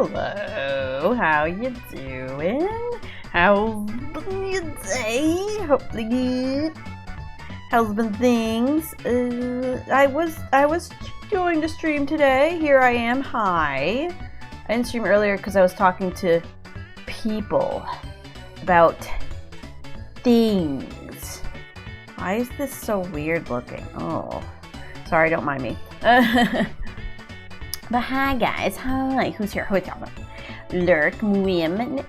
Hello, how you doing? How's your day? Hopefully good. How's been things? I was doing the stream today. Here I am. Hi. I didn't stream earlier because I was talking to people about things. Why is this so weird looking? Oh, sorry, don't mind me. But hi guys, hi. Who's here? Who's here? Lurk, Wim,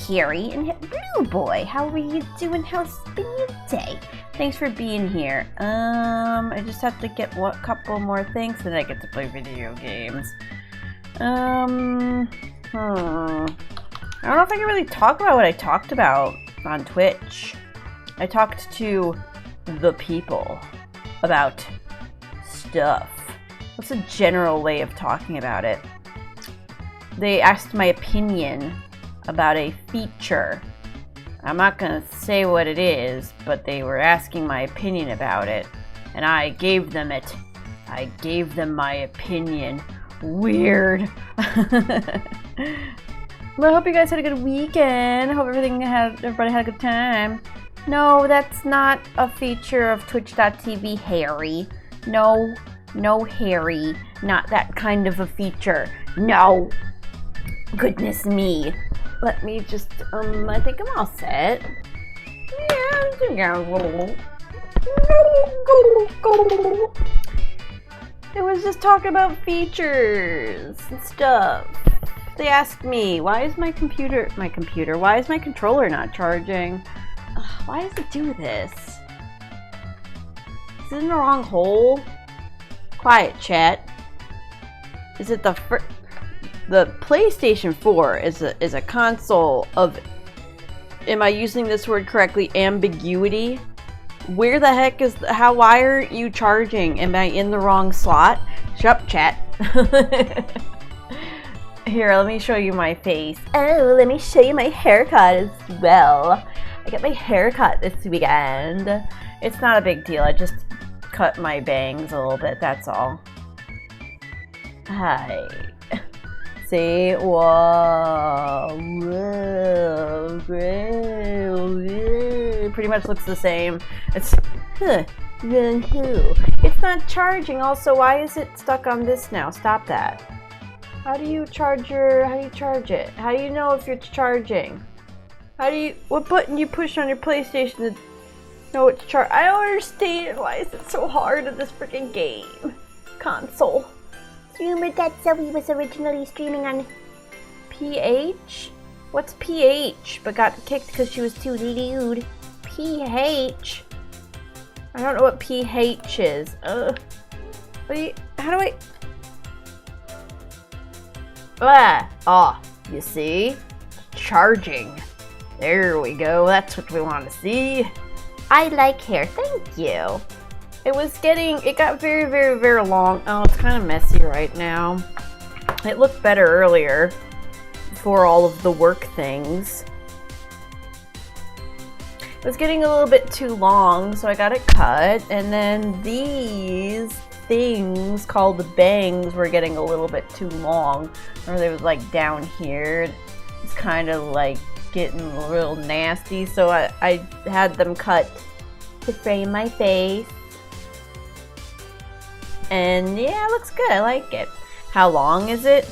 Harry, and Blue Boy. How are you doing? How's been your day? Thanks for being here. I just have to get a couple more things and I get to play video games. I don't know if I can really talk about what I talked about on Twitch. I talked to the people about stuff. What's a general way of talking about it? They asked my opinion about a feature. I'm not gonna say what it is, but they were asking my opinion about it, and I gave them it. I gave them my opinion. Weird. Well, I hope you guys had a good weekend. I hope everybody had a good time. No, that's not a feature of Twitch.tv, Harry. No, Harry. Not that kind of a feature. No. Goodness me. Let me just, I think I'm all set. It was just talking about features and stuff. They asked me, why is my controller not charging? Why does it do this? Is it in the wrong hole? Quiet, chat. Is it the PlayStation 4 is a console of, am I using this word correctly, ambiguity? Where the heck is why aren't you charging? Am I in the wrong slot? Shut up, chat. Here, let me show you my face. Oh, let me show you my haircut as well. I got my haircut this weekend. It's not a big deal. I just cut my bangs a little bit, that's all. Hi. See? Whoa. Pretty much looks the same. It's then who? It's not charging. Also, why is it stuck on this now? Stop that. How do you charge it? How do you know if it's charging? What button you push on your PlayStation to know it's charged? I don't understand. Why is it so hard in this freaking game? Console. Rumor that Zoe was originally streaming on PH? What's PH? But got kicked because she was too lewd. PH? I don't know what PH is. How do I... you see? Charging. There we go. That's what we want to see. I like hair. Thank you. It got very, very, very long. Oh, it's kind of messy right now. It looked better earlier before all of the work things. It was getting a little bit too long, so I got it cut. And then these things called the bangs were getting a little bit too long. Or they was like down here. It's kind of like getting real nasty, so I had them cut to frame my face. And yeah, it looks good. I like it. How long is it?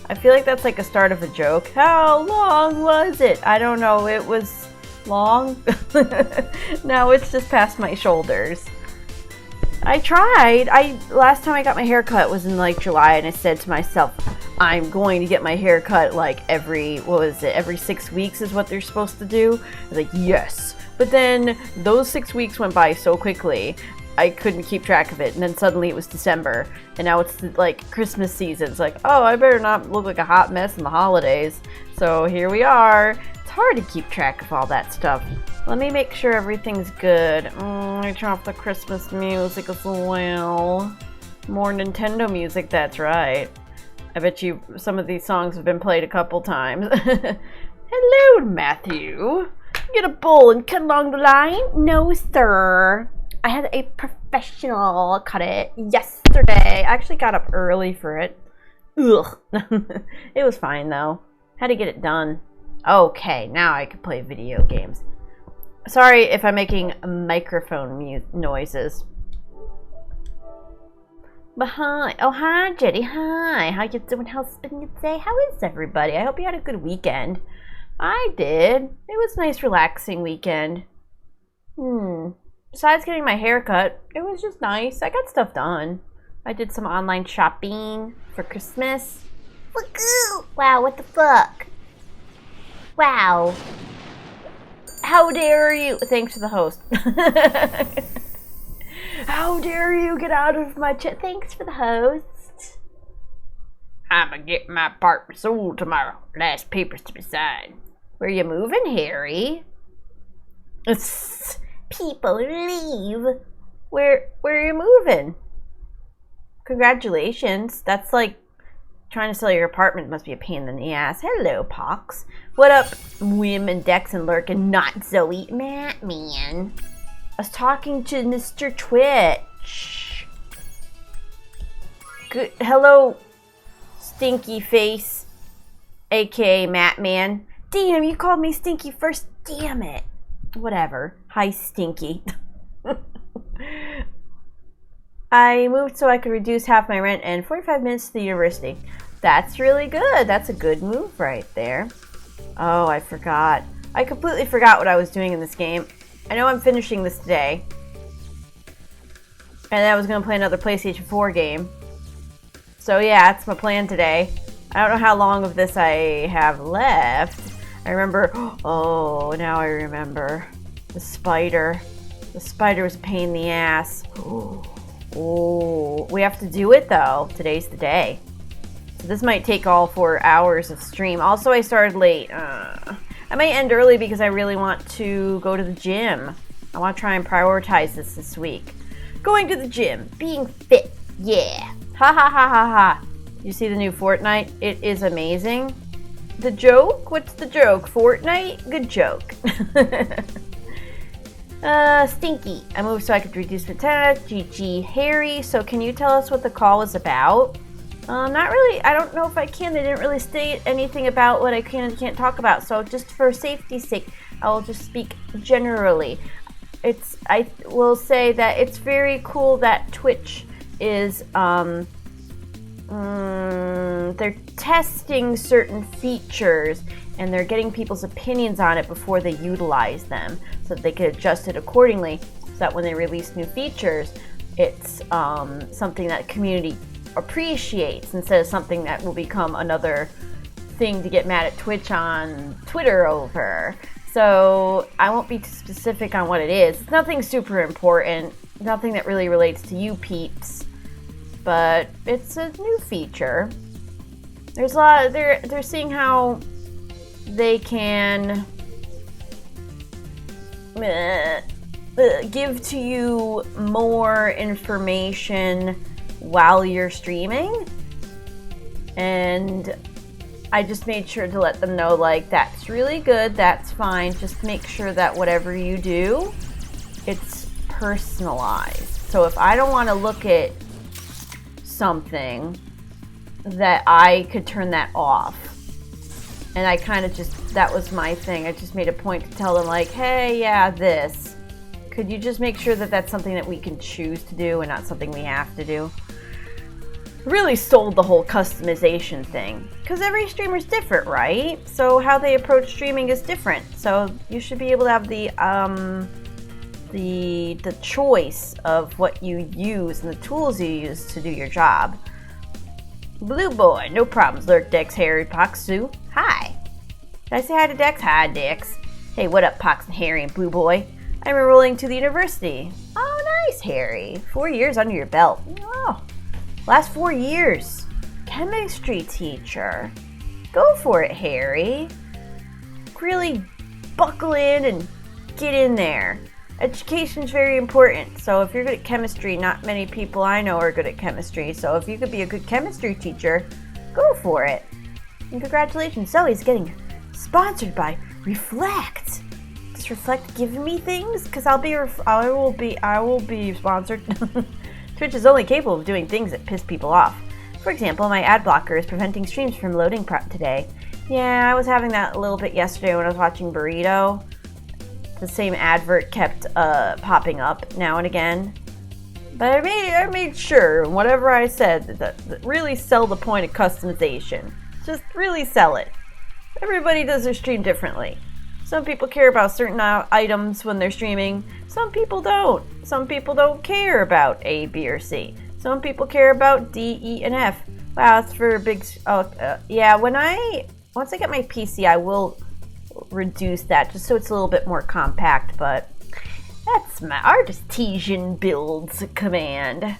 I feel like that's like a start of a joke. How long was it? I don't know. It was long. No, it's just past my shoulders. I tried. Last time I got my hair cut was in like July, and I said to myself, I'm going to get my hair cut like every 6 weeks is what they're supposed to do. I was like, yes. But then those 6 weeks went by so quickly, I couldn't keep track of it. And then suddenly it was December, and now it's like Christmas season. It's like, oh, I better not look like a hot mess in the holidays. So here we are. It's hard to keep track of all that stuff. Let me make sure everything's good. Let me turn off the Christmas music as well. More Nintendo music, that's right. I bet you some of these songs have been played a couple times. Hello, Matthew. Get a bowl and cut along the line? No, sir. I had a professional cut it yesterday. I actually got up early for it. Ugh. It was fine, though. Had to get it done. Okay, now I can play video games. Sorry if I'm making microphone noises. But hi. Oh, hi, Jetty. Hi. How you doing? How's been your day? How is everybody? I hope you had a good weekend. I did. It was a nice, relaxing weekend. Besides getting my hair cut, it was just nice. I got stuff done. I did some online shopping for Christmas. Wow, what the fuck? Wow. How dare you? Thanks to the host. How dare you get out of my chat? Thanks for the host. I'ma get my apartment sold tomorrow. Last papers to be signed. Where you moving, Harry? People leave. Where are you moving? Congratulations. That's like trying to sell your apartment must be a pain in the ass. Hello, Pox. What up, Wim and Dex and Lurk and not Zoe? Matt, man. I was talking to Mr. Twitch. Good. Hello, Stinky Face, aka Matt Man. Damn, you called me Stinky first. Damn it. Whatever. Hi, Stinky. I moved so I could reduce half my rent and 45 minutes to the university. That's really good. That's a good move right there. Oh, I forgot. I completely forgot what I was doing in this game. I know I'm finishing this today. And I was going to play another PlayStation 4 game. So yeah, that's my plan today. I don't know how long of this I have left. I remember, oh, now I remember. The spider. The spider was a pain in the ass. Oh, we have to do it though. Today's the day. So this might take all 4 hours of stream. Also, I started late. I might end early because I really want to go to the gym. I want to try and prioritize this week. Going to the gym. Being fit. Yeah. Ha ha ha ha ha. You see the new Fortnite? It is amazing. The joke? What's the joke? Fortnite? Good joke. Stinky. I moved so I could reduce the tennis. GG Harry. So can you tell us what the call was about? Not really. I don't know if I can. They didn't really state anything about what I can and can't talk about. So just for safety's sake, I will just speak generally. I will say that it's very cool that Twitch is they're testing certain features and they're getting people's opinions on it before they utilize them, so that they can adjust it accordingly. So that when they release new features, it's something that community appreciates instead of something that will become another thing to get mad at Twitch on Twitter over. So I won't be too specific on what it is. It's nothing super important, nothing that really relates to you peeps, but it's a new feature. There's a lot. They're seeing how they can give to you more information while you're streaming, and I just made sure to let them know, like, that's really good, that's fine, just make sure that whatever you do, it's personalized. So if I don't want to look at something, that I could turn that off. And I kind of that was my thing. I just made a point to tell them, like, hey, yeah, this. Could you just make sure that that's something that we can choose to do and not something we have to do? Really sold the whole customization thing, because every streamer's different, right? So how they approach streaming is different. So you should be able to have the choice of what you use and the tools you use to do your job. Blue boy, no problems. Lurk, Dex, Harry, Pox, Sue. Hi. Did I say hi to Dex? Hi, Dex. Hey, what up, Pox and Harry and Blue boy? I'm enrolling to the university. Oh, nice, Harry. 4 years under your belt. Oh. Last 4 years. Chemistry teacher. Go for it, Harry. Really buckle in and get in there. Education's very important. So if you're good at chemistry, not many people I know are good at chemistry. So if you could be a good chemistry teacher, go for it. And congratulations, Zoe's getting sponsored by Reflect. Does Reflect give me things? Because I will be sponsored. Twitch is only capable of doing things that piss people off. For example, my ad blocker is preventing streams from loading today. Yeah, I was having that a little bit yesterday when I was watching Burrito. The same advert kept popping up now and again. But I made sure, whatever I said, that really sell the point of customization. Just really sell it. Everybody does their stream differently. Some people care about certain items when they're streaming. Some people don't. Some people don't care about A, B, or C. Some people care about D, E, and F. Wow, that's for a big... yeah, once I get my PC, I will reduce that just so it's a little bit more compact, but that's my Artesian builds command.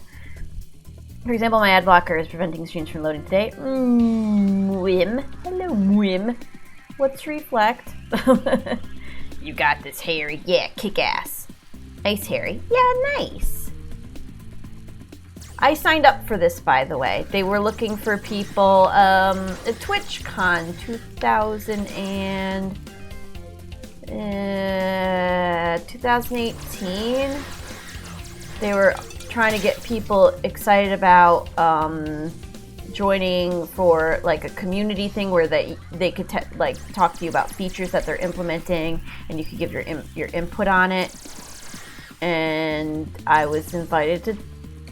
For example, my ad blocker is preventing streams from loading today. Whim. Hello, Whim. What's Reflect? You got this, Harry. Yeah, kick ass. Nice, Harry. Yeah, nice. I signed up for this, by the way. They were looking for people. TwitchCon 2018. They were trying to get people excited about joining for like a community thing where they could talk to you about features that they're implementing, and you could give your input on it. And I was invited to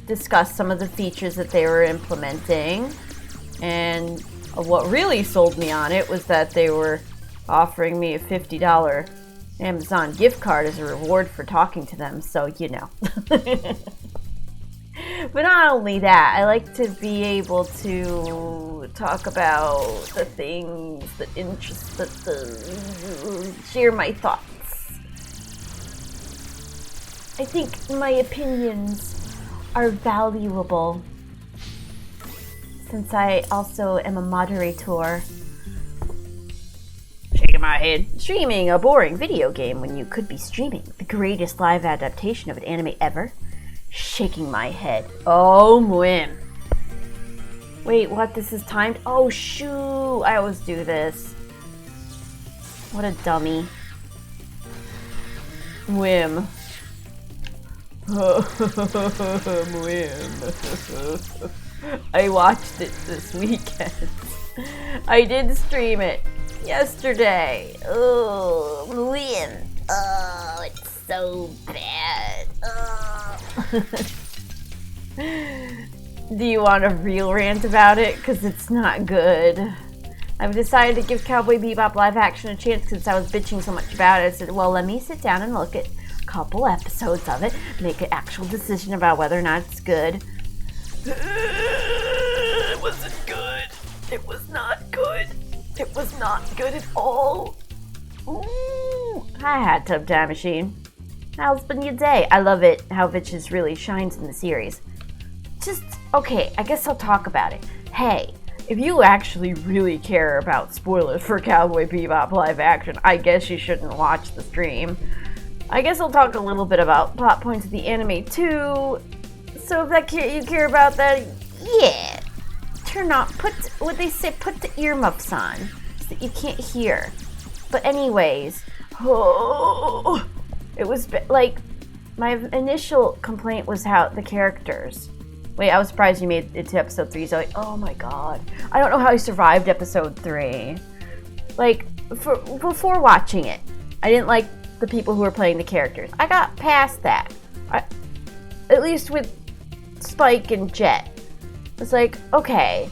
discuss some of the features that they were implementing. And what really sold me on it was that they were offering me a $50 Amazon gift card as a reward for talking to them, so you know. But not only that, I like to be able to talk about the things that interest, share my thoughts. I think my opinions are valuable, since I also am a moderator. Shaking my head. Streaming a boring video game when you could be streaming the greatest live adaptation of an anime ever? Shaking my head. Oh, Mwim. Wait, what? This is timed? Oh, shoo. I always do this. What a dummy. Mwim. Mwim. I watched it this weekend. I did stream it yesterday. Oh, man. Oh, it's so bad. Oh. Do you want a real rant about it? Because it's not good. I've decided to give Cowboy Bebop live action a chance since I was bitching so much about it. I said, well, let me sit down and look at a couple episodes of it, make an actual decision about whether or not it's good. It wasn't good. It was not good. It was not good at all. Ooh. Hi, Hot Tub Time Machine. How's been your day? I love it how Vitches really shines in the series. Okay, I guess I'll talk about it. Hey, if you actually really care about spoilers for Cowboy Bebop live action, I guess you shouldn't watch the stream. I guess I'll talk a little bit about plot points of the anime too. So if you care about that, yeah. Put the earmuffs on so that you can't hear. But anyways, it was like, my initial complaint was how the characters. Wait, I was surprised you made it to episode 3, so like, oh my god. I don't know how you survived episode 3. Like, before watching it, I didn't like the people who were playing the characters. I got past that. At least with Spike and Jet. It's like, okay,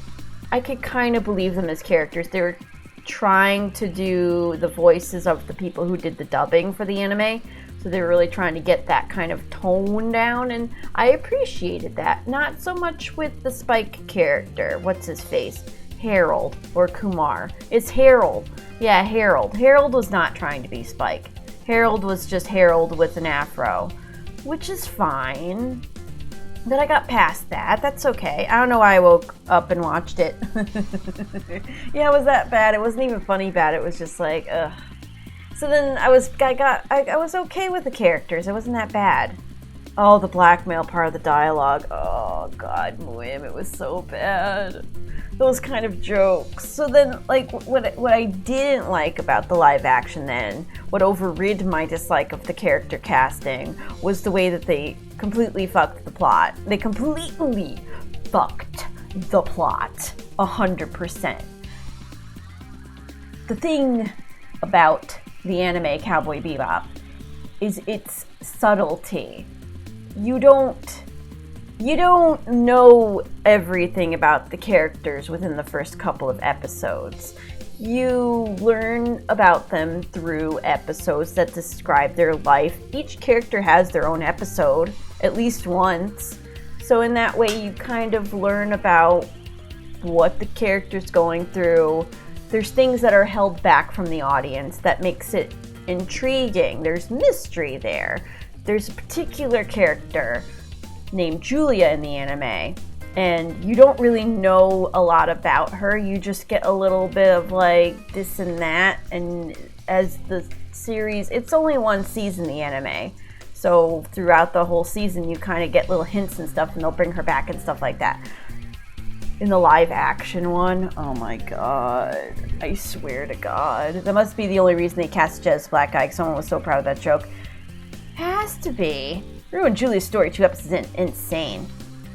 I could kind of believe them as characters. They were trying to do the voices of the people who did the dubbing for the anime. So they were really trying to get that kind of tone down, and I appreciated that. Not so much with the Spike character. What's his face? Harold or Kumar. It's Harold. Yeah, Harold. Harold was not trying to be Spike. Harold was just Harold with an afro, which is fine. But I got past that. That's okay. I don't know why I woke up and watched it. Yeah, it was that bad. It wasn't even funny bad. It was just like, ugh. So then I was okay with the characters. It wasn't that bad. Oh, the blackmail part of the dialogue. Oh god, Muim, it was so bad. Those kind of jokes. So then, like, what I didn't like about the live action then, what overrid my dislike of the character casting, was the way that they completely fucked the plot. They completely fucked the plot. 100%. The thing about the anime Cowboy Bebop is its subtlety. You don't know everything about the characters within the first couple of episodes. You learn about them through episodes that describe their life. Each character has their own episode, at least once. So in that way you kind of learn about what the character's going through. There's things that are held back from the audience that makes it intriguing. There's mystery there. There's a particular character named Julia in the anime, and you don't really know a lot about her. You just get a little bit of like this and that, and as the series, it's only one season, the anime, so throughout the whole season you kind of get little hints and stuff, and they'll bring her back and stuff like that. In the live action one, oh my god, I swear to god. That must be the only reason they cast Jez Black Eye, because someone was so proud of that joke. Has to be. Ruined Julia's story 2 episodes in. Insane.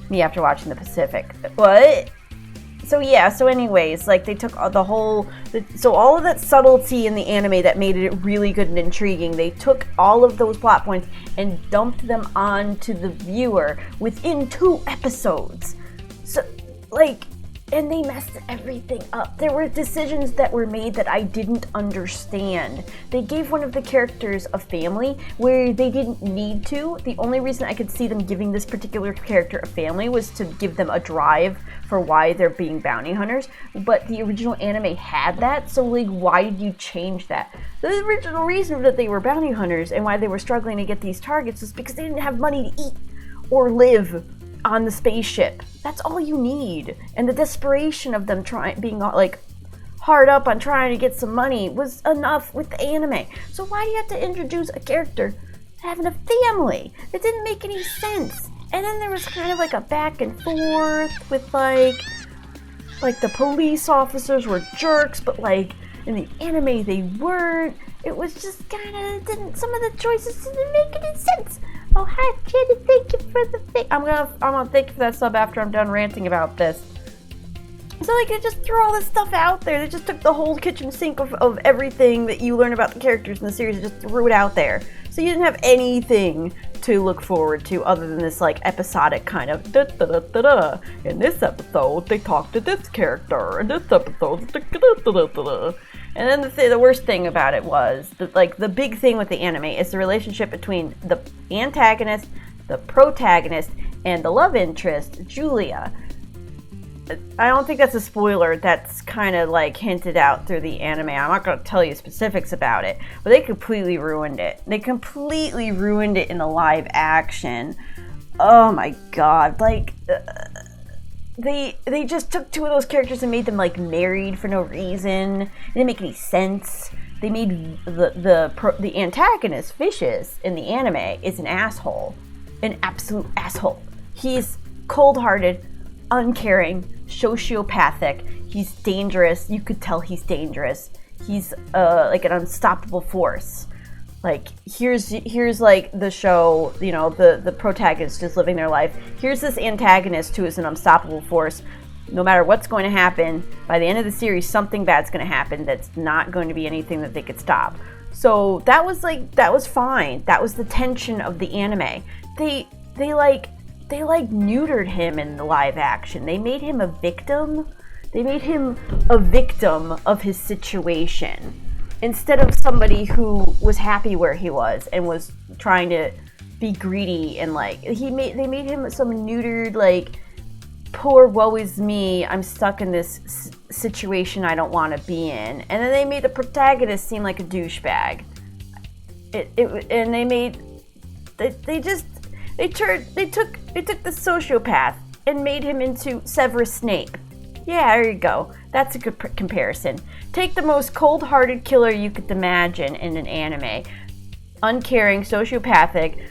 Me after watching the Pacific. What? So yeah, so anyways, like they took so all of that subtlety in the anime that made it really good and intriguing, they took all of those plot points and dumped them onto the viewer within 2 episodes. So, like, and they messed everything up. There were decisions that were made that I didn't understand. They gave one of the characters a family where they didn't need to. The only reason I could see them giving this particular character a family was to give them a drive for why they're being bounty hunters. But the original anime had that, so like, why did you change that? The original reason that they were bounty hunters and why they were struggling to get these targets was because they didn't have money to eat or live on the spaceship. That's all you need. And the desperation of them being like hard up on trying to get some money was enough with the anime. So why do you have to introduce a character having a family? It didn't make any sense. And then there was kind of like a back and forth with like the police officers were jerks, but like in the anime they weren't. It was just kind of some of the choices didn't make any sense. Oh, hi, Jenny. Thank you for the thing. I'm gonna thank you for that sub after I'm done ranting about this. So like they just threw all this stuff out there. They just took the whole kitchen sink of everything that you learn about the characters in the series and just threw it out there. So you didn't have anything to look forward to other than this like episodic kind of da-da-da-da-da. In this episode, they talked to this character. In this episode, da-da-da-da-da. And then the worst thing about it was that like the big thing with the anime is the relationship between the antagonist, the protagonist, and the love interest, Julia. I don't think that's a spoiler. That's kind of like hinted out through the anime. I'm not going to tell you specifics about it, but they completely ruined it. They completely ruined it in the live action. Oh my god! Like they just took two of those characters and made them like married for no reason. It didn't make any sense. They made the antagonist Vicious in the anime is an asshole, an absolute asshole. He's cold-hearted, uncaring, sociopathic. He's dangerous. You could tell he's dangerous. He's like an unstoppable force. Like here's like the show, you know, the protagonist is living their life. Here's this antagonist who is an unstoppable force. No matter what's going to happen, by the end of the series, something bad's going to happen that's not going to be anything that they could stop. So that was fine. That was the tension of the anime. They neutered him in the live action. They made him a victim. They made him a victim of his situation instead of somebody who was happy where he was and was trying to be greedy and like they made him some neutered like poor woe is me. I'm stuck in this situation I don't want to be in. And then they made the protagonist seem like a douchebag. They took the sociopath and made him into Severus Snape. Yeah, there you go. That's a good comparison. Take the most cold-hearted killer you could imagine in an anime. Uncaring, sociopathic,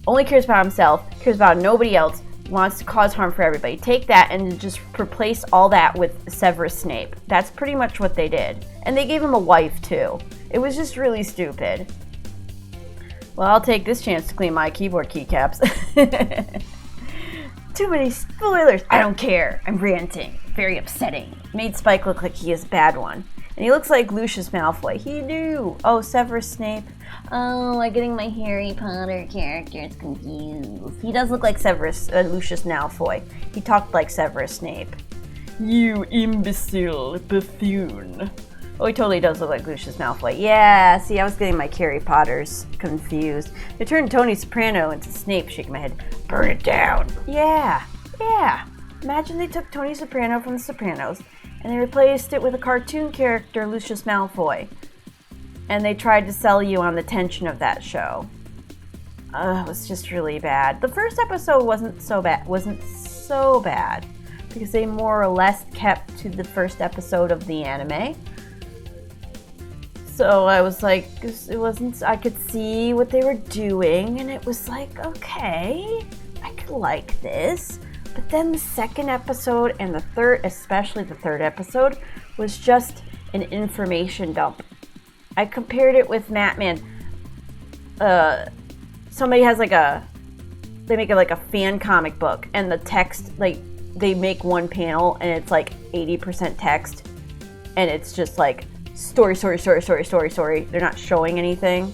only cares about himself, cares about nobody else, wants to cause harm for everybody. Take that and just replace all that with Severus Snape. That's pretty much what they did. And they gave him a wife, too. It was just really stupid. Well, I'll take this chance to clean my keyboard keycaps. Too many spoilers. I don't care. I'm ranting. Very upsetting. Made Spike look like he is a bad one. And he looks like Lucius Malfoy. He knew. Oh, Severus Snape. Oh, I'm getting my Harry Potter characters confused. He does look like Lucius Malfoy. He talked like Severus Snape. You imbecile buffoon. Oh, he totally does look like Lucius Malfoy. Yeah, see, I was getting my Harry Potters confused. They turned Tony Soprano into Snape, shaking my head. Burn it down. Yeah. Imagine they took Tony Soprano from The Sopranos and they replaced it with a cartoon character, Lucius Malfoy. And they tried to sell you on the tension of that show. It was just really bad. The first episode wasn't so bad because they more or less kept to the first episode of the anime. So I was like, I could see what they were doing, and it was like, okay, I could like this. But then the second episode and the third, especially the third episode, was just an information dump. I compared it with Matman. Somebody has they make it like a fan comic book, and the text, like, they make one panel, and it's like 80% text, and it's just like, story. They're not showing anything.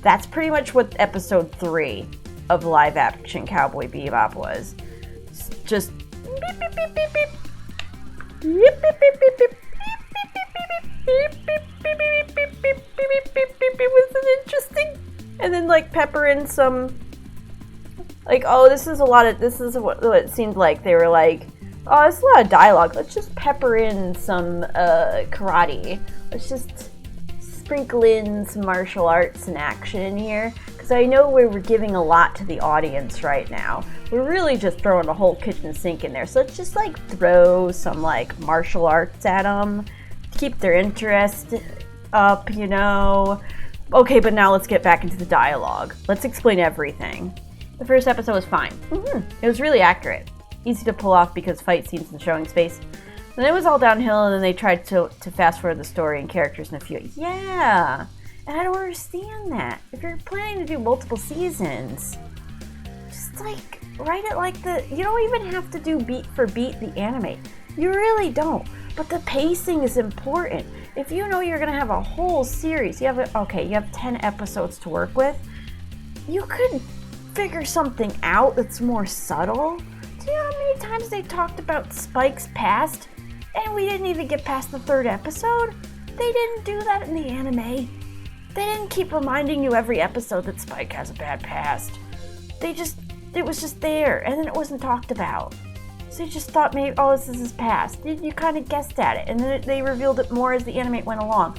That's pretty much what episode 3 of live action Cowboy Bebop was. It's just beep beep beep beep beep. Beep beep beep beep beep. Was it interesting? And then like pepper in some like, oh, this is what it seemed like. They were like, oh, it's a lot of dialogue. Let's just pepper in some karate. Let's just sprinkle in some martial arts and action in here. Because I know we're giving a lot to the audience right now. We're really just throwing a whole kitchen sink in there. So let's just like throw some like martial arts at them. Keep their interest up, you know. Okay, but now let's get back into the dialogue. Let's explain everything. The first episode was fine. It was really accurate. Easy to pull off because fight scenes and showing space. Then it was all downhill, and then they tried to fast forward the story and characters in a few. Yeah, and I don't understand that. If you're planning to do multiple seasons, it's like, write it like you don't even have to do beat for beat the anime. You really don't. But the pacing is important. If you know you're gonna have a whole series, you have 10 episodes to work with, you could figure something out that's more subtle. Do you know how many times they talked about Spike's past and we didn't even get past the 3rd episode? They didn't do that in the anime. They didn't keep reminding you every episode that Spike has a bad past. It was just there, and then it wasn't talked about. So you just thought maybe, oh, this is his past. You kind of guessed at it, and then they revealed it more as the anime went along.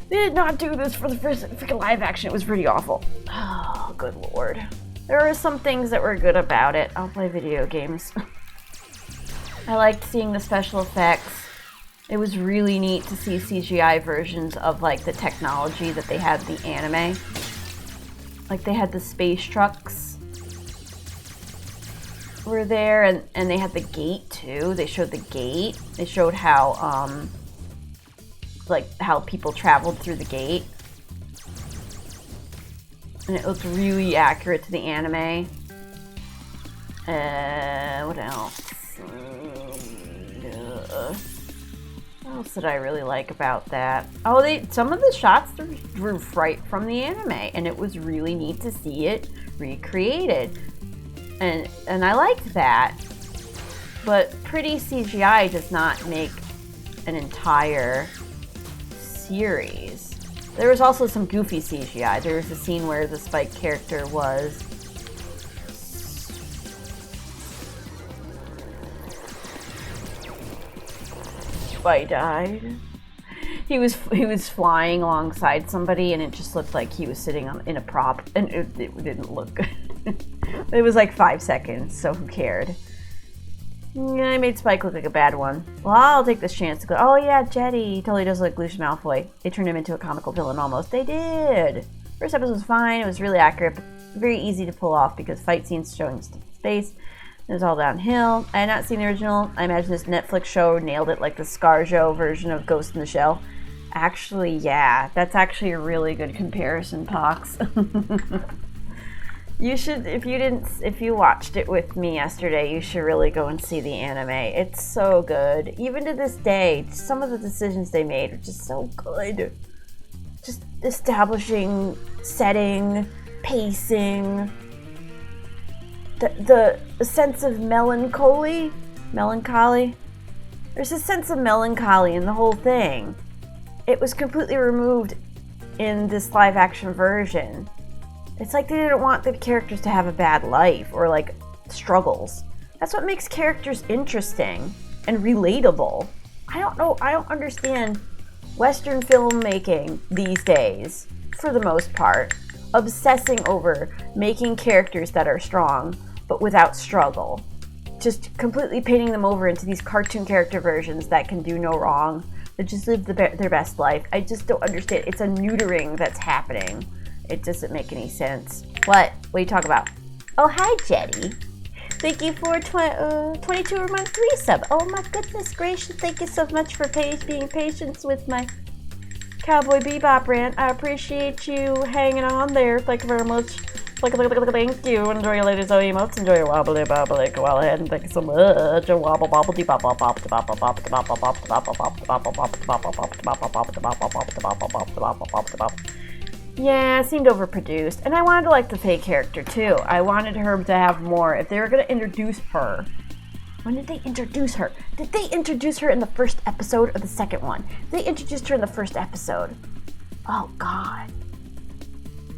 They did not do this for the first freaking live action. It was pretty awful. Oh, good lord. There are some things that were good about it. I'll play video games. I liked seeing the special effects. It was really neat to see CGI versions of, like, the technology that they had in the anime. Like, they had the space trucks were there, and they had the gate, too. They showed the gate. They showed how, how people traveled through the gate. And it looked really accurate to the anime. What else? What else did I really like about that? Oh, some of the shots were right from the anime, and it was really neat to see it recreated. And I liked that. But pretty CGI does not make an entire series. There was also some goofy CGI. There was a scene where the Spike character was I died. He was flying alongside somebody, and it just looked like he was sitting in a prop, and it didn't look good. It was like 5 seconds, so who cared? Yeah, I made Spike look like a bad one. Well, I'll take this chance to go, oh yeah, Jetty. He totally does look Lucius Malfoy. They turned him into a comical villain almost. They did. First episode was fine. It was really accurate, but very easy to pull off because fight scenes showing space. It was all downhill. I had not seen the original. I imagine this Netflix show nailed it like the ScarJo version of Ghost in the Shell. Actually, yeah. That's actually a really good comparison, Pox. You should, if you watched it with me yesterday, you should really go and see the anime. It's so good. Even to this day, some of the decisions they made are just so good. Just establishing setting, pacing, the sense of melancholy. There's a sense of melancholy in the whole thing. It was completely removed in this live action version. It's like they didn't want the characters to have a bad life or like struggles. That's what makes characters interesting and relatable. I don't understand Western filmmaking these days, for the most part, obsessing over making characters that are strong but without struggle. Just completely painting them over into these cartoon character versions that can do no wrong, that just live their best life. I just don't understand. It's a neutering that's happening. It doesn't make any sense. What do you talk about? Oh, hi, Jetty. Thank you for 22-month resub. Oh my goodness gracious. Thank you so much for being patient with my Cowboy Bebop rant. I appreciate you hanging on there. Thank you very much. Thank you. Enjoy your latest emotes. Enjoy your wobbly bobbly. Go all ahead and thank you so much. Wobble bobble dee bop bop bop bop bop bop bop bop bop bop bop bop. Yeah, it seemed overproduced. And I wanted to like the Faye character too. I wanted her to have more. If they were going to introduce her, when did they introduce her? Did they introduce her in the first episode or the second one? They introduced her in the first episode. Oh, God.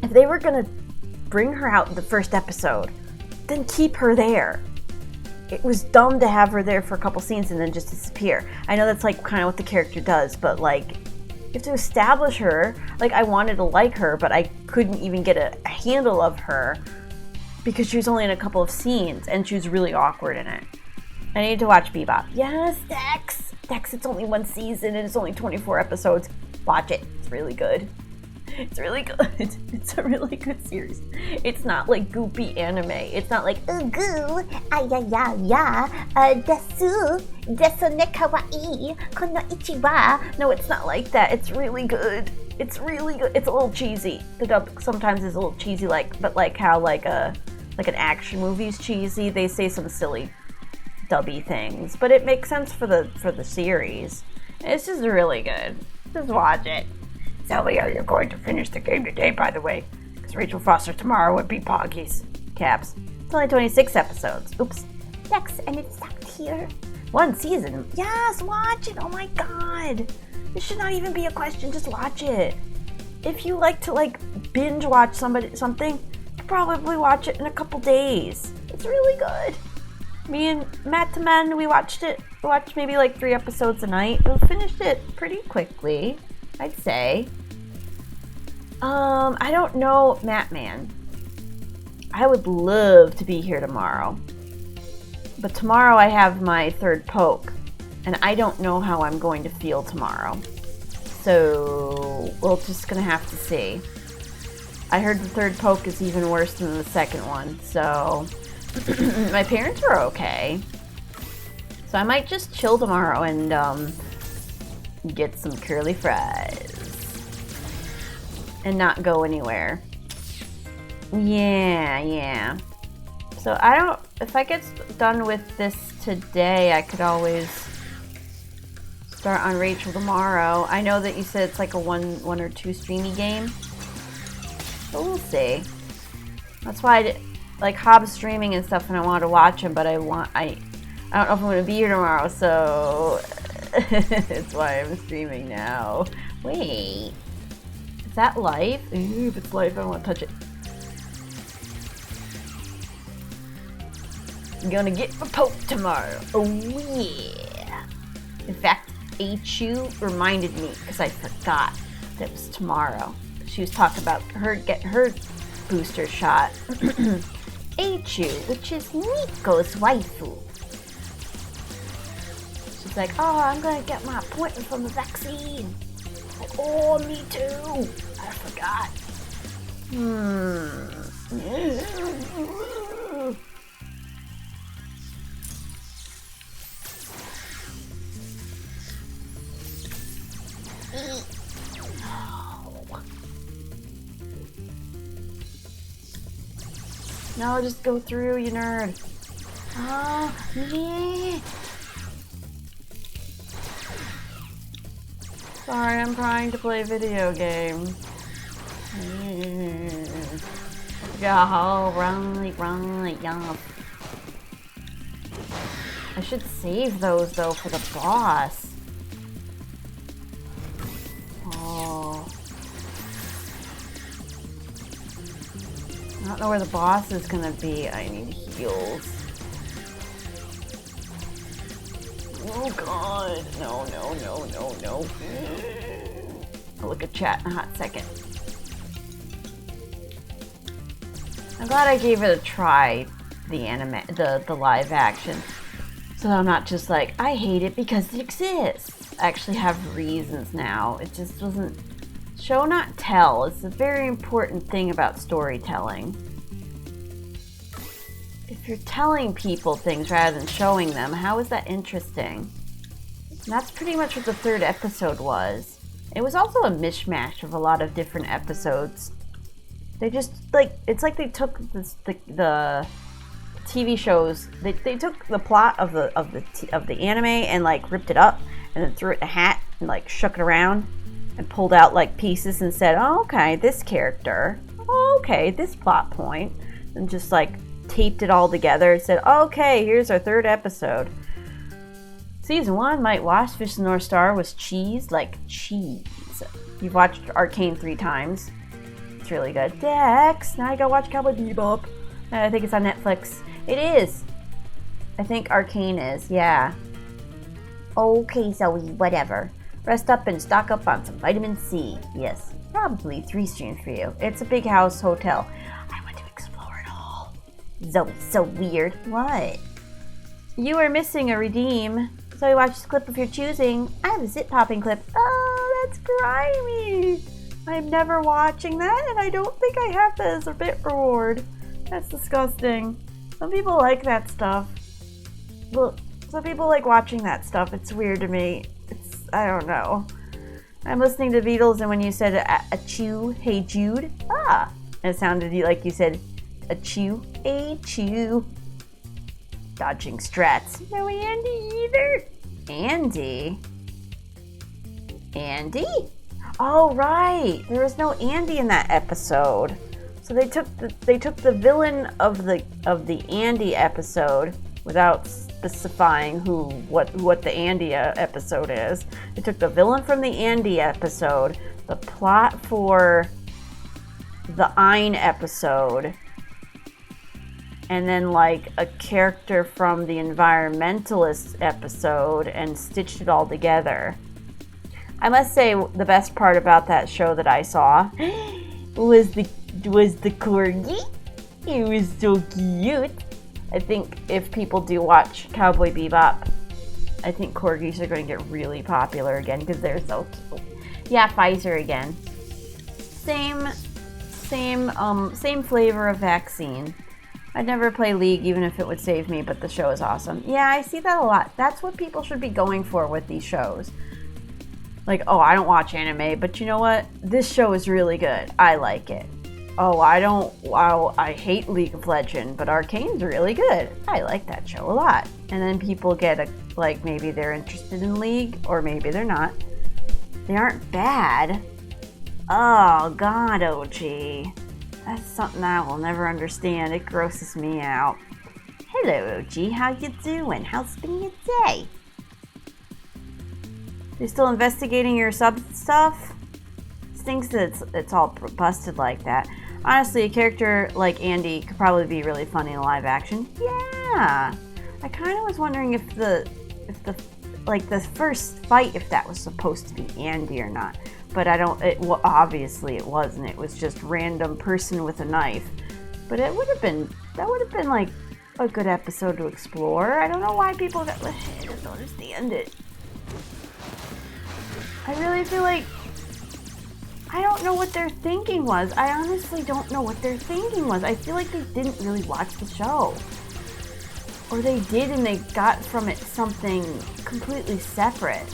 If they were going to bring her out in the first episode, then keep her there. It was dumb to have her there for a couple scenes and then just disappear. I know that's like kind of what the character does, but like, you have to establish her. Like, I wanted to like her, but I couldn't even get a handle of her because she was only in a couple of scenes and she was really awkward in it. I need to watch Bebop. Yes, Dex! Dex, it's only one season and it's only 24 episodes. Watch it. It's really good. It's really good. It's a really good series. It's not like goopy anime. It's not like, ooh, goo, ya, desu ne kawaii, kono ichiwa. No, it's not like that. It's really good. It's really good. It's a little cheesy. The dub sometimes is a little cheesy, but like how like an action movie is cheesy, they say some silly dubby things, but it makes sense for the series. It's just really good. Just watch it. Zoe, are you going to finish the game today, by the way? Because Rachel Foster tomorrow would be Poggies. Caps. It's only 26 episodes. Oops. Yes, and it's stopped here. One season. Yes, watch it. Oh my god. This should not even be a question. Just watch it. If you like to binge watch something, you probably watch it in a couple days. It's really good. Me and Matt to Men, we watched it. We watched maybe 3 episodes a night. We finished it pretty quickly, I'd say. I don't know, Matt Man. I would love to be here tomorrow. But tomorrow I have my third poke, and I don't know how I'm going to feel tomorrow. So we're just gonna have to see. I heard the third poke is even worse than the second one, so my parents are okay. So I might just chill tomorrow and get some curly fries and not go anywhere. Yeah. So if I get done with this today, I could always start on Rachel tomorrow. I know that you said it's like a one or two streamy game, but we'll see. That's why I did, Hobbs streaming and stuff, and I wanted to watch him, but I don't know if I'm going to be here tomorrow, so that's why I'm streaming now. Wait, is that live? Ooh, if it's live, I don't want to touch it. I'm gonna get my poke tomorrow. Oh yeah. In fact, Achu reminded me because I forgot that it was tomorrow. She was talking about her getting her booster shot. Achu, which is Nico's waifu. She's like, oh, I'm gonna get my appointment from the vaccine. Like, oh, me too. I forgot. No, just go through, you nerd. Oh, yeah. Sorry, I'm trying to play a video game. Yeah, right, yeah. I should save those, though, for the boss. Oh. I don't know where the boss is gonna be. I need heals. Oh god. No. I'll look at chat in a hot second. I'm glad I gave it a try, the live action. So I'm not just like, I hate it because it exists. I actually have reasons now. It just doesn't show, not tell. It's a very important thing about storytelling. If you're telling people things rather than showing them, how is that interesting? And that's pretty much what the third episode was. It was also a mishmash of a lot of different episodes. They just, it's like they took the TV shows, they took the plot of the anime and ripped it up and then threw it in a hat and shook it around and pulled out pieces and said, oh, okay, this character, oh, okay, this plot point, and just taped it all together and said, okay, here's our third episode. Season 1, Might Wash, Fish the North Star was cheese like cheese. You've watched Arcane 3 times. It's really good. Dex, now you gotta watch Cowboy Bebop. I think it's on Netflix. It is. I think Arcane is, yeah. Okay, Zoe, whatever. Rest up and stock up on some vitamin C. Yes, probably 3 streams for you. It's a big house hotel. I want to explore it all. Zoe, so weird. What? You are missing a redeem. So you watch this clip of your choosing. I have a zit popping clip. Oh, that's grimy. I'm never watching that, and I don't think I have that as a bit reward. That's disgusting. Some people like that stuff. Well, some people like watching that stuff. It's weird to me. I don't know. I'm listening to Beatles, and when you said a chew, hey Jude, it sounded like you said Achoo. Dodging strats. No Andy either. Andy? Oh right, there was no Andy in that episode. So they took the villain of the Andy episode without specifying what the Andy episode is. They took the villain from the Andy episode, the plot for the Ein episode, and then like a character from the Environmentalist episode and stitched it all together. I must say the best part about that show that I saw was the corgi. It was so cute. I think if people do watch Cowboy Bebop, I think corgis are going to get really popular again because they're so cute. Yeah, Pfizer again. Same flavor of vaccine. I'd never play League even if it would save me, but the show is awesome. Yeah, I see that a lot. That's what people should be going for with these shows. Like, oh, I don't watch anime, but you know what? This show is really good. I like it. Oh, I hate League of Legends, but Arcane's really good. I like that show a lot. And then people get maybe they're interested in League, or maybe they're not. They aren't bad. Oh, God, OG. That's something I will never understand. It grosses me out. Hello, OG. How you doing? How's been your day? You're still investigating your sub stuff? Stinks that it's all busted like that. Honestly, a character like Andy could probably be really funny in live action. Yeah. I kind of was wondering if the first fight, if that was supposed to be Andy or not. But obviously it wasn't. It was just random person with a knife. But that would have been like a good episode to explore. I don't know why people got. I just don't understand it. I really feel like I don't know what their thinking was. I honestly don't know what their thinking was. I feel like they didn't really watch the show. Or they did and they got from it something completely separate.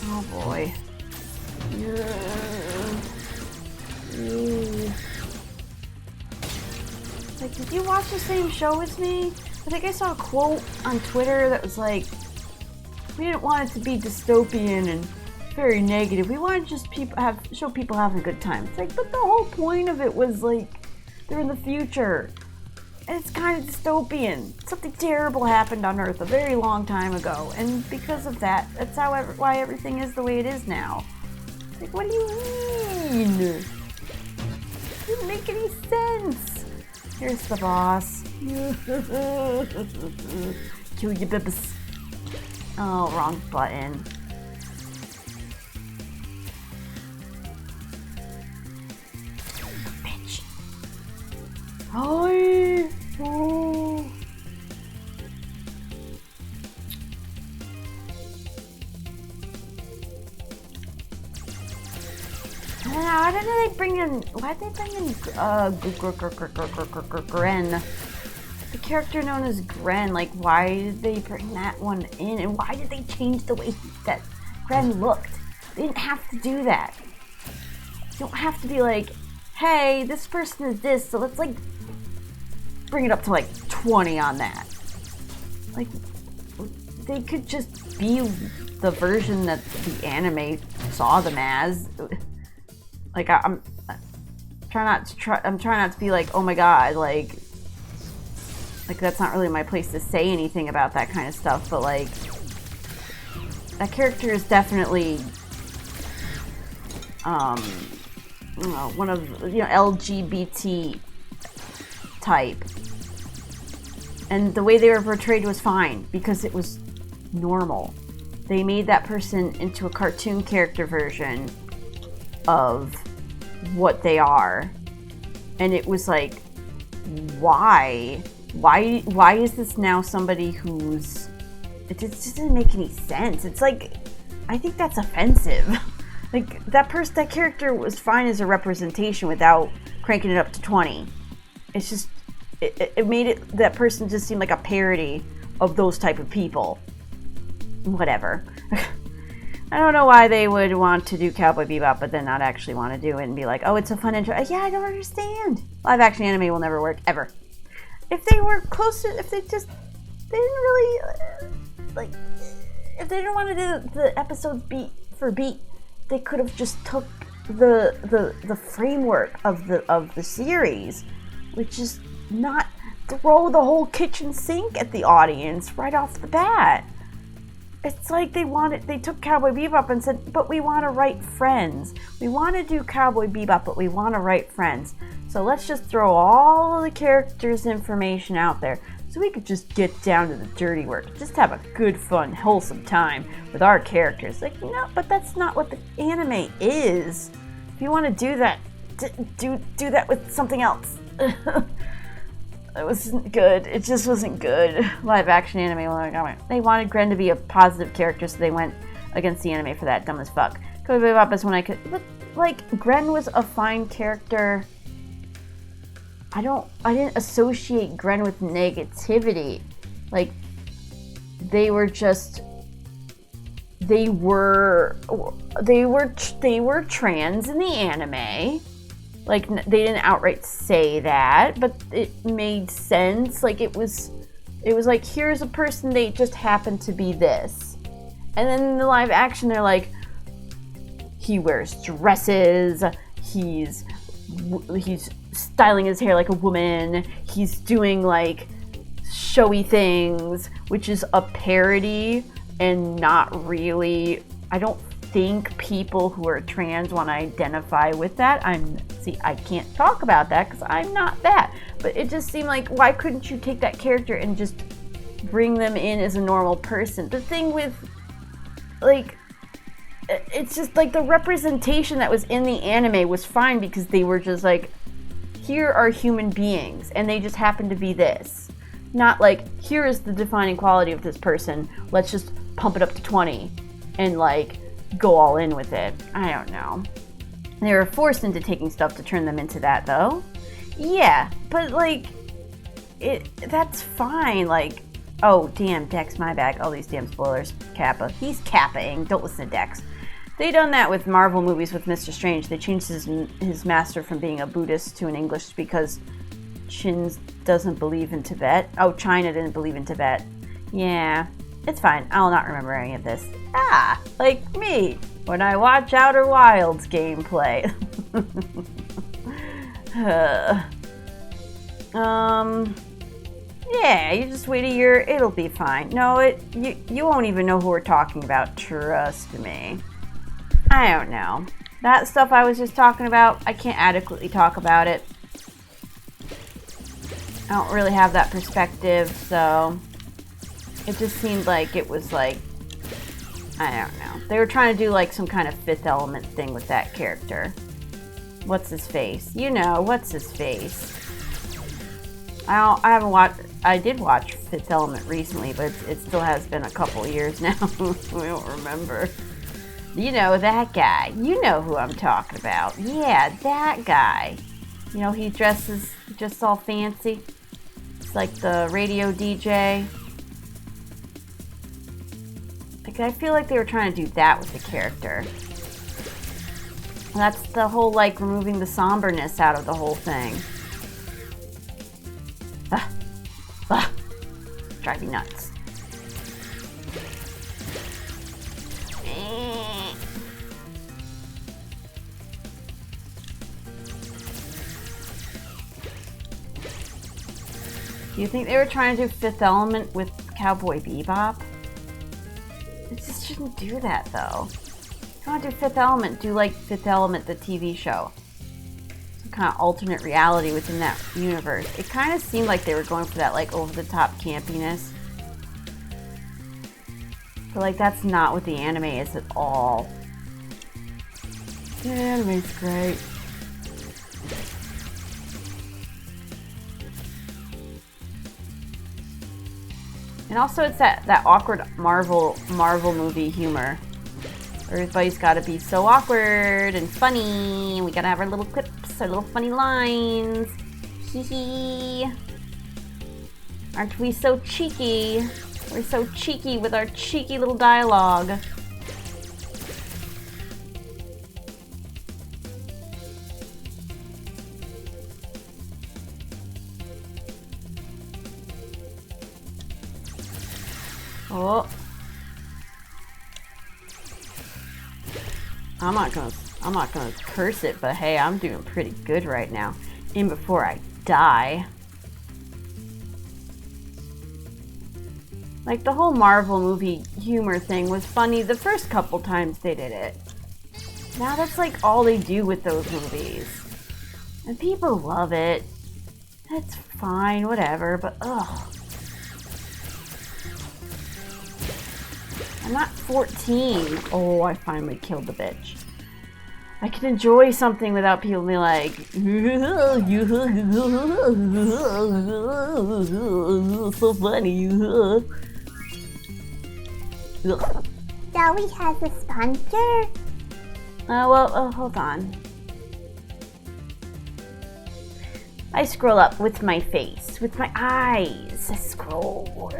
Oh boy. Like, did you watch the same show as me? I think I saw a quote on Twitter that was like, we didn't want it to be dystopian and very negative. We wanted just show people having a good time. It's like, but the whole point of it was like, they're in the future. And it's kind of dystopian. Something terrible happened on Earth a very long time ago. And because of that, that's why everything is the way it is now. Like, what do you mean? It doesn't make any sense. Here's the boss. Kill you, bibs. Oh, wrong button. Bitch. Oh. Why did they bring in Gren? The character known as Gren, like, why did they bring that one in? And why did they change the way that Gren looked? They didn't have to do that. You don't have to be like, hey, this person is this, so let's, like, bring it up to, like, 20 on that. Like, they could just be the version that the anime saw them as. Like, I'm trying not to be like, oh my god, like that's not really my place to say anything about that kind of stuff, but like, that character is definitely one of, LGBT type, and the way they were portrayed was fine because it was normal. They made that person into a cartoon character version of what they are, and it was like, why is this now somebody who's, it just doesn't make any sense. It's like, I think that's offensive. Like, that character was fine as a representation without cranking it up to 20. It's just, it made that person just seem like a parody of those type of people. Whatever. I don't know why they would want to do Cowboy Bebop, but then not actually want to do it and be like, oh, it's a fun intro. Yeah, I don't understand. Live action anime will never work, ever. If they were closer, if they didn't really, like, if they didn't want to do the episodes beat for beat, they could have just took the framework of the series, which is not throw the whole kitchen sink at the audience right off the bat. It's like they took Cowboy Bebop and said, but we want to write Friends. We want to do Cowboy Bebop, but we want to write Friends. So let's just throw all of the characters' information out there so we could just get down to the dirty work. Just have a good, fun, wholesome time with our characters. Like, no, but that's not what the anime is. If you want to do that, do that with something else. It wasn't good. It just wasn't good. Live action anime. They wanted Gren to be a positive character, so they went against the anime for that. Dumb as fuck. Cowboy Bebop is when I could. But, like, Gren was a fine character. I didn't associate Gren with negativity. Like, they were trans in the anime. Like, they didn't outright say that, but it made sense. Like, it was like, here's a person, they just happen to be this. And then in the live action, they're like, he wears dresses, he's styling his hair like a woman, he's doing, like, showy things, which is a parody and not really, I don't think people who are trans want to identify with that. I can't talk about that because I'm not that. But it just seemed like, why couldn't you take that character and just bring them in as a normal person? The thing with, like, it's just like the representation that was in the anime was fine because they were just like, here are human beings and they just happen to be this. Not like, here is the defining quality of this person. Let's just pump it up to 20 and, like, go all in with it. I don't know. They were forced into taking stuff to turn them into that, though. Yeah, but, like, that's fine. Like, oh, damn, Dex, my bad. All these damn spoilers. Kappa. He's Kappa-ing. Don't listen to Dex. They done that with Marvel movies with Mr. Strange. They changed his master from being a Buddhist to an English because China doesn't believe in Tibet. Oh, China didn't believe in Tibet. Yeah, it's fine. I'll not remember any of this. Ah, like me, when I watch Outer Wilds gameplay. Yeah, you just wait a year, it'll be fine. No, you won't even know who we're talking about, trust me. I don't know. That stuff I was just talking about, I can't adequately talk about it. I don't really have that perspective, so it just seemed like it was like, I don't know. They were trying to do like some kind of Fifth Element thing with that character. What's his face? You know, what's his face? I haven't watched, I did watch Fifth Element recently, but it still has been a couple years now. I don't remember. You know, that guy. You know who I'm talking about. Yeah, that guy. You know, he dresses just all fancy. It's like the radio DJ. Like, I feel like they were trying to do that with the character. That's the whole, like, removing the somberness out of the whole thing. Drive me nuts. Do you think they were trying to do Fifth Element with Cowboy Bebop? They just shouldn't do that, though. If you want to do Fifth Element, do like Fifth Element, the TV show. Some kind of alternate reality within that universe. It kind of seemed like they were going for that, like, over-the-top campiness. But, like, that's not what the anime is at all. The anime's great. And also it's that awkward Marvel movie humor. Everybody's gotta be so awkward and funny. We gotta have our little quips, our little funny lines. Hee hee. Aren't we so cheeky? We're so cheeky with our cheeky little dialogue. Oh. I'm not gonna curse it, but hey, I'm doing pretty good right now. In before I die. Like, the whole Marvel movie humor thing was funny the first couple times they did it. Now that's like all they do with those movies. And people love it. It's fine, whatever, but ugh. I'm not 14. Oh, I finally killed the bitch. I can enjoy something without people being like, so funny. Zoe has a sponsor? Well, hold on. I scroll up with my face, with my eyes. I scroll.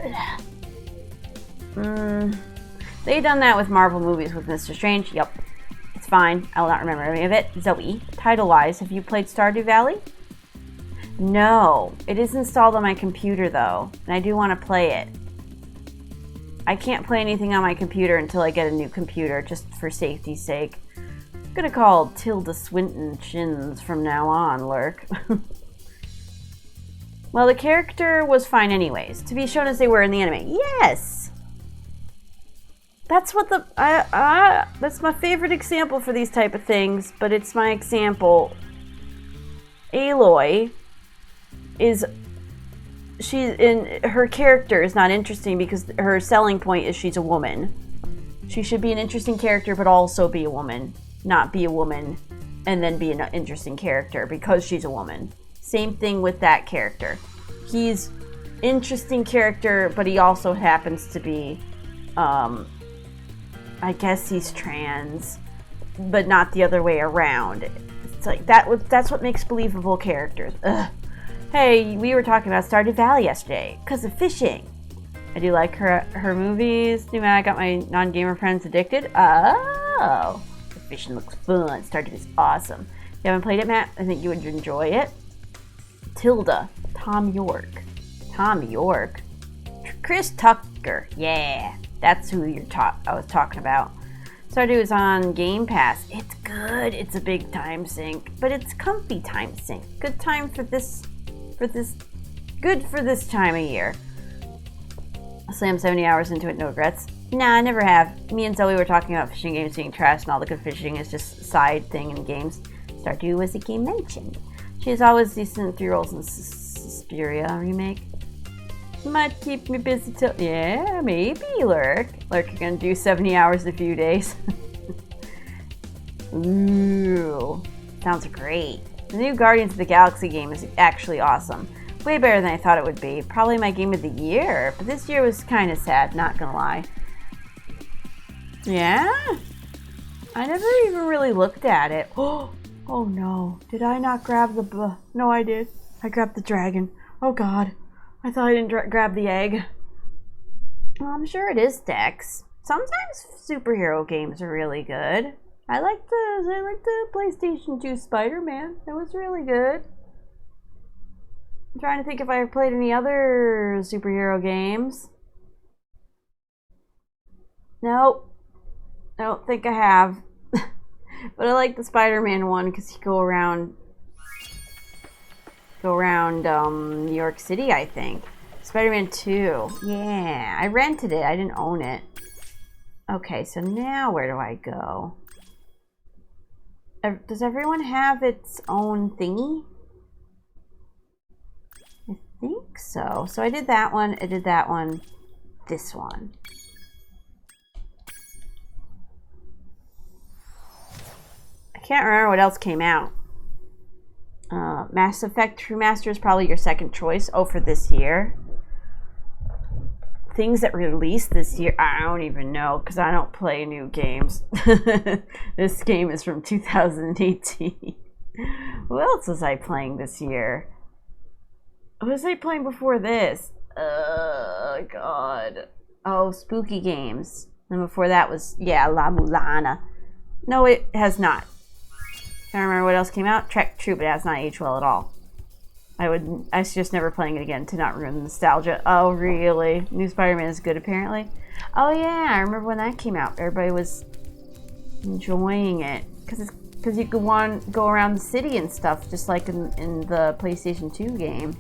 They done that with Marvel movies with Mr. Strange. Yup. It's fine. I will not remember any of it. Zoe, title-wise, have you played Stardew Valley? No. It is installed on my computer, though, and I do want to play it. I can't play anything on my computer until I get a new computer, just for safety's sake. I'm gonna call Tilda Swinton Shins from now on, Lurk. Well, the character was fine anyways, to be shown as they were in the anime. Yes! That's what that's my favorite example for these type of things, but it's my example. Aloy her character is not interesting because her selling point is she's a woman. She should be an interesting character, but also be a woman. Not be a woman and then be an interesting character because she's a woman. Same thing with that character. He's interesting character, but he also happens to be, I guess he's trans, but not the other way around. It's like that's what makes believable characters. Ugh. Hey, we were talking about Stardew Valley yesterday because of fishing. I do like her movies. I got my non-gamer friends addicted. Oh, the fishing looks fun. Stardew is awesome. If you haven't played it, Matt, I think you would enjoy it. Tilda, Tom York, Chris Tucker. Yeah, that's who I was talking about. Stardew is on Game Pass. It's good. It's a big time sink, but it's comfy time sink. Good time for this. Good for this time of year. I slammed 70 hours into it, no regrets. Nah, I never have. Me and Zoe were talking about fishing games being trash and all the good fishing is just a side thing in games. Stardew was a game mentioned. She has always decent 3 rolls in Spyro Remake. Might keep me busy till... Yeah, maybe, Lurk. Lurk, you're gonna do 70 hours in a few days. Ooh, sounds great. The new Guardians of the Galaxy game is actually awesome. Way better than I thought it would be. Probably my game of the year, but this year was kind of sad, not gonna lie. Yeah? I never even really looked at it. Oh no. Did I not grab the... No, I did. I grabbed the dragon. Oh god. I thought I didn't grab the egg. Well, I'm sure it is Dex. Sometimes superhero games are really good. I like the PlayStation 2 Spider-Man. It was really good. I'm trying to think if I played any other superhero games. Nope. I don't think I have. But I like the Spider-Man one because you go around New York City, I think. Spider-Man 2. Yeah, I rented it. I didn't own it. Okay, so now where do I go? Does everyone have its own thingy? I think so. So I did that one, I did that one, this one. I can't remember what else came out. Mass Effect Remaster is probably your second choice. Oh, for this year. Things that released this year, I don't even know because I don't play new games. This game is from 2018. What else was I playing this year? What was I playing before this? Oh, God. Oh, spooky games. And before that was, yeah, La Mulana. No, it has not. I don't remember what else came out. Trek Troop, it has not aged well at all. I suggest never playing it again to not ruin the nostalgia. Oh, really? New Spider-Man is good, apparently? Oh, yeah, I remember when that came out. Everybody was enjoying it. Because you could go around the city and stuff, just like in the PlayStation 2 game.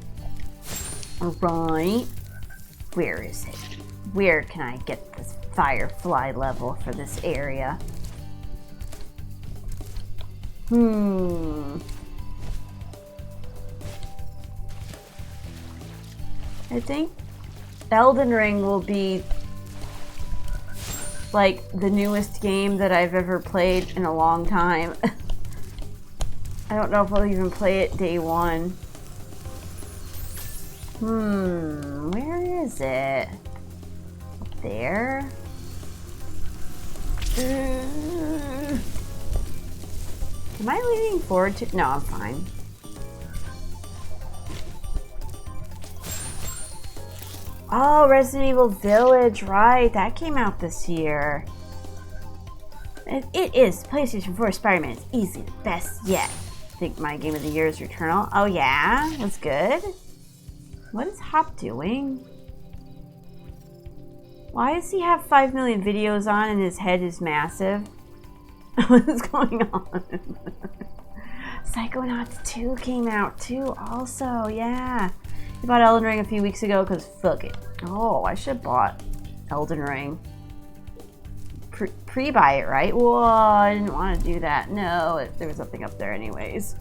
Alright. Where is it? Where can I get this Firefly level for this area? I think Elden Ring will be like the newest game that I've ever played in a long time. I don't know if I'll even play it day one. Where is it? Up there? Am I leaning forward to? No, I'm fine. Oh, Resident Evil Village, right. That came out this year. It is. PlayStation 4 Spider-Man is easily the best yet. I think my game of the year is Returnal. Oh, yeah? That's good. What is Hop doing? Why does he have 5 million videos on and his head is massive? What is going on? Psychonauts 2 came out too, also, yeah. I bought Elden Ring a few weeks ago because fuck it. Oh, I should have bought Elden Ring. Pre-buy it, right? Whoa, I didn't want to do that. No, there was nothing up there anyways.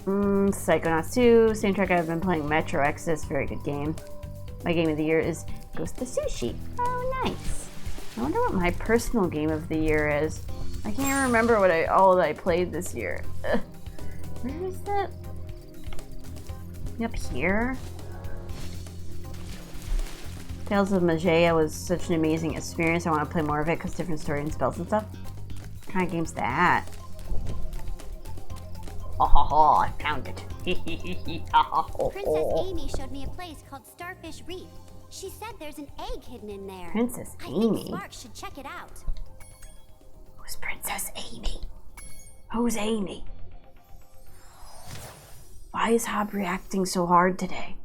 Psychonauts 2, same track I've been playing Metro Exodus, very good game. My game of the year is Ghost of Sushi. Oh, nice. I wonder what my personal game of the year is. I can't even remember what all that I played this year. Where is that? Up here? Tales of Magia was such an amazing experience. I want to play more of it because different story and spells and stuff. What kind of game's that? Oh, I found it. Princess Amy showed me a place called Starfish Reef. She said there's an egg hidden in there. Princess I Amy? think Sparks should check it out. Who's Princess Amy? Who's Amy? Why is Hob reacting so hard today?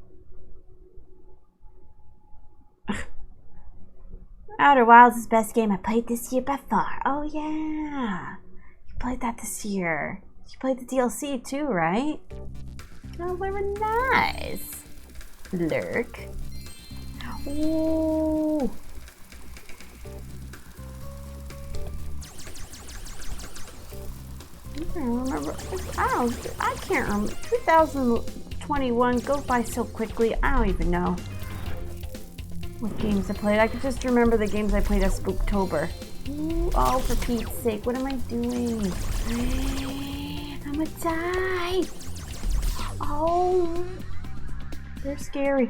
Outer Wilds is the best game I played this year by far. Oh yeah, you played that this year. You played the DLC too, right? Oh, very nice. Lurk. Ooh. I don't remember. I can't remember. 2021 goes by so quickly. I don't even know what games I played. I could just remember the games I played as Spooktober. Ooh, oh, for Pete's sake, what am I doing? I'm gonna die. Oh, they're scary.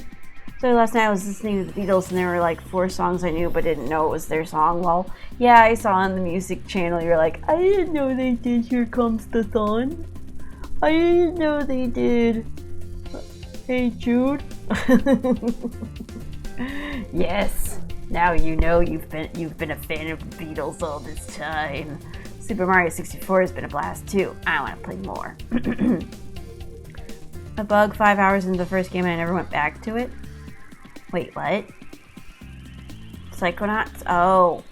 So last night I was listening to the Beatles and there were like 4 songs I knew but didn't know it was their song. Well, yeah, I saw on the music channel you're like, I didn't know they did Here Comes the Sun. I didn't know they did Hey Jude. Yes, now you know you've been a fan of the Beatles all this time. Super Mario 64 has been a blast too. I want to play more. A bug 5 hours into the first game and I never went back to it. Wait, what? Psychonauts? Oh.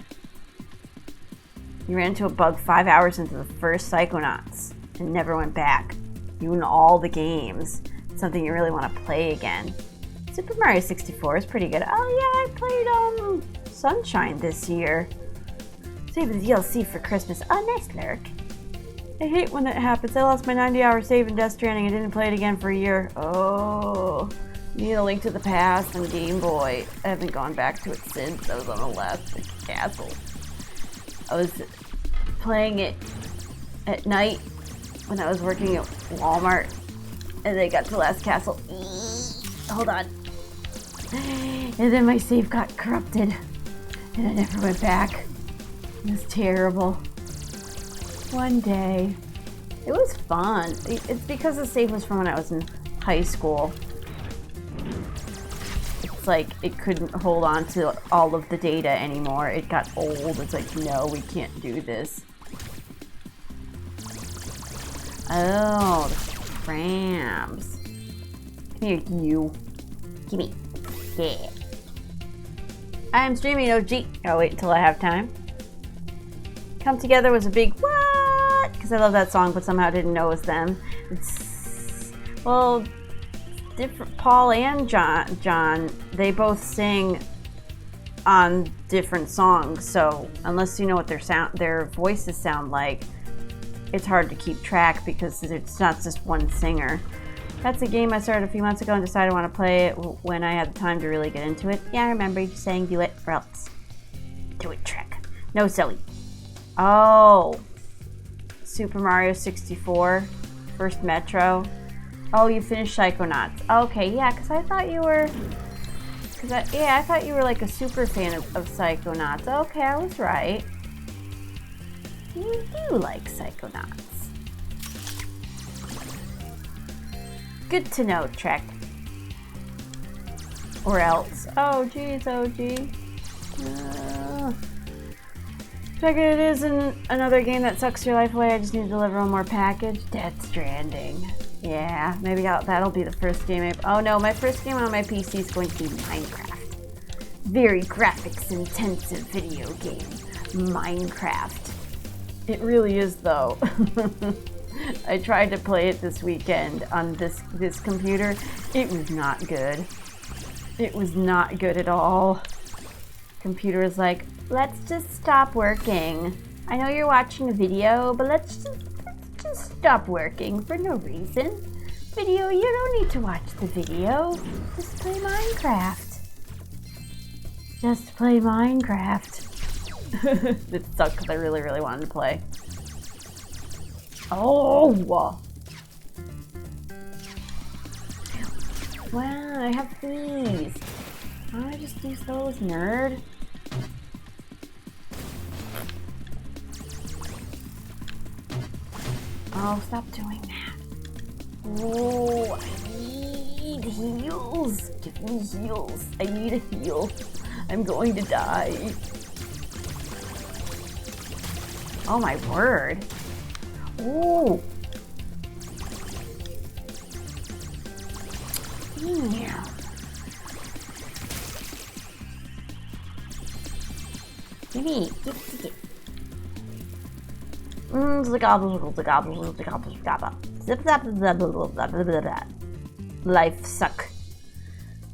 You ran into a bug 5 hours into the first Psychonauts and never went back. You and all the games. It's something you really want to play again. Super Mario 64 is pretty good. Oh yeah, I played Sunshine this year. Saving the DLC for Christmas. Oh, nice, Lurk. I hate when that happens. I lost my 90-hour save in Death Stranding and didn't play it again for a year. Oh. Need a Link to the Past and Game Boy. I haven't gone back to it since. I was on the last castle. I was playing it at night when I was working at Walmart and I got to the last castle. Hold on. And then my save got corrupted and I never went back. It was terrible. One day. It was fun. It's because the save was from when I was in high school. It's like it couldn't hold on to all of the data anymore. It got old. It's like, no, we can't do this. Oh, crabs. Come here, you. Gimme. Yeah. I'm streaming OG. Oh, wait until I have time. Come Together was a big what? Because I love that song, but somehow didn't know it was them. It's, well, different. Paul and John, they both sing on different songs, so unless you know what their voices sound like, it's hard to keep track because it's not just one singer. That's a game I started a few months ago and decided I want to play it when I had the time to really get into it. Yeah, I remember you saying do it or else. Do it, Trek. No, Zoe. Oh. Super Mario 64. First Metro. Oh, you finished Psychonauts. Okay, yeah, because I thought you were... I thought you were like a super fan of Psychonauts. Okay, I was right. You do like Psychonauts. Good to know, Trek. Or else. Oh, geez, OG. Trek, it is another game that sucks your life away. I just need to deliver one more package. Death Stranding. Yeah, maybe that'll be the first game. Oh no, my first game on my PC is going to be Minecraft. Very graphics intensive video game. Minecraft. It really is though. I tried to play it this weekend on this computer. It was not good. It was not good at all. Computer is like, let's just stop working. I know you're watching a video, but let's just stop working for no reason. Video, you don't need to watch the video. Just play Minecraft. Just play Minecraft. It sucked because I really, really wanted to play. Oh! Wow, I have these. Why don't I just use those, nerd? Oh, stop doing that. Oh, I need heals. Give me heals. I need a heal. I'm going to die. Oh my word. Ooh. Yeah. Gimme. Get. Life suck.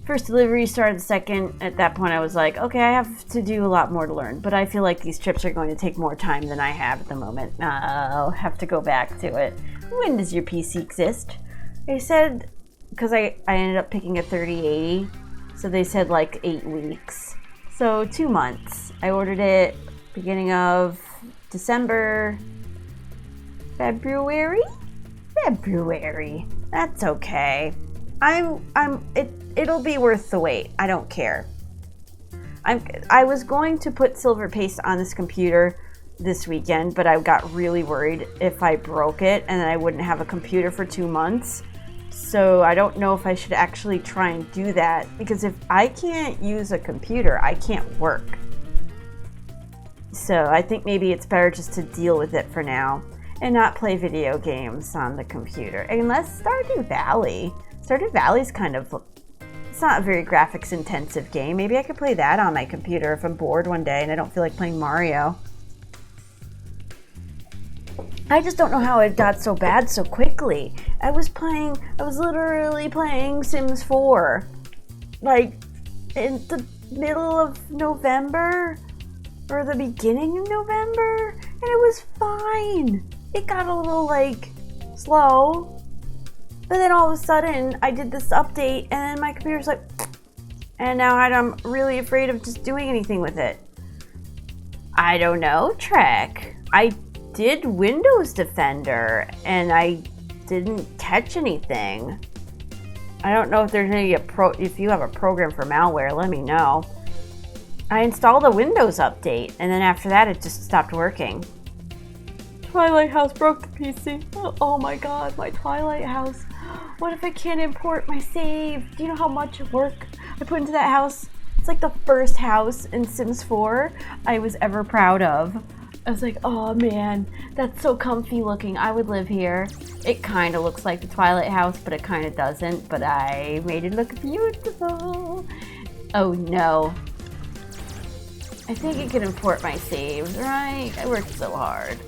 First delivery started second. At that point I was like, okay, I have to do a lot more to learn, but I feel like these trips are going to take more time than I have at the moment. I'll have to go back to it. When does your PC exist? They said, because I ended up picking a 3080, so they said like 8 weeks. So 2 months. I ordered it beginning of December, February. That's okay. It'll be worth the wait. I don't care. I was going to put silver paste on this computer this weekend, but I got really worried if I broke it and then I wouldn't have a computer for 2 months. So I don't know if I should actually try and do that, because if I can't use a computer, I can't work. So I think maybe it's better just to deal with it for now and not play video games on the computer. Unless Stardew Valley. Stardew Valley's kind of, it's not a very graphics intensive game. Maybe I could play that on my computer if I'm bored one day and I don't feel like playing Mario. I just don't know how it got so bad so quickly. I was literally playing Sims 4. Like, in the middle of November? Or the beginning of November? And it was fine. It got a little, like, slow. But then all of a sudden, I did this update, and then my computer's like... And now I'm really afraid of just doing anything with it. I don't know, Trek. I did Windows Defender, and I didn't catch anything. I don't know if there's any if you have a program for malware, let me know. I installed a Windows update, and then after that, it just stopped working. Twilight House broke the PC. Oh my god, my Twilight House. What if I can't import my save? Do you know how much work I put into that house? It's like the first house in Sims 4 I was ever proud of. I was like, oh man, that's so comfy looking. I would live here. It kind of looks like the Twilight house, but it kind of doesn't. But I made it look beautiful. Oh no. I think it can import my saves, right? I worked so hard.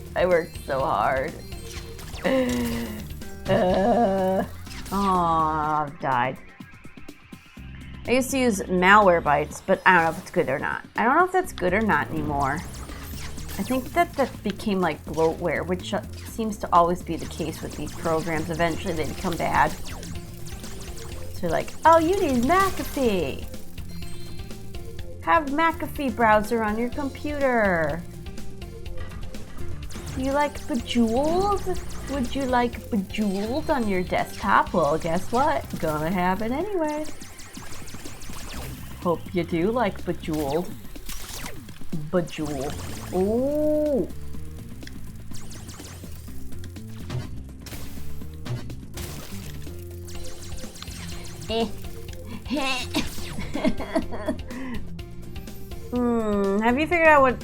I've died. I used to use malware bytes, but I don't know if it's good or not. I don't know if that's good or not anymore. I think that became like bloatware, which seems to always be the case with these programs. Eventually they become bad. So like, oh, you need McAfee. Have McAfee browser on your computer. Do you like Bejeweled? Would you like Bejeweled on your desktop? Well, guess what? Gonna have it anyway. Hope you do like Bejeweled. Bejeweled. Ooh. Have you figured out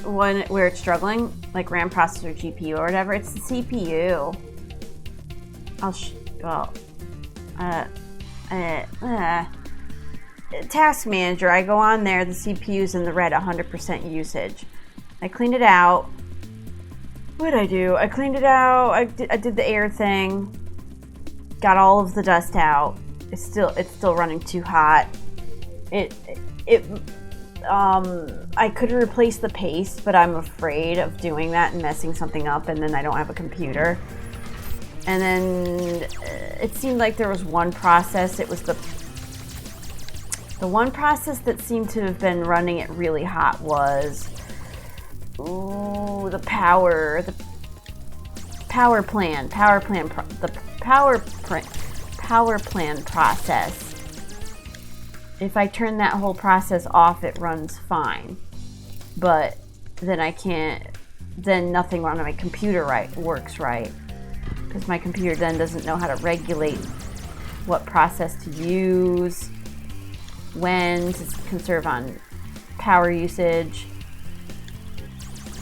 where it's struggling? Like RAM processor, GPU, or whatever? It's the CPU. Task Manager, I go on there, the CPU's in the red, 100% usage. I cleaned it out. What did I do? I cleaned it out, I did the air thing, got all of the dust out. It's still running too hot. I could replace the paste, but I'm afraid of doing that and messing something up, and then I don't have a computer. And then it seemed like there was one process. It was the one process that seemed to have been running it really hot was the power plan process. If I turn that whole process off, it runs fine. But then then nothing on my computer works right. Because my computer then doesn't know how to regulate what process to use, when to conserve on power usage.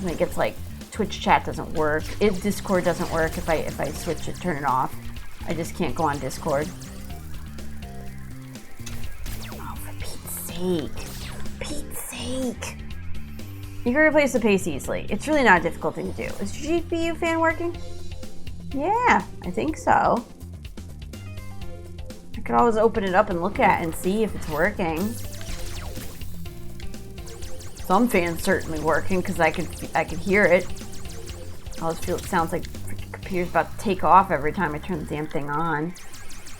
And it gets like Twitch chat doesn't work. Discord doesn't work if I switch it, turn it off. I just can't go on Discord. Pete's sake. You can replace the paste easily. It's really not a difficult thing to do. Is your GPU fan working? Yeah, I think so. I could always open it up and look at it and see if it's working. Some fans certainly working because I could hear it. I always feel it sounds like the computer's about to take off every time I turn the damn thing on.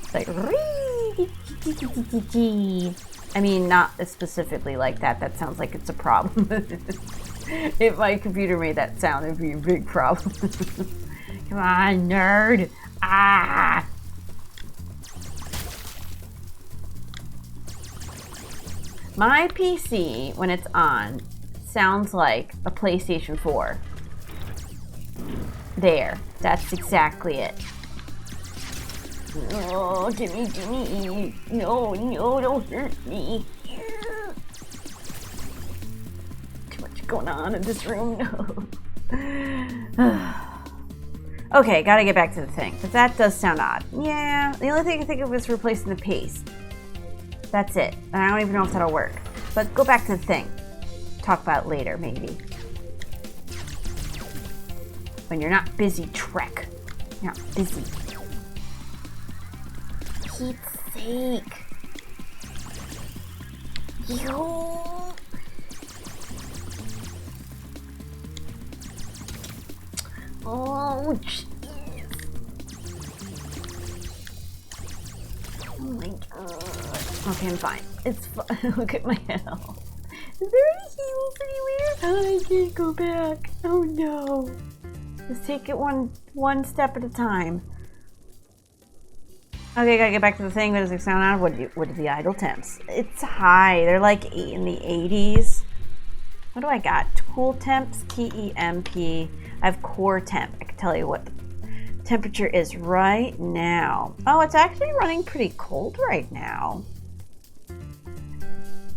It's like I mean, not specifically like that. That sounds like it's a problem. If my computer made that sound, it'd be a big problem. Come on, nerd. Ah! My PC, when it's on, sounds like a PlayStation 4. There. That's exactly it. No, gimme. No, don't hurt me. Too much going on in this room. No. Okay, gotta get back to the thing, but that does sound odd. Yeah, the only thing I can think of is replacing the paste. That's it, and I don't even know if that'll work. But go back to the thing. Talk about it later, maybe. When you're not busy, Trek. You're not busy. Pete's sake. Yo. Oh, jeez. Oh my god. Okay, I'm fine. It's fine. Look at my health. Is there any heals anywhere? I can't go back. Oh no. Just take it one step at a time. Okay, gotta get back to the thing. What does it sound on? What are the idle temps? It's high. They're like in the 80s. What do I got? Cool temps, TEMP. I have core temp. I can tell you what the temperature is right now. Oh, it's actually running pretty cold right now.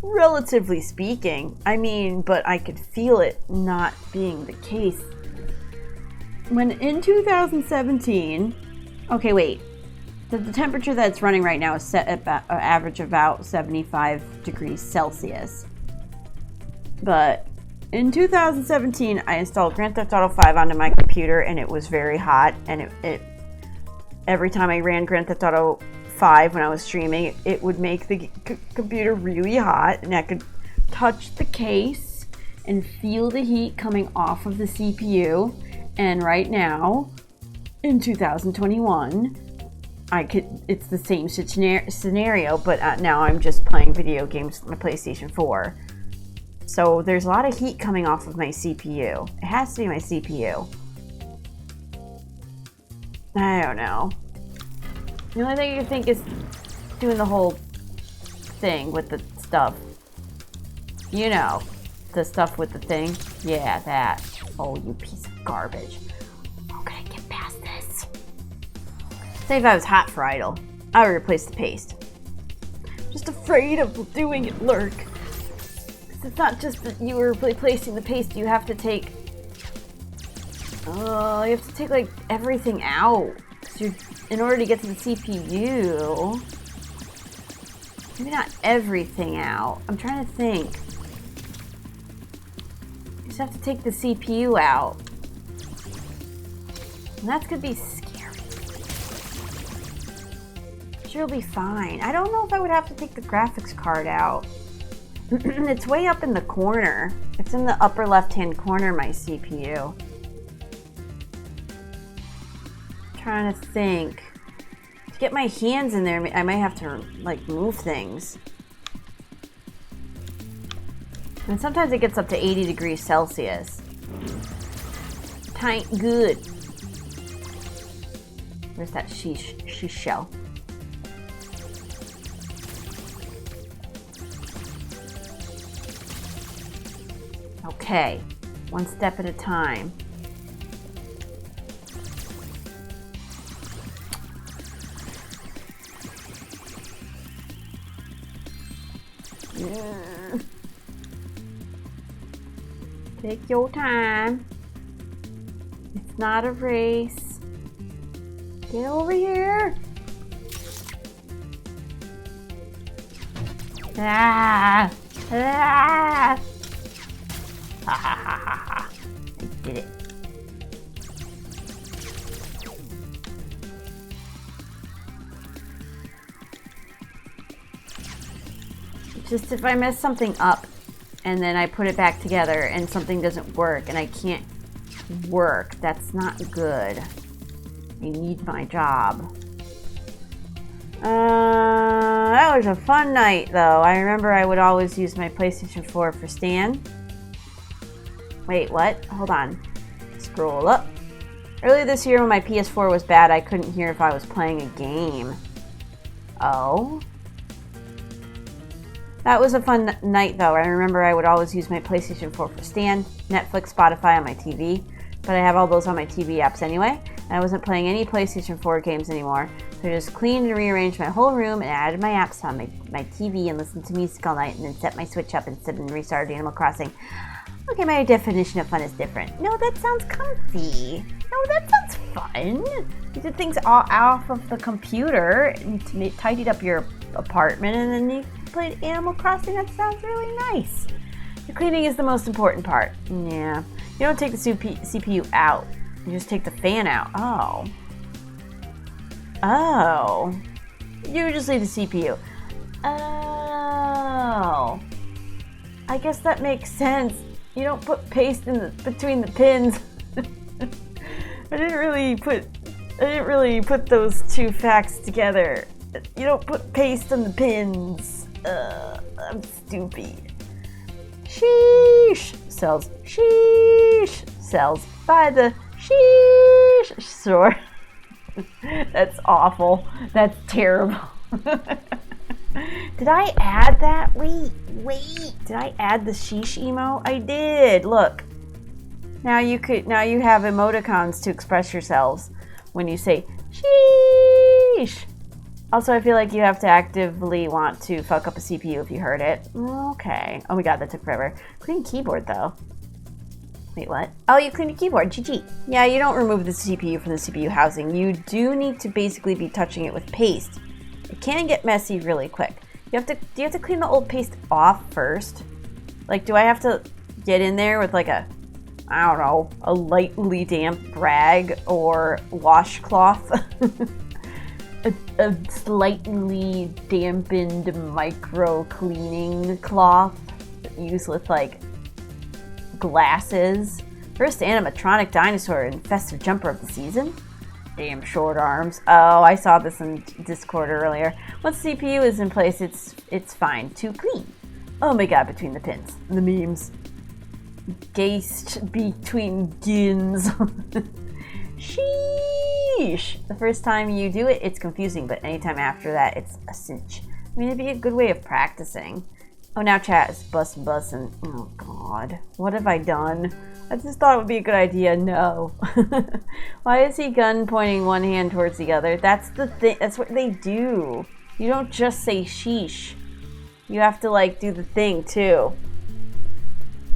Relatively speaking. I mean, but I could feel it not being the case when in 2017, okay, wait. The temperature that's running right now is set at average about 75 degrees Celsius. But in 2017, I installed Grand Theft Auto 5 onto my computer, and it was very hot. And it every time I ran Grand Theft Auto 5 when I was streaming, it would make the computer really hot, and I could touch the case and feel the heat coming off of the CPU. And right now, in 2021, it's the same scenario, but now I'm just playing video games with my PlayStation 4. So there's a lot of heat coming off of my CPU. It has to be my CPU. I don't know. The only thing you think is doing the whole thing with the stuff. You know, the stuff with the thing. Yeah, that. Oh, you piece of garbage. How can I get past this? Say if I was hot for idle, I would replace the paste. Just afraid of doing it, Lurk. It's not just that you were replacing the paste, you have to take... Oh, you have to take, like, everything out. In order to get to the CPU... Maybe not everything out. I'm trying to think. You just have to take the CPU out. And that's gonna be scary. Sure, it'll be fine. I don't know if I would have to take the graphics card out. It's way up in the corner. It's in the upper left-hand corner, my CPU. I'm trying to think. To get my hands in there, I might have to, like, move things. And sometimes it gets up to 80 degrees Celsius. Tight good. Where's that sheesh shell? Okay, one step at a time. Take your time. It's not a race. Get over here. Ah! Ah! Ha ha ha ha ha. I did it. Just if I mess something up and then I put it back together and something doesn't work and I can't work, that's not good. I need my job. That was a fun night though. I remember I would always use my PlayStation 4 for Stan. Wait, what? Hold on. Scroll up. Earlier this year when my PS4 was bad, I couldn't hear if I was playing a game. Oh? That was a fun night though. I remember I would always use my PlayStation 4 for Stan, Netflix, Spotify on my TV. But I have all those on my TV apps anyway. And I wasn't playing any PlayStation 4 games anymore. So I just cleaned and rearranged my whole room and added my apps on my TV and listened to music all night and then set my Switch up instead and restarted Animal Crossing. Okay, my definition of fun is different. No, that sounds comfy. No, that sounds fun. You did things all off of the computer and tidied up your apartment and then you played Animal Crossing. That sounds really nice. The cleaning is the most important part. Yeah. You don't take the CPU out. You just take the fan out. Oh. Oh. You just leave the CPU. Oh. I guess that makes sense. You don't put paste in between the pins. I didn't really put those two facts together. You don't put paste on the pins. I'm stupid. Sheesh sells. Sheesh sells by the sheesh store. That's awful. That's terrible. Did I add that? Wait. Did I add the sheesh emo? I did. Look. Now you have emoticons to express yourselves when you say sheesh. Also, I feel like you have to actively want to fuck up a CPU if you heard it. Okay. Oh my god, that took forever. Clean keyboard though. Wait, what? Oh, you cleaned the keyboard. GG. Yeah, you don't remove the CPU from the CPU housing. You do need to basically be touching it with paste. It can get messy really quick. Do you have to clean the old paste off first? Like, do I have to get in there with like a, I don't know, a lightly damp rag or washcloth? a slightly dampened micro cleaning cloth used with like glasses. First animatronic dinosaur and festive jumper of the season. Damn short arms. Oh, I saw this in Discord earlier. Once the CPU is in place, it's fine to clean. Oh my god, between the pins. The memes. Gazed between gins. Sheesh. The first time you do it, it's confusing, but anytime after that, it's a cinch. I mean, it'd be a good way of practicing. Oh, now chat is bussin'. Oh god. What have I done? I just thought it would be a good idea. No. Why is he gun pointing one hand towards the other? That's the thing. That's what they do. You don't just say sheesh. You have to like do the thing too.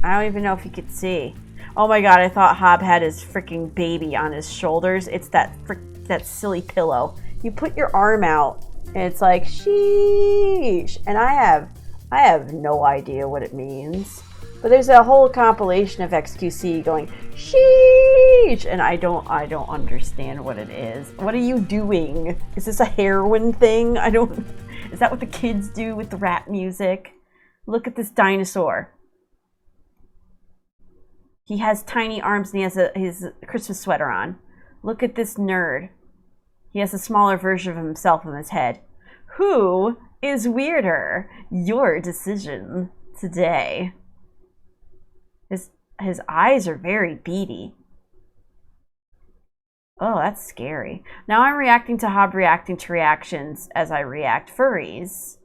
I don't even know if you could see. Oh my god, I thought Hob had his freaking baby on his shoulders. It's that silly pillow. You put your arm out and it's like sheesh. And I have no idea what it means. But there's a whole compilation of XQC going sheesh, and I don't understand what it is. What are you doing? Is this a heroin thing? Is that what the kids do with the rap music? Look at this dinosaur. He has tiny arms and he has his Christmas sweater on. Look at this nerd. He has a smaller version of himself on his head. Who is weirder? Your decision today. His eyes are very beady. Oh, that's scary. Now I'm reacting to Hob reacting to reactions as I react furries.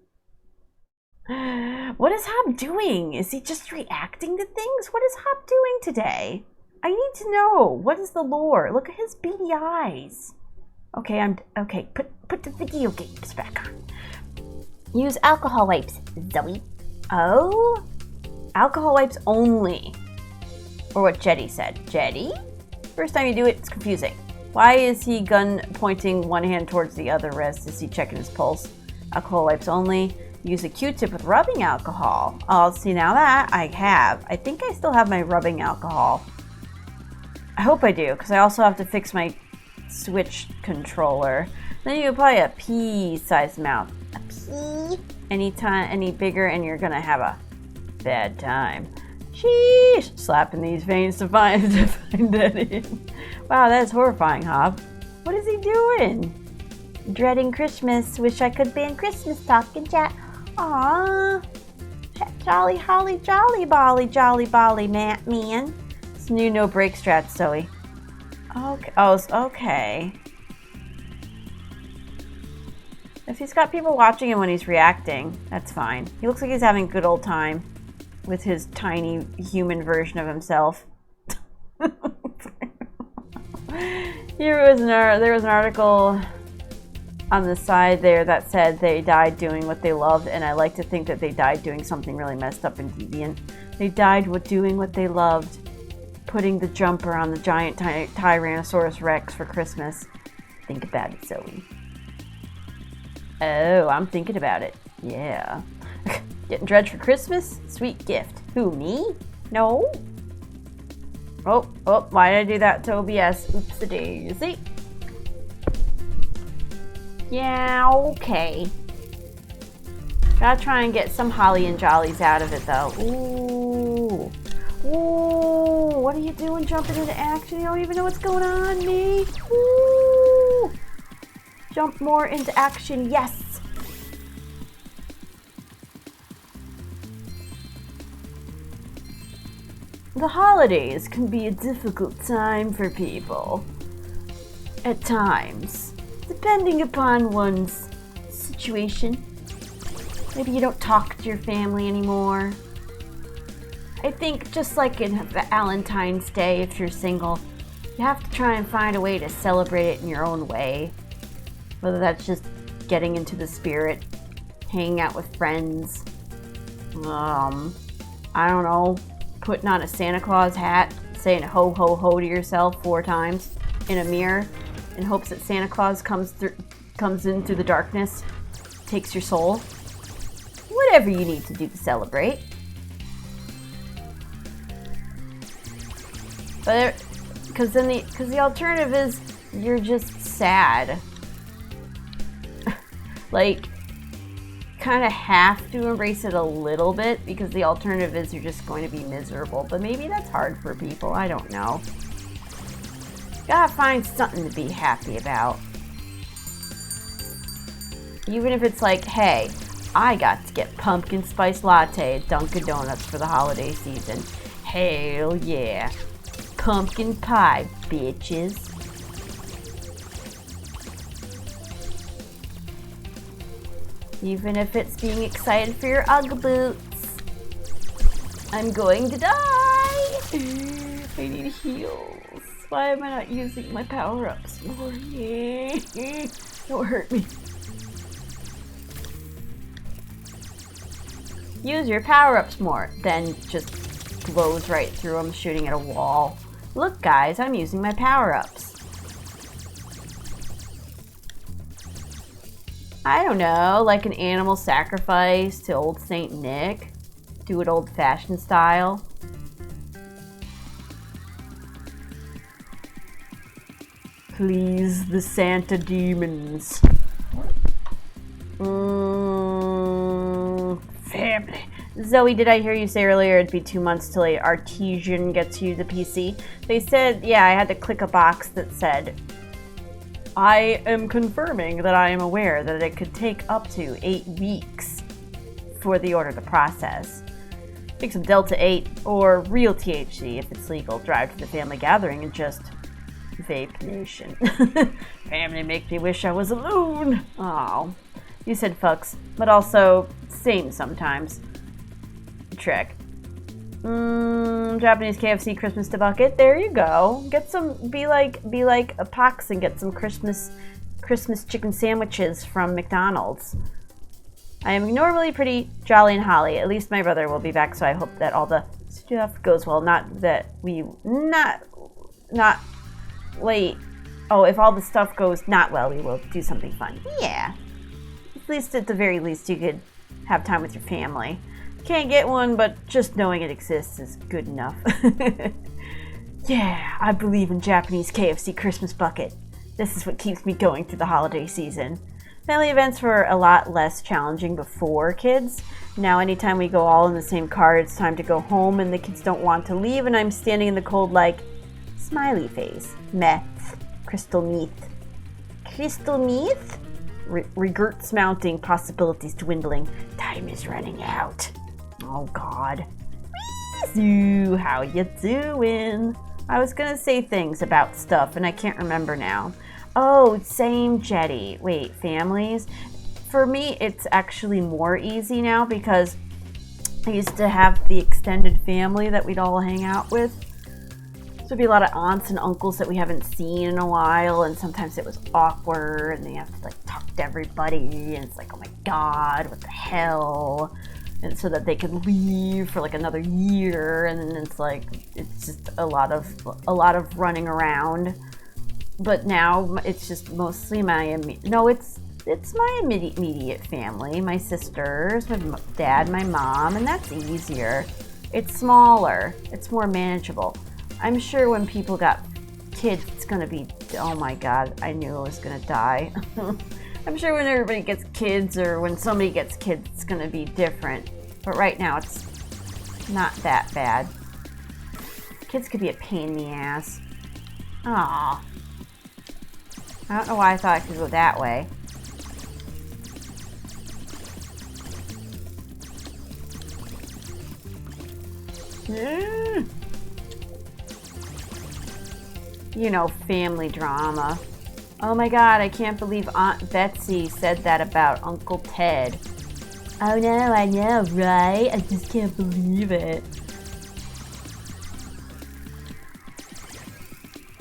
What is Hob doing? Is he just reacting to things? What is Hob doing today? I need to know. What is the lore? Look at his beady eyes. Okay, put the video games back on. Use alcohol wipes, Zoe. Oh? Alcohol wipes only. Or what Jetty said. Jetty? First time you do it, it's confusing. Why is he gun pointing one hand towards the other wrist? Is he checking his pulse? Alcohol wipes only. Use a Q-tip with rubbing alcohol. Oh, see, now that I have. I think I still have my rubbing alcohol. I hope I do, because I also have to fix my Switch controller. Then you apply a pea-sized amount. A pea? Any bigger, and you're gonna have a bad time. Sheesh! Slapping these veins to find that in. Wow, that's horrifying, Hob. What is he doing? Dreading Christmas. Wish I could ban Christmas talk in chat. Aww. Jolly holly jolly bolly man. It's new no break strat, Zoe. Okay. Oh, okay. If he's got people watching him when he's reacting, that's fine. He looks like he's having a good old time with his tiny human version of himself. There was an article on the side there that said they died doing what they loved, and I like to think that they died doing something really messed up and deviant. They died doing what they loved, putting the jumper on the giant Tyrannosaurus Rex for Christmas. Think about it, Zoe. Oh, I'm thinking about it. Yeah. Getting dredged for Christmas? Sweet gift. Who, me? No. Oh, why did I do that to OBS? Oopsie-daisy. Yeah, okay. Gotta try and get some holly and jollies out of it, though. Ooh. Ooh, what are you doing jumping into action? You don't even know what's going on, me. Ooh. Jump more into action, yes. The holidays can be a difficult time for people. At times. Depending upon one's situation. Maybe you don't talk to your family anymore. I think just like in Valentine's Day, if you're single, you have to try and find a way to celebrate it in your own way. Whether that's just getting into the spirit, hanging out with friends, I don't know, putting on a Santa Claus hat, saying ho ho ho to yourself 4 times in a mirror in hopes that Santa Claus comes in through the darkness, takes your soul. Whatever you need to do to celebrate. But because the alternative is you're just sad. Like, kind of have to embrace it a little bit because the alternative is you're just going to be miserable. But maybe that's hard for people. I don't know. Gotta find something to be happy about. Even if it's like, hey, I got to get pumpkin spice latte at Dunkin' Donuts for the holiday season. Hell yeah. Pumpkin pie, bitches. Even if it's being excited for your Ugg boots. I'm going to die. I need heals. Why am I not using my power-ups more? Don't hurt me. Use your power-ups more. Then just blows right through them, shooting at a wall. Look, guys, I'm using my power-ups. I don't know, like an animal sacrifice to old Saint Nick. Do it old-fashioned style. Please, the Santa demons. Family. Zoe, did I hear you say earlier it'd be 2 months till a Artesian gets you the PC? They said, yeah, I had to click a box that said, I am confirming that I am aware that it could take up to 8 weeks for the order to process. Take some Delta 8 or real THC if it's legal. Drive to the family gathering and just vape nation. Family make me wish I was alone. Oh, you said fucks, but also same sometimes. Trick. Japanese KFC Christmas to bucket. There you go. Get some. Be like a Pox and get some Christmas chicken sandwiches from McDonald's. I am normally pretty jolly and holly. At least my brother will be back, so I hope that all the stuff goes well. Not wait. Oh, if all the stuff goes not well, we will do something fun. Yeah. At the very least, you could have time with your family. Can't get one, but just knowing it exists is good enough. Yeah, I believe in Japanese KFC Christmas bucket. This is what keeps me going through the holiday season. Family events were a lot less challenging before kids. Now anytime we go all in the same car, it's time to go home and the kids don't want to leave and I'm standing in the cold like, smiley face, meth, crystal meth. Crystal meth? Regrets mounting, possibilities dwindling. Time is running out. Oh God. Weezoo, how you doing? I was gonna say things about stuff and I can't remember now. Oh, same Jetty. Wait, families? For me, it's actually more easy now because I used to have the extended family that we'd all hang out with. There'd be a lot of aunts and uncles that we haven't seen in a while, and sometimes it was awkward, and they have to like talk to everybody, and it's like, oh my God, what the hell? And so that they could leave for like another year, and then it's like it's just a lot of running around. But now it's just mostly it's my immediate family, my sisters, my dad, my mom, and that's easier. It's smaller, it's more manageable. I'm sure when people got kids, it's gonna be, oh my God, I knew I was gonna die. I'm sure when everybody gets kids or when somebody gets kids, it's gonna be different. But right now, it's not that bad. Kids could be a pain in the ass. Aww. I don't know why I thought I could go that way. You know, family drama. Oh my God, I can't believe Aunt Betsy said that about Uncle Ted. Oh no, I know, right? I just can't believe it.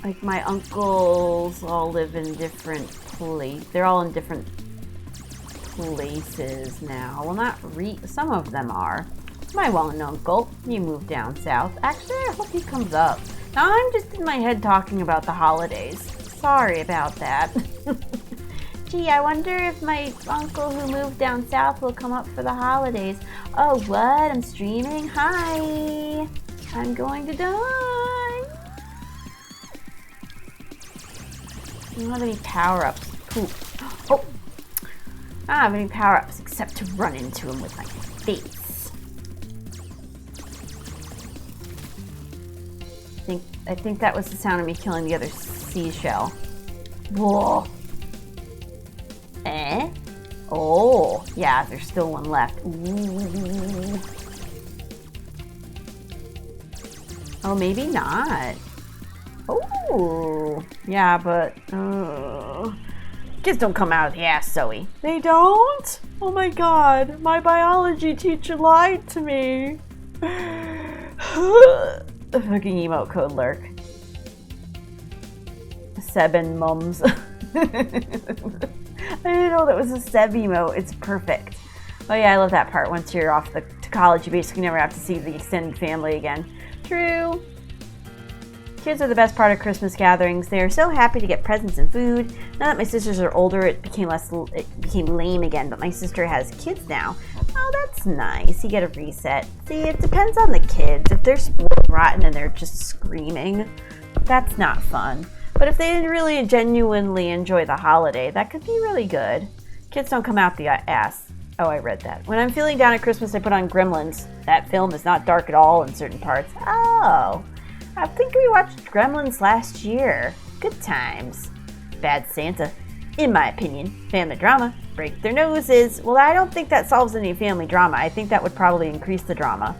Like, my uncles all live in different places. They're all in different places now. Well, not some of them are. My one uncle, he moved down south. Actually, I hope he comes up. Now I'm just in my head talking about the holidays. Sorry about that. Gee, I wonder if my uncle who moved down south will come up for the holidays. Oh, what? I'm streaming? Hi! I'm going to die! I don't have any power-ups. Poop. Oh! I don't have any power-ups except to run into him with my face. I think that was the sound of me killing the other seashell. Whoa! Eh? Oh, yeah, there's still one left. Ooh. Oh, maybe not. Oh, yeah, but kids don't come out of the ass, Zoe. They don't? Oh my god, my biology teacher lied to me. The fucking emote code lurk. Seb and mums. I didn't know that was a Seb emote. It's perfect. Oh yeah, I love that part. Once you're off to college, you basically never have to see the extended family again. True. Kids are the best part of Christmas gatherings. They are so happy to get presents and food. Now that my sisters are older, it became lame again, but my sister has kids now. Oh, that's nice. You get a reset. See, it depends on the kids. If they're spoiled rotten and they're just screaming, that's not fun. But if they really genuinely enjoy the holiday, that could be really good. Kids don't come out the ass. Oh, I read that. When I'm feeling down at Christmas, I put on Gremlins. That film is not dark at all in certain parts. Oh, I think we watched Gremlins last year. Good times. Bad Santa. In my opinion, family drama. Break their noses. Well, I don't think that solves any family drama. I think that would probably increase the drama.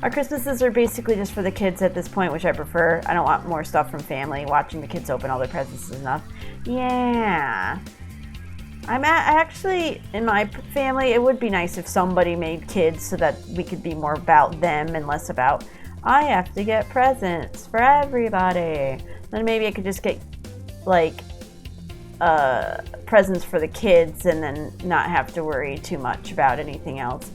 Our Christmases are basically just for the kids at this point, which I prefer. I don't want more stuff from family. Watching the kids open all their presents is enough. Yeah. Actually, in my family, it would be nice if somebody made kids so that we could be more about them and less about, I have to get presents for everybody. Then maybe I could just get, like, presents for the kids and then not have to worry too much about anything else.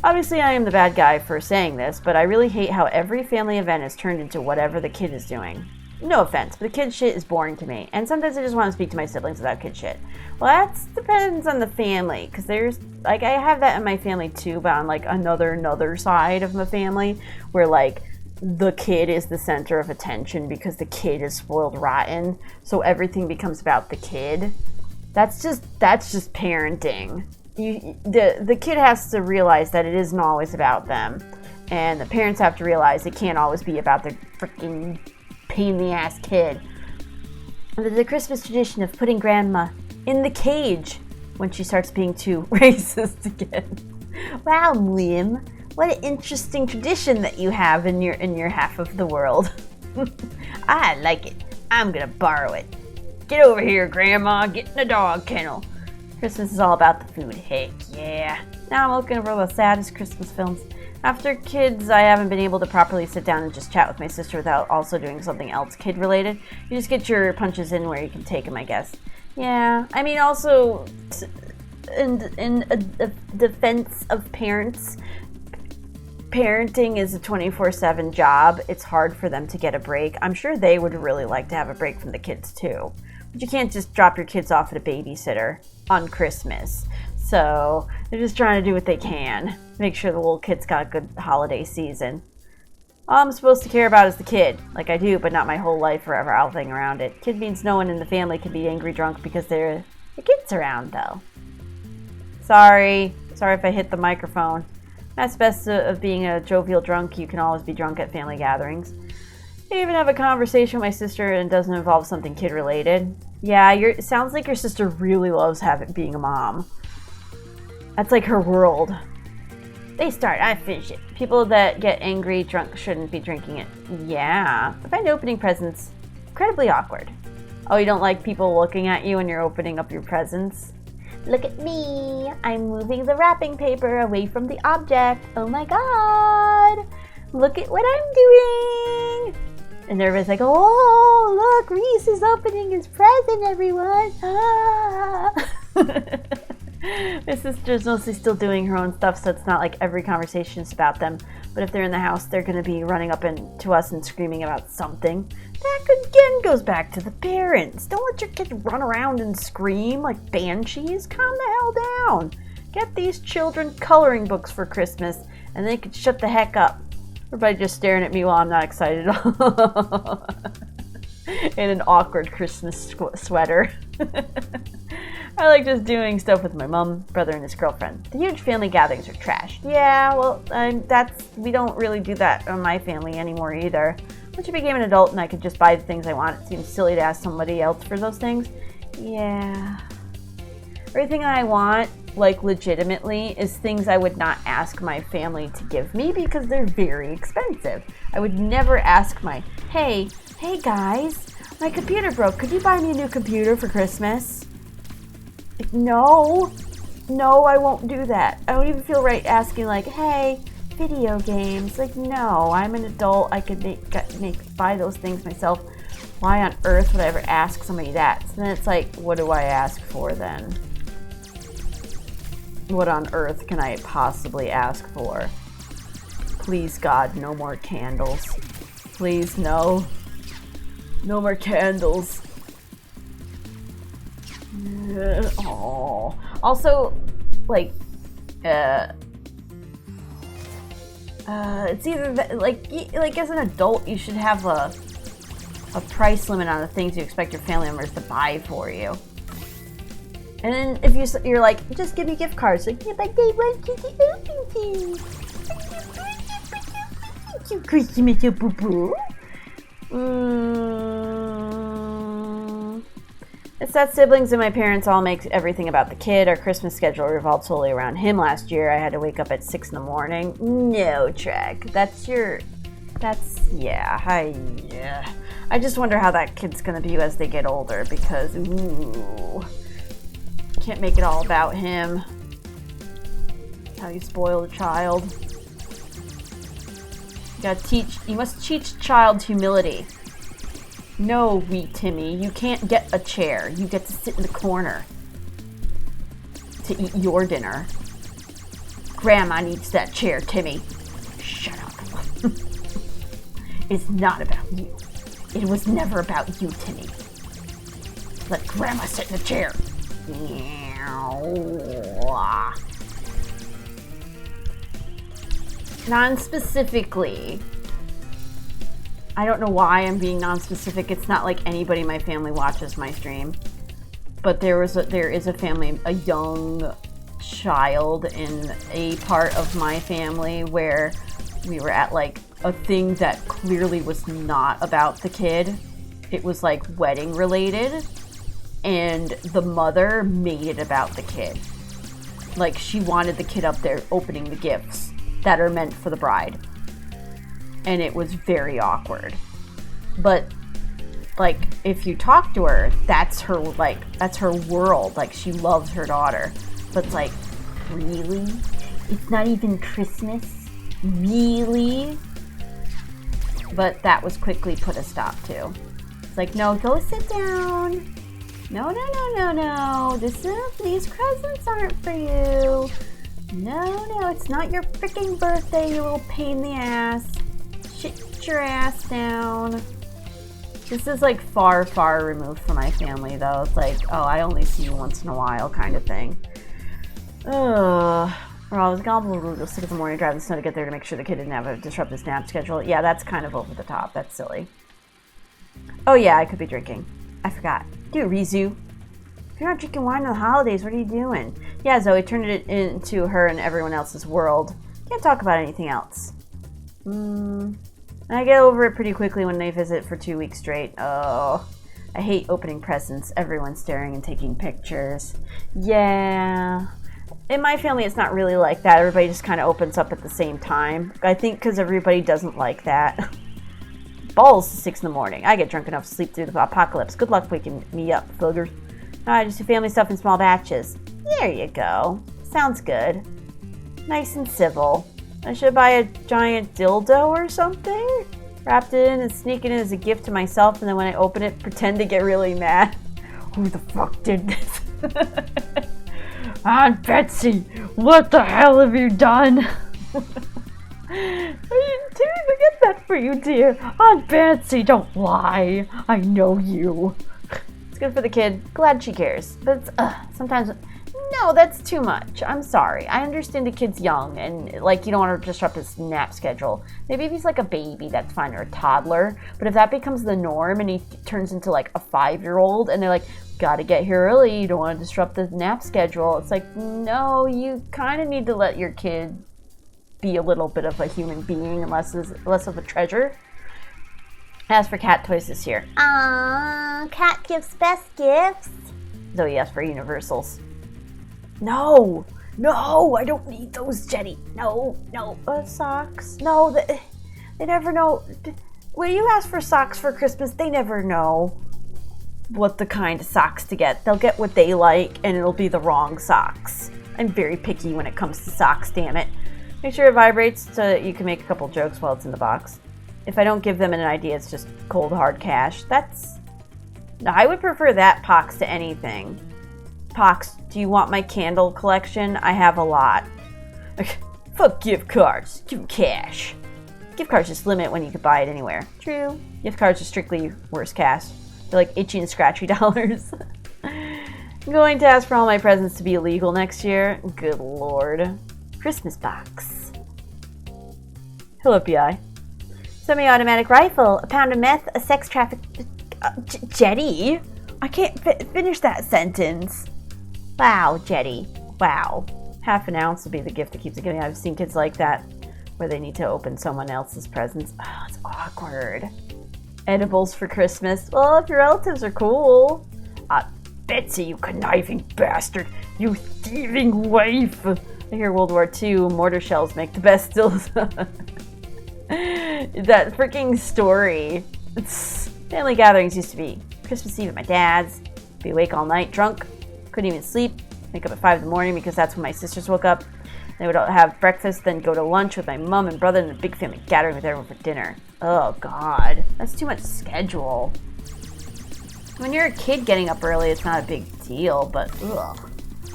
Obviously, I am the bad guy for saying this, but I really hate how every family event is turned into whatever the kid is doing. No offense, but the kid shit is boring to me, and sometimes I just want to speak to my siblings without kid shit. Well, that depends on the family, because there's, like, I have that in my family too, but on, like, another side of my family, where, like, the kid is the center of attention because the kid is spoiled rotten, so everything becomes about the kid. That's just parenting. The kid has to realize that it isn't always about them, and the parents have to realize it can't always be about their freaking pain-in-the-ass kid. The Christmas tradition of putting grandma in the cage when she starts being too racist again. Wow, Liam, what an interesting tradition that you have in your half of the world. I like it. I'm gonna borrow it. Get over here, Grandma. Get in the dog kennel. Christmas is all about the food. Heck yeah. Now I'm looking for the saddest Christmas films. After kids, I haven't been able to properly sit down and just chat with my sister without also doing something else kid-related. You just get your punches in where you can take them, I guess. Yeah, I mean, also, in a defense of parents, parenting is a 24/7 job. It's hard for them to get a break. I'm sure they would really like to have a break from the kids, too. But you can't just drop your kids off at a babysitter on Christmas. So they're just trying to do what they can. Make sure the little kid's got a good holiday season. All I'm supposed to care about is the kid. Like I do, but not my whole life forever everything around it. Kid means no one in the family can be angry drunk because the kid's around, though. Sorry if I hit the microphone. That's best of being a jovial drunk. You can always be drunk at family gatherings. I even have a conversation with my sister and it doesn't involve something kid-related. Yeah, it sounds like your sister really loves being a mom. That's like her world. They start, I finish it. People that get angry drunk shouldn't be drinking it. Yeah. I find opening presents incredibly awkward. Oh, you don't like people looking at you when you're opening up your presents? Look at me. I'm moving the wrapping paper away from the object. Oh my god. Look at what I'm doing. And everybody's like, oh, look, Reese is opening his present, everyone. Ah. My sister's mostly still doing her own stuff, so it's not like every conversation is about them. But if they're in the house, they're going to be running up to us and screaming about something. That again goes back to the parents. Don't let your kids run around and scream like banshees. Calm the hell down. Get these children coloring books for Christmas, and they can shut the heck up. Everybody just staring at me while I'm not excited at all. In an awkward Christmas sweater. I like just doing stuff with my mom, brother, and his girlfriend. The huge family gatherings are trash. Yeah, well, we don't really do that on my family anymore either. Once I became an adult and I could just buy the things I want, it seems silly to ask somebody else for those things. Yeah. Everything I want, like legitimately, is things I would not ask my family to give me because they're very expensive. I would never ask hey guys, my computer broke. Could you buy me a new computer for Christmas? No, I won't do that. I don't even feel right asking hey, video games. No, I'm an adult. I could buy those things myself. Why on earth would I ever ask somebody that? So then it's what do I ask for then? What on earth can I possibly ask for? Please, God, no more candles. Please, no. No more candles. Oh. Also, it's either as an adult, you should have a price limit on the things you expect your family members to buy for you. And then if you're just give me gift cards, yeah, but they want you to open things. Thank you, Christmas, boo-boo. It's that siblings and my parents all make everything about the kid. Our Christmas schedule revolved solely around him last year. I had to wake up at 6 in the morning. No, Trek. I just wonder how that kid's gonna be as they get older because, can't make it all about him. How you spoil a child. You must teach child humility. No, wee Timmy, you can't get a chair. You get to sit in the corner to eat your dinner. Grandma needs that chair, Timmy. Shut up. It's not about you. It was never about you, Timmy. Let Grandma sit in the chair. Non-specifically. I don't know why I'm being non-specific. It's not like anybody in my family watches my stream. But there is a family, a young child in a part of my family where we were at a thing that clearly was not about the kid. It was wedding related. And the mother made it about the kid. She wanted the kid up there opening the gifts that are meant for the bride. And it was very awkward. But if you talk to her, that's her world. She loves her daughter. But really? It's not even Christmas? Really? But that was quickly put a stop to. It's no, go sit down. No. These presents aren't for you. No, it's not your freaking birthday, you little pain in the ass. Sit your ass down. This is far, far removed from my family though. It's oh, I only see you once in a while kind of thing. Or I was gone 6 in the morning, drive the snow to get there to make sure the kid didn't have a disruptive nap schedule. Yeah, that's kind of over the top. That's silly. Oh yeah, I could be drinking. I forgot. Dude, Rizu. If you're not drinking wine on the holidays, what are you doing? Yeah, Zoe, turned it into her and everyone else's world. Can't talk about anything else. I get over it pretty quickly when they visit for 2 weeks straight. Oh, I hate opening presents. Everyone's staring and taking pictures. Yeah. In my family, it's not really like that. Everybody just kind of opens up at the same time. I think because everybody doesn't like that. Balls to 6 in the morning. I get drunk enough to sleep through the apocalypse. Good luck waking me up, fuggers. I just do family stuff in small batches. There you go. Sounds good. Nice and civil. I should buy a giant dildo or something? Wrapped it in and sneak it in as a gift to myself, and then when I open it, pretend to get really mad. Who the fuck did this? Aunt Betsy, what the hell have you done? I didn't even get that for you, dear. Aunt Betsy, don't lie. I know you. It's good for the kid. Glad she cares. But it's, sometimes, no, that's too much. I'm sorry. I understand the kid's young and, like, you don't want to disrupt his nap schedule. Maybe if he's like a baby, that's fine, or a toddler. But if that becomes the norm and he turns into, like, a 5-year-old and they're like, gotta get here early, you don't want to disrupt the nap schedule. It's like, no, you kind of need to let your kid be a little bit of a human being and less of a treasure. As for cat toys this year, Cat gives best gifts. Zoe asked for universals. No, I don't need those, Jenny. No. Socks. No, they never know. When you ask for socks for Christmas, they never know what the kind of socks to get. They'll get what they like, and it'll be the wrong socks. I'm very picky when it comes to socks, damn it. Make sure it vibrates so that you can make a couple jokes while it's in the box. If I don't give them an idea, it's just cold, hard cash. I would prefer that Pox to anything. Pox, do you want my candle collection? I have a lot. Fuck gift cards. Give them cash. Gift cards just limit when you can buy it anywhere. True. Gift cards are strictly worse cash. They're like itchy and scratchy dollars. I'm going to ask for all my presents to be illegal next year. Good lord. Christmas box. Hello, PI. Semi-automatic rifle, a pound of meth, a sex traffic... Jetty? I can't finish that sentence. Wow, Jetty. Wow. Half an ounce would be the gift that keeps it giving. I've seen kids like that where they need to open someone else's presents. Oh, it's awkward. Edibles for Christmas. Well, if your relatives are cool. Betsy, you conniving bastard. You thieving wife. I hear World War II mortar shells make the best stills. That freaking story. Family gatherings used to be Christmas Eve at my dad's. Be awake all night, drunk. Couldn't even sleep. Wake up at 5 in the morning because that's when my sisters woke up. They would have breakfast, then go to lunch with my mom and brother and a big family gathering with everyone for dinner. Oh, God. That's too much schedule. When you're a kid, getting up early, it's not a big deal, but ugh.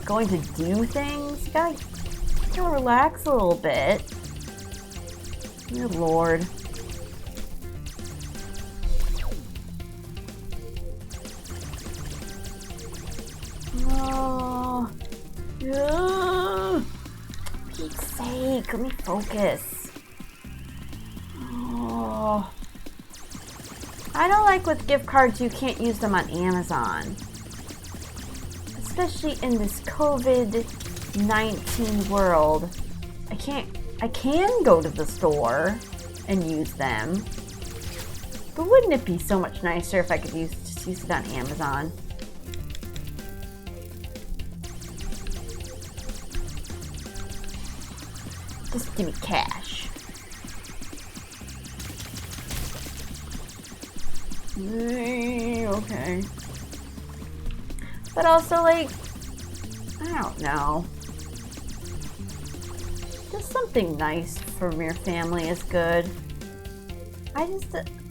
Going to do things? You gotta relax a little bit. Good lord. Oh. For Pete's sake, let me focus. Oh. I don't like with gift cards you can't use them on Amazon. Especially in this COVID-19 world. I can go to the store and use them. But wouldn't it be so much nicer if I could just use it on Amazon? Just give me cash. Okay. But also, like, I don't know. Just something nice from your family is good.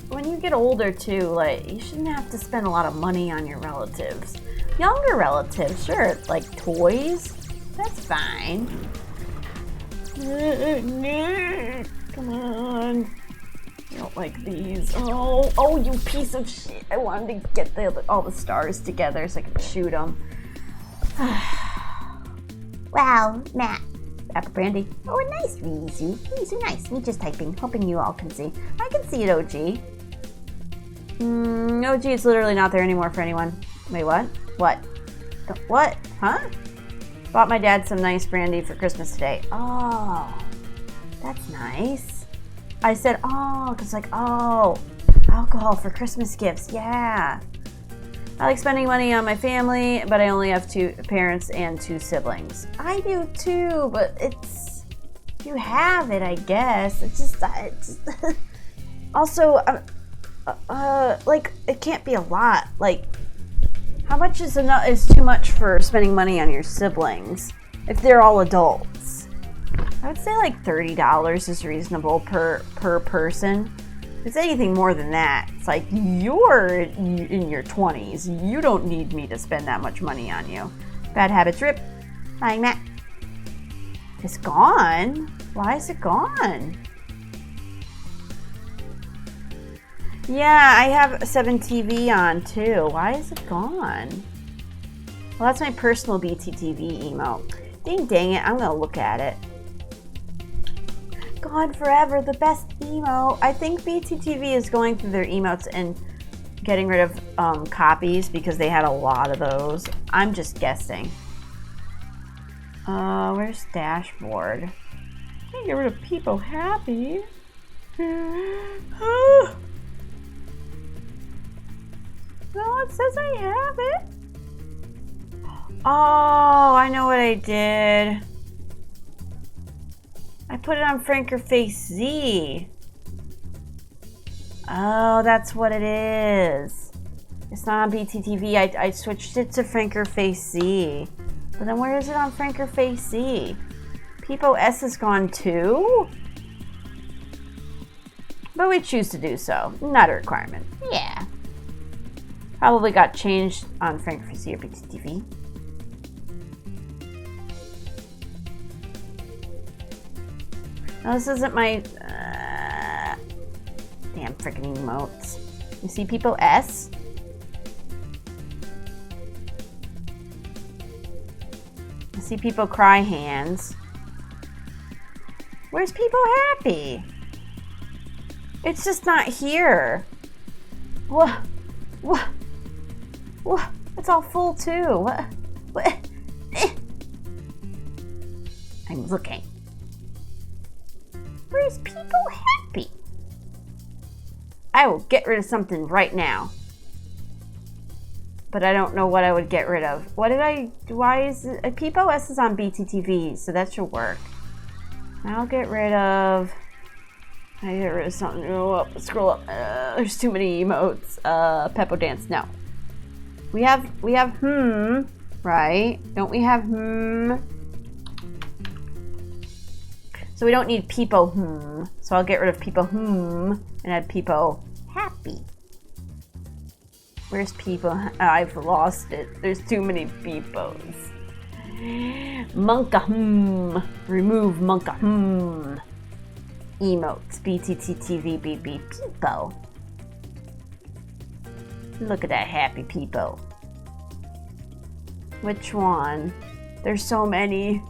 When you get older too, like, you shouldn't have to spend a lot of money on your relatives. Younger relatives, sure, like toys, that's fine. Come on. I don't like these. Oh, you piece of shit. I wanted to get all the stars together so I could shoot them. Wow, Matt. Apple brandy. Oh, nice, Reezy. Reezy, nice. Me just typing, hoping you all can see. I can see it, OG. OG is literally not there anymore for anyone. Wait, what? What? What? Huh? Bought my dad some nice brandy for Christmas today. Oh, that's nice. I said, because alcohol for Christmas gifts. Yeah. I like spending money on my family, but I only have 2 parents and 2 siblings. I do too, but if you have it, I guess. It's just also, like, it can't be a lot. Like, how much is too much for spending money on your siblings if they're all adults? I would say like $30 is reasonable per person. If it's anything more than that, it's like, you're in your 20s. You don't need me to spend that much money on you. Bad habits rip. Bye, Matt. It's gone? Why is it gone? Yeah, I have 7TV on too. Why is it gone? Well, that's my personal BTTV emote. Dang it, I'm gonna look at it. Gone forever, the best emote. I think BTTV is going through their emotes and getting rid of copies because they had a lot of those. I'm just guessing. Where's dashboard? Can't get rid of people happy. No, it says I have it. Oh, I know what I did. I put it on Franker Face Z. Oh, that's what it is. It's not on BTTV. I switched it to Franker Face Z. But then where is it on Franker Face Z? Peepo S is gone too? But we choose to do so. Not a requirement. Yeah. Probably got changed on Franker Face Z or BTTV. No, this isn't my damn freaking emotes. You see Peepo S? I see Peepo Cry Hands. Where's Peepo Happy? It's just not here. What? It's all full too. What? I'm looking. Where's Peepo Happy? I will get rid of something right now. But I don't know what I would get rid of. Why is it? Peepo S is on BTTV, so that should work. I'll get rid of... I get rid of something. Oh, up, scroll up. There's too many emotes. Peppo Dance, no. We have right? Don't we have So we don't need Peepo So I'll get rid of Peepo and add Peepo Happy. Where's Peepo? I've lost it. There's too many Peepos. Monka Remove Monka Emotes. BTTTV Peepo. Look at that happy Peepo. Which one? There's so many.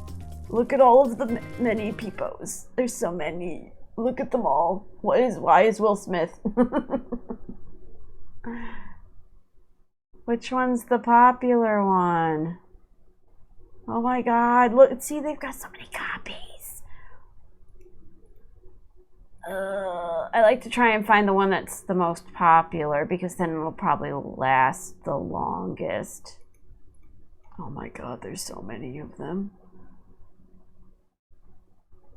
Look at all of the many Peepos. There's so many. Look at them all. Why is Will Smith? Which one's the popular one? Oh my god, look, see, they've got so many copies. I like to try and find the one that's the most popular because then it'll probably last the longest. Oh my god, there's so many of them.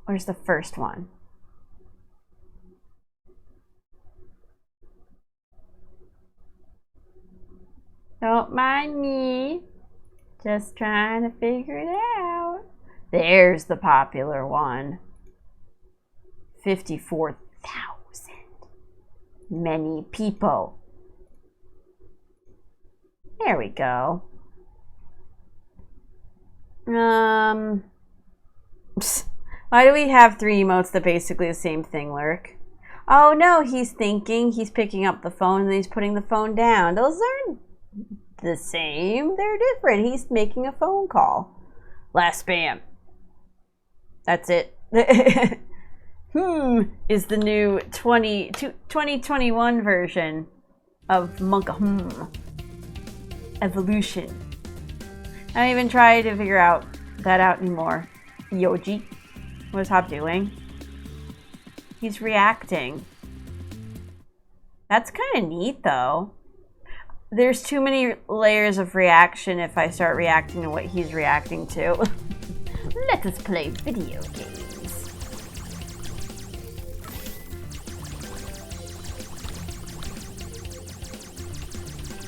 Where's the first one? Don't mind me. Just trying to figure it out. There's the popular one. 54,000. Many people. There we go. Why do we have three emotes that are basically the same thing, Lurk? Oh no, he's thinking. He's picking up the phone and he's putting the phone down. Those aren't the same. They're different. He's making a phone call. Last spam. That's it. Is the new 2021 version of Monka Evolution. I don't even try to figure that out anymore. Yoji. What is Hop doing? He's reacting. That's kind of neat though. There's too many layers of reaction if I start reacting to what he's reacting to. Let us play video games.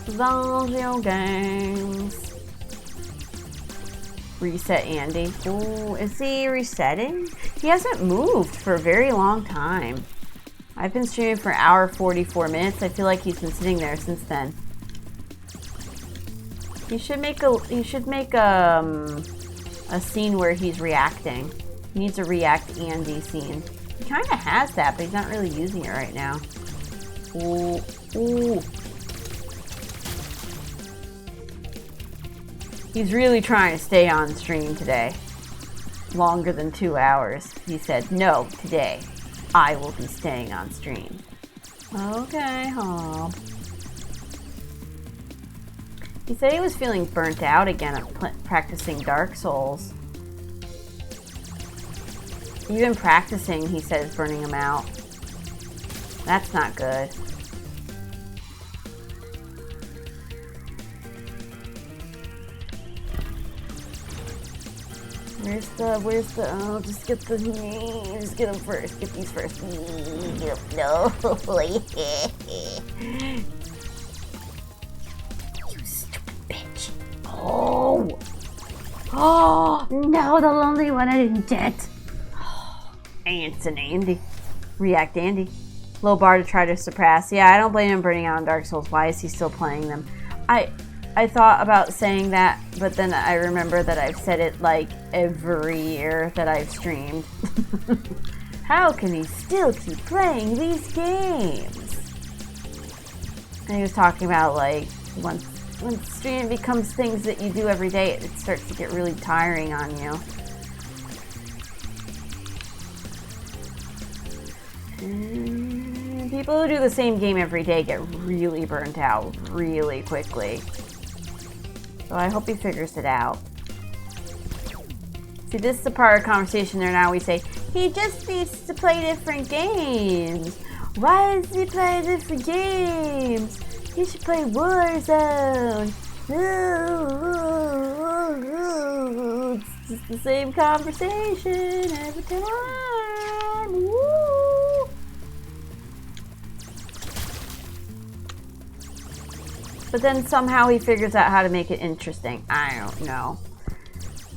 Video games. Reset Andy. Ooh, is he resetting? He hasn't moved for a very long time. I've been streaming for an hour 44 minutes. I feel like he's been sitting there since then. You should make a scene where he's reacting. He needs a React Andy scene. He kind of has that, but he's not really using it right now. Ooh, ooh. He's really trying to stay on stream today. Longer than 2 hours. He said, no, today I will be staying on stream. Okay, huh? He said he was feeling burnt out again of practicing Dark Souls. Even practicing, he said, is burning him out. That's not good. Where's the, oh, just get the, just get them first, get these first. Get 'em. No. You stupid bitch. Oh. Oh, no, the lonely one I didn't get. Ants and Andy. React Andy. Low bar to try to surpass. Yeah, I don't blame him burning out on Dark Souls. Why is he still playing them? I thought about saying that, but then I remember that I've said it like every year that I've streamed. How can he still keep playing these games? And he was talking about like once streaming becomes things that you do every day, it starts to get really tiring on you. And people who do the same game every day get really burnt out really quickly. So I hope he figures it out. See, this is the part of the conversation there now we say, he just needs to play different games. Why does he play different games? He should play Warzone. It's just the same conversation every time. Woo. But then somehow he figures out how to make it interesting. I don't know.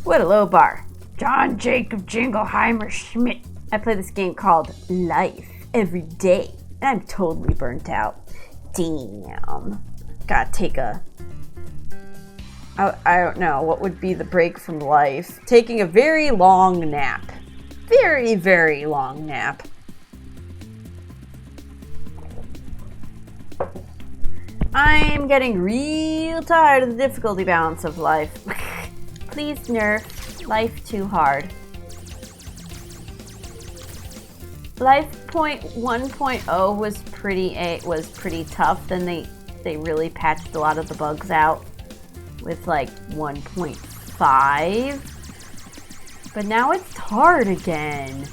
What a low bar. John Jacob Jingleheimer Schmidt. I play this game called Life every day, and I'm totally burnt out. Damn. Gotta take a... I don't know. What would be the break from life? Taking a very long nap. Very, very long nap. I'm getting real tired of the difficulty balance of life. Please nerf life too hard. Life 1.0 was pretty tough. Then they really patched a lot of the bugs out with like 1.5. But now it's hard again.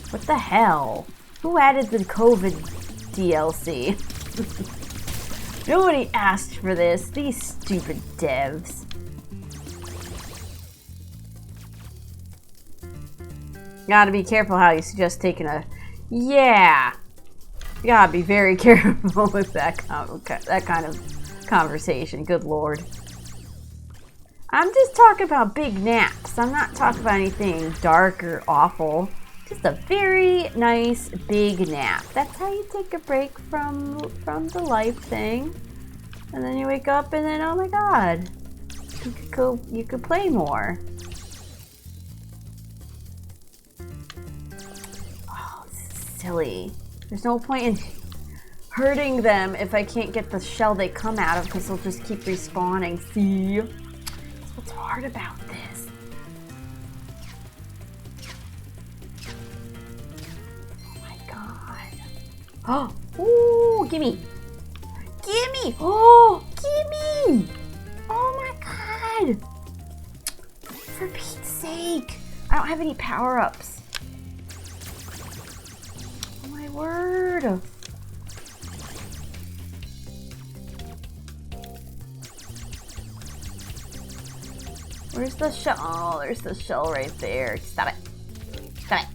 What the hell? Who added the COVID DLC? Nobody asked for this. These stupid devs. Gotta be careful how you suggest taking a... Yeah. You gotta be very careful with that kind of conversation. Good lord. I'm just talking about big naps. I'm not talking about anything dark or awful. Just a very nice big nap. That's how you take a break from the life thing. And then you wake up and then, oh my god, you could play more. Oh, this is silly. There's no point in hurting them if I can't get the shell they come out of because they'll just keep respawning. See? That's what's hard about this. Oh, ooh, gimme. Gimme. Oh, gimme. Oh my god. For Pete's sake. I don't have any power-ups. Oh my word. Where's the shell? Oh, there's the shell right there. Stop it. Stop it.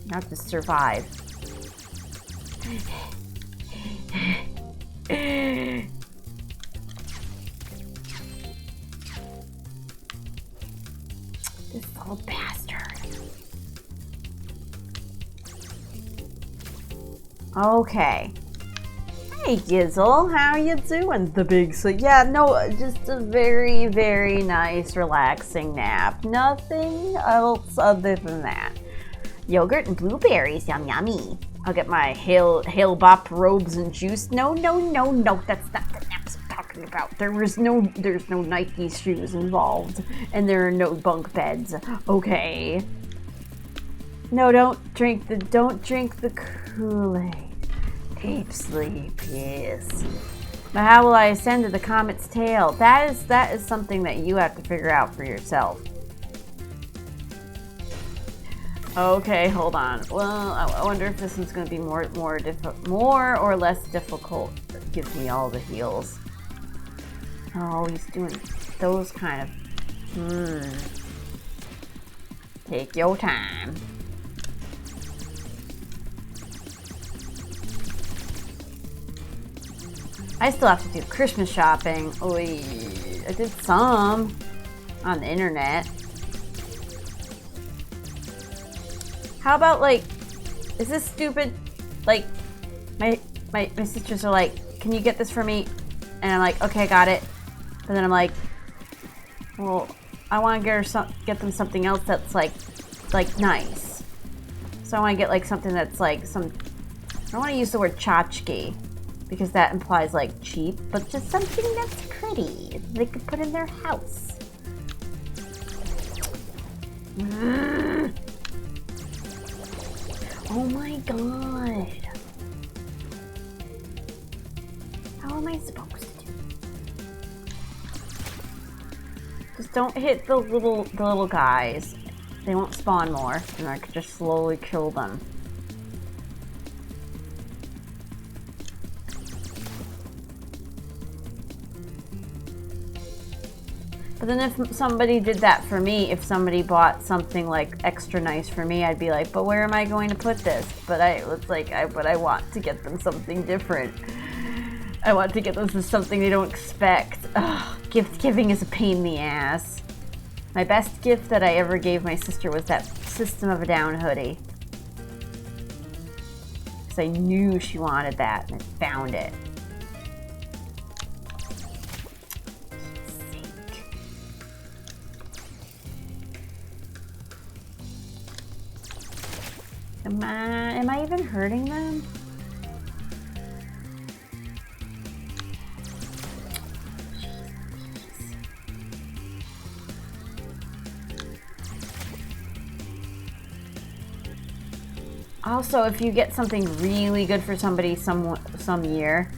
Not to survive. This little bastard. Okay. Hey Gizzle, how you doing? The big sleep. Yeah, no, just a very, very nice, relaxing nap. Nothing else other than that. Yogurt and blueberries, yum yummy. I'll get my Hail Bop robes and juice. No, that's not the naps I'm talking about. There's no Nike shoes involved, and there are no bunk beds. Okay. No, don't drink the Kool-Aid. Deep sleep, yes. But how will I ascend to the comet's tail? That is something that you have to figure out for yourself. Okay, hold on. Well, I wonder if this one's going to be more or less difficult. Give me all the heals. Oh, he's doing those kind of. Take your time. I still have to do Christmas shopping. Oy, I did some on the internet. How about, like, is this stupid? Like, my sisters are like, can you get this for me? And I'm like, okay, got it. But then I'm like, well, I want to get them something else that's like nice. So I want to get like something that's like I don't want to use the word tchotchke because that implies like cheap, but just something that's pretty they could put in their house. Oh my god. How am I supposed to do? Just don't hit the little guys. They won't spawn more, and I could just slowly kill them. But then if somebody did that for me, if somebody bought something like extra nice for me, I'd be like, but where am I going to put this? But I want to get them something different. I want to get them something they don't expect. Ugh, gift giving is a pain in the ass. My best gift that I ever gave my sister was that System of a Down hoodie. Because I knew she wanted that, and I found it. Am I even hurting them? Also, if you get something really good for somebody some year,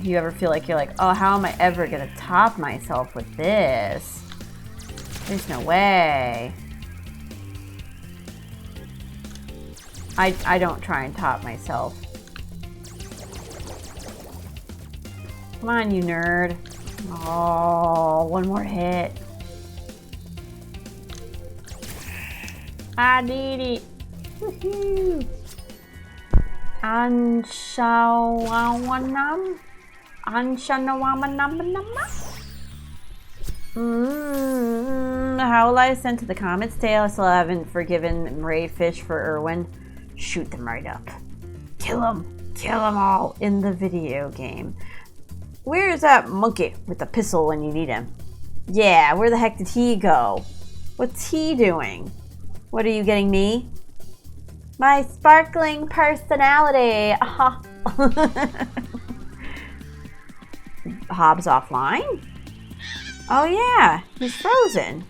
do you ever feel like you're like, oh, how am I ever gonna top myself with this? There's no way. I don't try and top myself. Come on, you nerd. Oh, one more hit. I did it. Woohoo. Anshawanam. How will I ascend to the comet's tail? I still haven't forgiven Ray Fish for Irwin. Shoot them right up. Kill them all in the video game. Where's that monkey with the pistol when you need him? Yeah, where the heck did he go? What's he doing? What are you getting me? My sparkling personality. Hobbs offline? Oh yeah, he's frozen.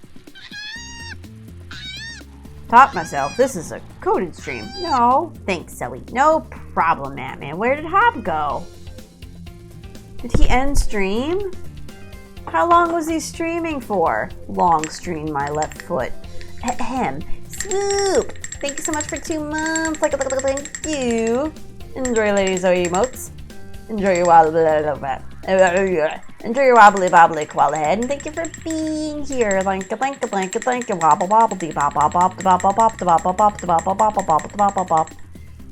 Top myself. This is a coded stream. No, thanks, Zoe. No problem, man. Where did Hob go? Did he end stream? How long was he streaming for? Long stream, my left foot. Ahem. Swoop. Thank you so much for 2 months. Thank you. Enjoy, Lady Zoe emotes. Enjoy your wobbly bobbly koala head, and thank you for being here. Thank you. Wobble wobble dee bop bop bop da bop bop bop da bop bop bop da bop bop bop da bop bop bop bop.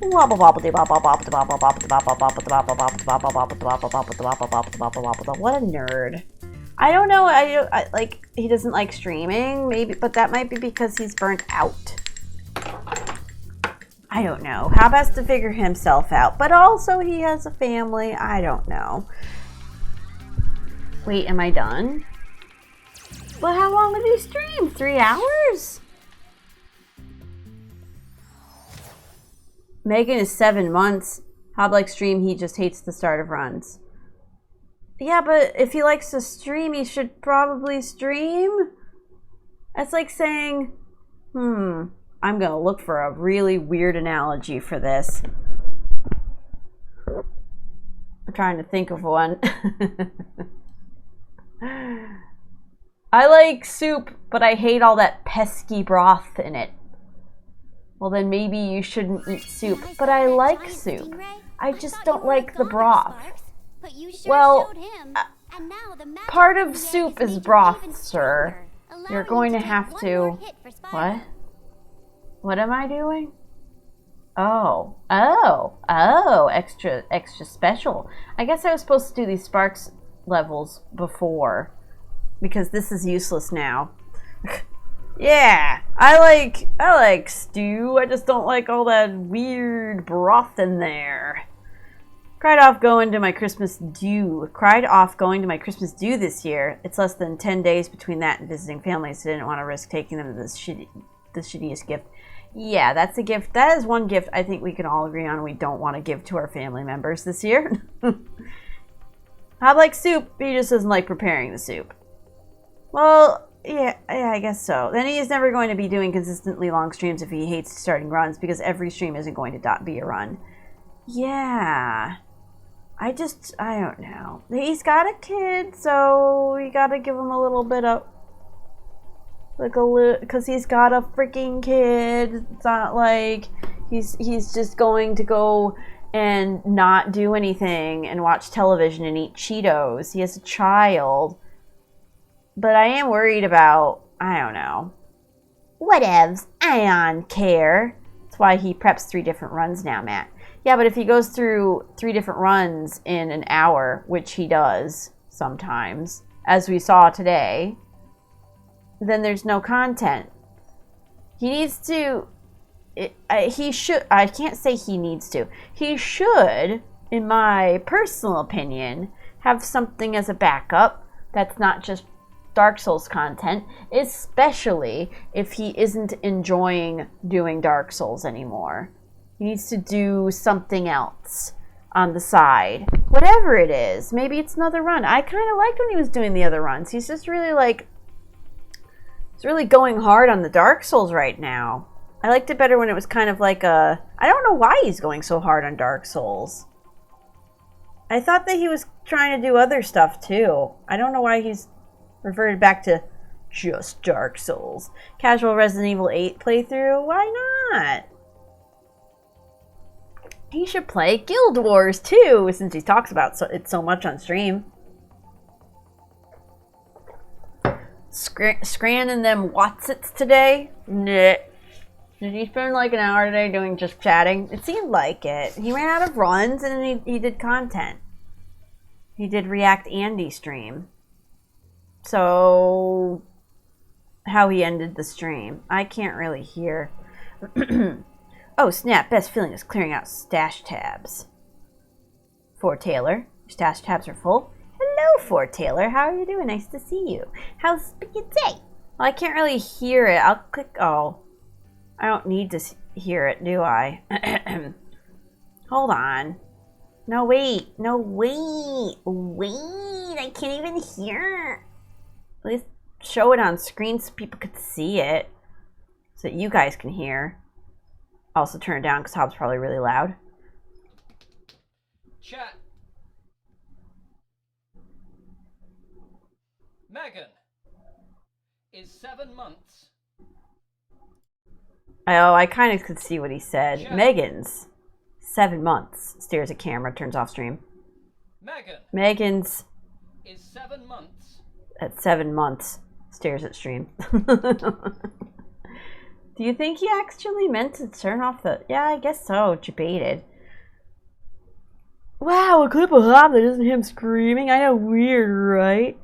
Wobble wobble dee bop bop bop da bop bop bop da bop bop bop da bop bop bop da bop bop bop da bop bop bop da bop bop bop da bop bop bop. What a nerd. I don't know. I like he doesn't like streaming, maybe, but that might be because he's burnt out. I don't know. How best to figure himself out, but also he has a family. I don't know. Wait, am I done? Well, how long did he stream? 3 hours? Megan is 7 months. Hob likes stream, he just hates the start of runs. Yeah, but if he likes to stream, he should probably stream? That's like saying, I'm gonna look for a really weird analogy for this. I'm trying to think of one. I like soup, but I hate all that pesky broth in it. Well, then maybe you shouldn't eat soup. But I like soup. I just don't like the broth. Well, part of soup is broth, sir. You're going to have to... What? What am I doing? Oh, extra special. I guess I was supposed to do these Sparks levels before, because this is useless now. Yeah, I like stew. I just don't like all that weird broth in there. Cried off going to my Christmas due this year. It's less than 10 days between that and visiting family, so I didn't want to risk taking them to the shittiest gift. Yeah, that's a gift. That is one gift I think we can all agree on we don't want to give to our family members this year. I like soup, but he just doesn't like preparing the soup. Well, yeah, I guess so. Then he is never going to be doing consistently long streams if he hates starting runs, because every stream isn't going to be a run. Yeah. I don't know. He's got a kid, so you gotta give him a little bit of... because he's got a freaking kid. It's not like he's just going to go and not do anything and watch television and eat Cheetos. He has a child. But I am worried about, I don't know. Whatevs. I don't care. That's why he preps 3 different runs now, Matt. Yeah, but if he goes through 3 different runs in an hour, which he does sometimes, as we saw today, then there's no content. He needs to... he should... I can't say he needs to. He should, in my personal opinion, have something as a backup that's not just Dark Souls content, especially if he isn't enjoying doing Dark Souls anymore. He needs to do something else on the side. Whatever it is. Maybe it's another run. I kind of liked when he was doing the other runs. He's just really like... He's really going hard on the Dark Souls right now. I liked it better when it was kind of like a... I don't know why he's going so hard on Dark Souls. I thought that he was trying to do other stuff too. I don't know why he's reverted back to just Dark Souls. Casual Resident Evil 8 playthrough? Why not? He should play Guild Wars too, since he talks about it so much on stream. Scranning them Watsits today? Nah. Did he spend like an hour today doing just chatting? It seemed like it. He ran out of runs and then he did content. He did React Andy stream. So, how he ended the stream. I can't really hear. Oh snap, best feeling is clearing out stash tabs. For Taylor, your stash tabs are full. Hello, For Taylor, how are you doing? Nice to see you. How's your day? Well, I can't really hear it. I'll click, oh. I don't need to hear it, do I? Hold on. No, wait, I can't even hear. At least show it on screen so people could see it. So that you guys can hear. Also turn it down because Hob's probably really loud. Chat. Megan is 7 months. Oh, I kind of could see what he said. Chat. Megan's 7 months. Stares at camera, turns off stream. Megan's is 7 months. At 7 months. Stares at stream. Do you think he actually meant to turn off the... Yeah, I guess so. Debated. Wow, a clip of Hob that isn't him screaming. I know, weird, right?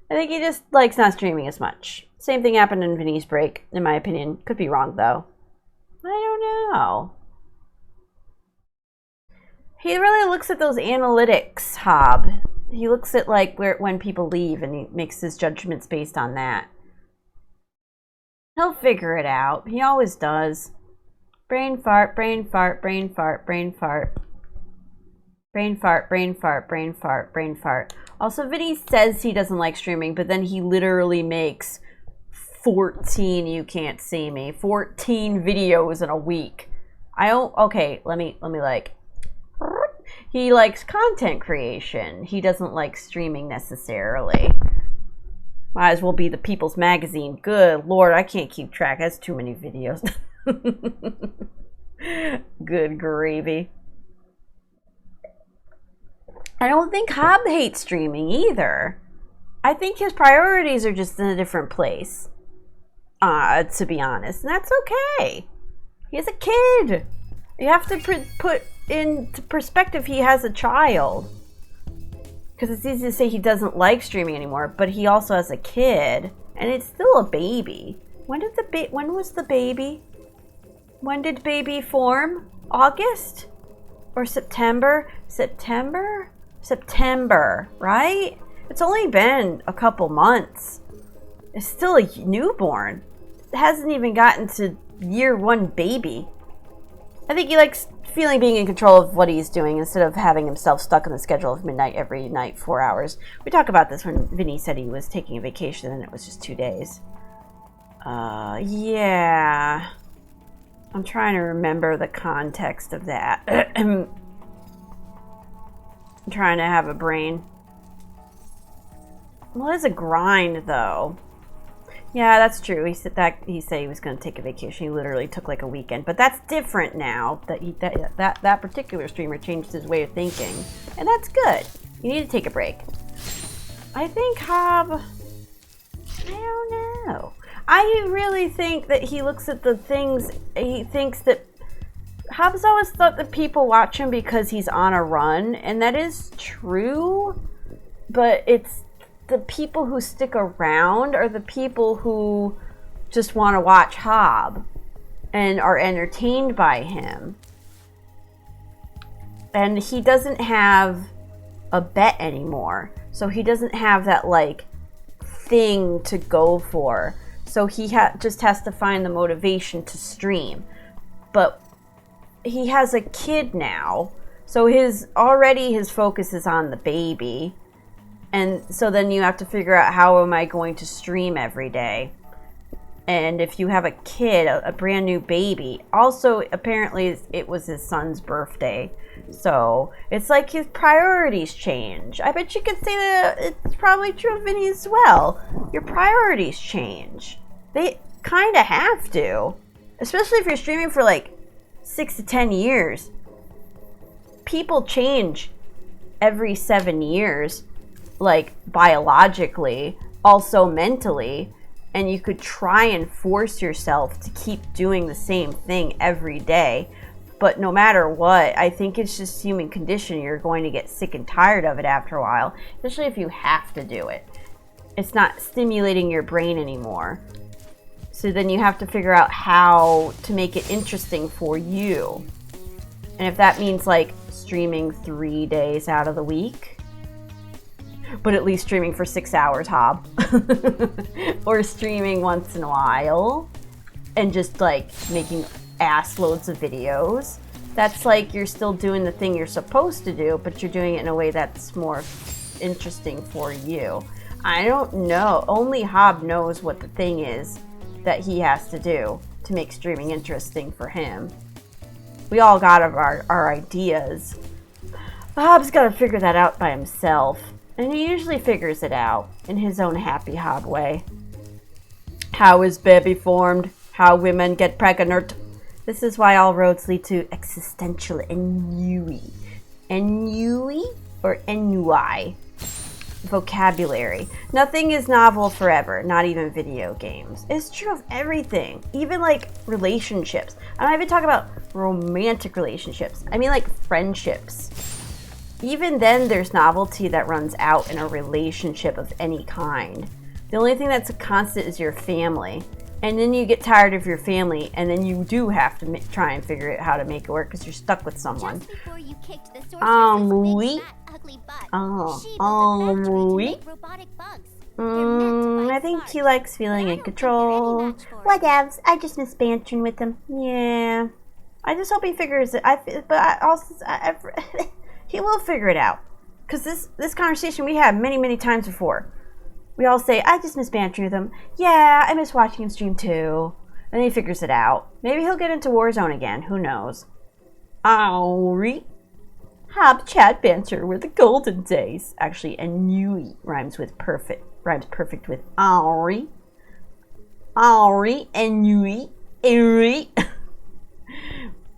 I think he just likes not streaming as much. Same thing happened in Vinny's break, in my opinion. Could be wrong, though. I don't know. He really looks at those analytics, Hob. He looks at, like, when people leave, and he makes his judgments based on that. He'll figure it out. He always does. Brain fart, brain fart, brain fart, brain fart. Brain fart, brain fart, brain fart, brain fart. Also, Vinny says he doesn't like streaming, but then he literally makes 14 you can't see me. 14 videos in a week. Okay, let me like. He likes content creation. He doesn't like streaming necessarily. Might as well be the People's Magazine. Good Lord, I can't keep track. That's too many videos. Good gravy. I don't think Hob hates streaming either. I think his priorities are just in a different place. To be honest. And that's okay. He's a kid. You have to put into perspective he has a child. Because it's easy to say he doesn't like streaming anymore, but he also has a kid. And it's still a baby. When was the baby? When did baby form? August? Or September? September, right? It's only been a couple months. It's still a newborn. It hasn't even gotten to year one baby. I think he likes feeling being in control of what he's doing instead of having himself stuck in the schedule of midnight every night, 4 hours. We talked about this when Vinny said he was taking a vacation and it was just 2 days. Yeah. I'm trying to remember the context of that. I'm trying to have a brain. Well, it's a grind, though. Yeah, that's true. He said he was going to take a vacation. He literally took like a weekend, but that's different now. That particular streamer changed his way of thinking, and that's good. You need to take a break. I think Hob. I don't know. I really think that he looks at the things. He thinks that Hobbs always thought that people watch him because he's on a run, and that is true, but it's the people who stick around are the people who just want to watch Hob and are entertained by him. And he doesn't have a bet anymore, so he doesn't have that like thing to go for, so he just has to find the motivation to stream. But he has a kid now, so his focus is on the baby. And so then you have to figure out, how am I going to stream every day? And if you have a kid, a brand new baby, also apparently it was his son's birthday. So it's like his priorities change. I bet you could say that it's probably true of Vinny as well. Your priorities change. They kind of have to. Especially if you're streaming for like 6 to 10 years. People change every 7 years. Like biologically, also mentally, and you could try and force yourself to keep doing the same thing every day, but no matter what, I think it's just human condition. You're going to get sick and tired of it after a while, especially if you have to do it. It's not stimulating your brain anymore, so then you have to figure out how to make it interesting for you. And if that means like streaming 3 days out of the week, but at least streaming for 6 hours, Hob. Or streaming once in a while and just like making ass loads of videos. That's like you're still doing the thing you're supposed to do, but you're doing it in a way that's more interesting for you. I don't know. Only Hob knows what the thing is that he has to do to make streaming interesting for him. We all got our ideas. Hob's got to figure that out by himself. And he usually figures it out in his own happy Hob way. How is baby formed? How women get pregnant? This is why all roads lead to existential ennui. Ennui or ennui? Vocabulary. Nothing is novel forever, not even video games. It's true of everything, even like relationships. I'm not even talking about romantic relationships. I mean like friendships. Even then, there's novelty that runs out in a relationship of any kind. The only thing that's a constant is your family. And then you get tired of your family, and then you do have to try and figure out how to make it work because you're stuck with someone. Just before you kicked the sorceress's big, fat, ugly butt, she built a factory to make robotic bugs. They're meant to bite I think flies. he likes feeling But I in don't think you're any control. match for it. Whatevs, I just miss bantering with him. Yeah. I just hope he figures it. He will figure it out. Because this conversation we had many times before. We all say, I just miss bantering with him. Yeah, I miss watching him stream too. And then he figures it out. Maybe he'll get into Warzone again. Who knows? Auri. Hob chat banter were the golden days. Actually, Anui rhymes perfect with Auri. Auri, Anui, Eri.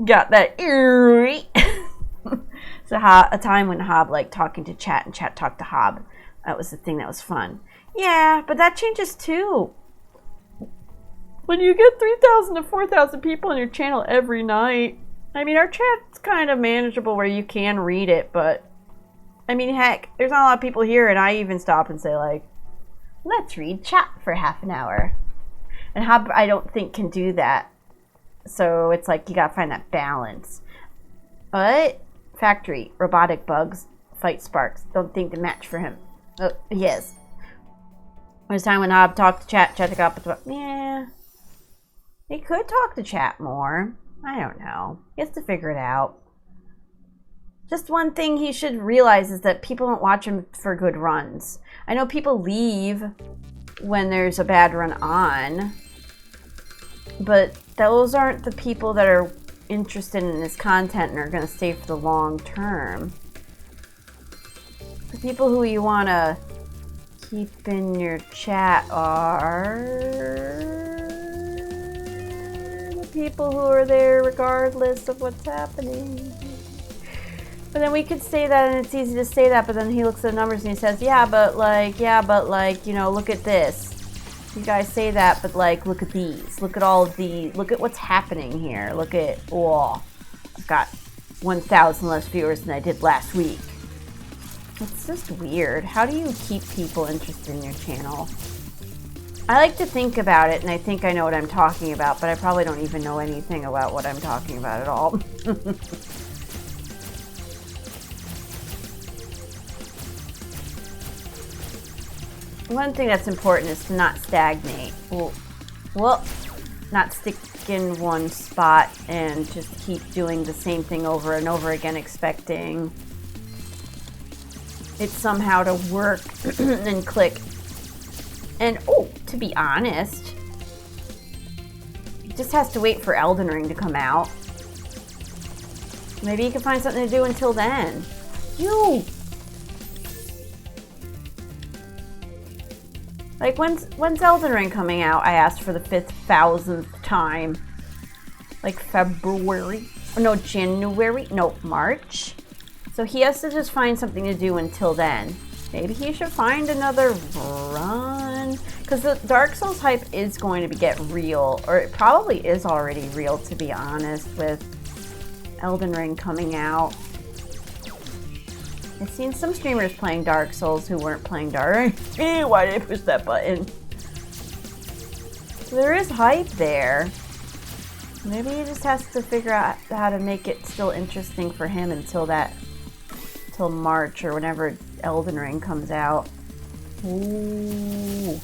Got that Eri. So a time when Hob liked talking to chat and chat talked to Hob. That was the thing that was fun. Yeah, but that changes too. When you get 3,000 to 4,000 people on your channel every night, I mean, our chat's kind of manageable where you can read it, but I mean, heck, there's not a lot of people here, and I even stop and say, like, let's read chat for half an hour. And Hob, I don't think, can do that. So it's like you gotta find that balance. But Factory, robotic bugs, fight sparks. Don't think to match for him. Oh, yes. There was time when Hob talked to chat to go up. Yeah. He could talk to chat more. I don't know. He has to figure it out. Just one thing he should realize is that people don't watch him for good runs. I know people leave when there's a bad run on, but those aren't the people that are interested in his content and are going to stay for the long term. The people who you want to keep in your chat are the people who are there regardless of what's happening. But then we could say that, and it's easy to say that, but then he looks at the numbers and he says, yeah, but like, you know, look at this. You guys say that, but like, look at these. Look at all of the, look at what's happening here. Look at, oh, I've got 1,000 less viewers than I did last week. It's just weird. How do you keep people interested in your channel? I like to think about it, and I think I know what I'm talking about, but I probably don't even know anything about what I'm talking about at all. One thing that's important is to not stagnate. Well, not stick in one spot and just keep doing the same thing over and over again, expecting it somehow to work and click. And, oh, to be honest, he just has to wait for Elden Ring to come out. Maybe he can find something to do until then. Like, when's Elden Ring coming out? I asked for the 5,000th time. Like February? Oh, no, January? No, March? So he has to just find something to do until then. Maybe he should find another run. Because the Dark Souls hype is going to get real. Or it probably is already real, to be honest, with Elden Ring coming out. I've seen some streamers playing Dark Souls who weren't playing Dark. Why did I push that button? So there is hype there. Maybe he just has to figure out how to make it still interesting for him until March or whenever Elden Ring comes out. Ooh.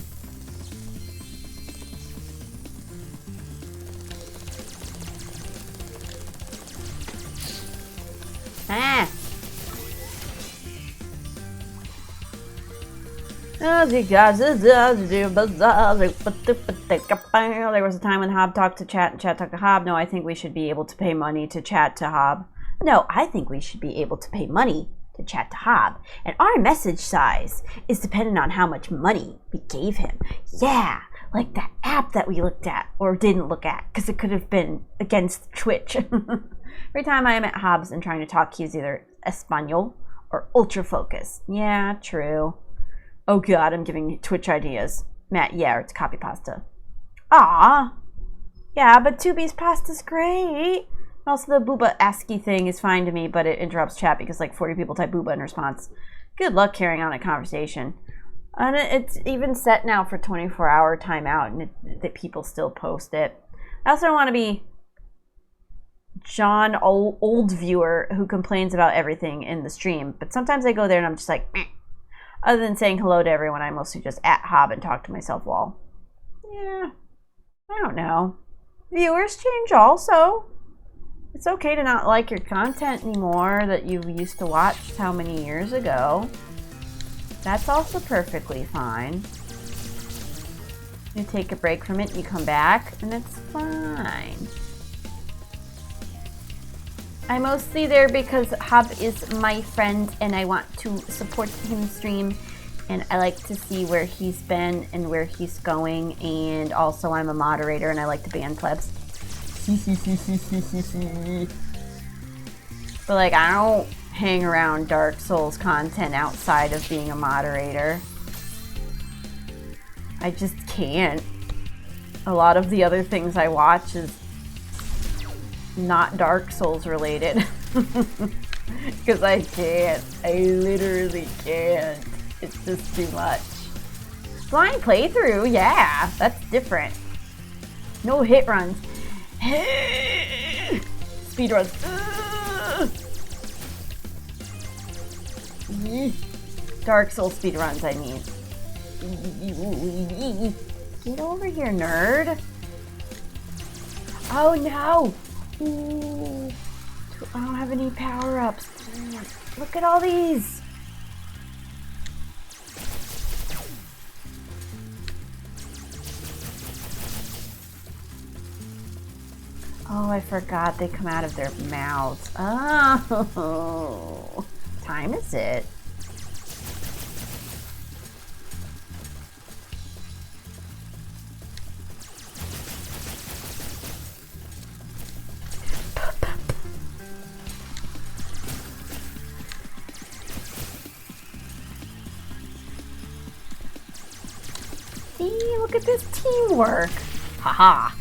Ah! There was a time when Hob talked to chat and chat talked to Hob. No, I think we should be able to pay money to chat to Hob. No, I think we should be able to pay money to chat to Hob. And our message size is dependent on how much money we gave him. Yeah, like that app that we looked at or didn't look at, because it could have been against Twitch. Every time I'm at Hobbs and trying to talk, he's either Espanol or ultra focus. Yeah, true. Oh god, I'm giving Twitch ideas. Matt, yeah, it's copy pasta. Ah, yeah, but 2B's pasta's great. Also, the booba ASCII thing is fine to me, but it interrupts chat because like 40 people type booba in response. Good luck carrying on a conversation. And it's even set now for 24-hour timeout, and that people still post it. I also don't want to be John, old viewer who complains about everything in the stream, but sometimes I go there and I'm just like, meh. Other than saying hello to everyone, I mostly just at Hob and talk to myself while, yeah, I don't know. Viewers change also. It's okay to not like your content anymore that you used to watch how many years ago. That's also perfectly fine. You take a break from it, you come back, and it's fine. I'm mostly there because Hob is my friend and I want to support him stream, and I like to see where he's been and where he's going, and also I'm a moderator and I like to ban plebs. But like, I don't hang around Dark Souls content outside of being a moderator. I just can't. A lot of the other things I watch is not Dark Souls related. Because I can't. I literally can't. It's just too much. Blind playthrough, yeah, that's different. No hit runs. Speed runs. Dark Souls speed runs, I mean. Get over here, nerd. Oh no! Ooh. I don't have any power-ups. Look at all these! Oh, I forgot they come out of their mouths. Oh! Time is it? See, look at this teamwork. Haha.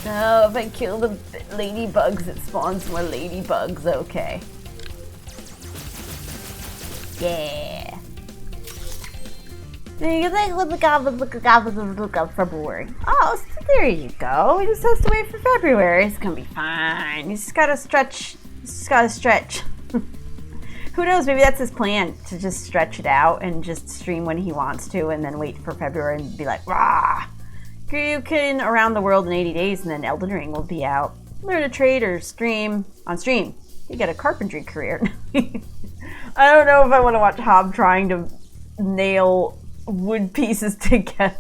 Oh, if I kill the ladybugs, it spawns more ladybugs. Okay. Yeah. Look out February. Oh, so there you go. He just has to wait for February. It's gonna be fine. He's just gotta stretch. Who knows? Maybe that's his plan, to just stretch it out and just stream when he wants to, and then wait for February and be like, rah. You can around the world in 80 days, and then Elden Ring will be out. Learn to trade or stream on stream. You get a carpentry career. I don't know if I want to watch Hob trying to nail wood pieces together.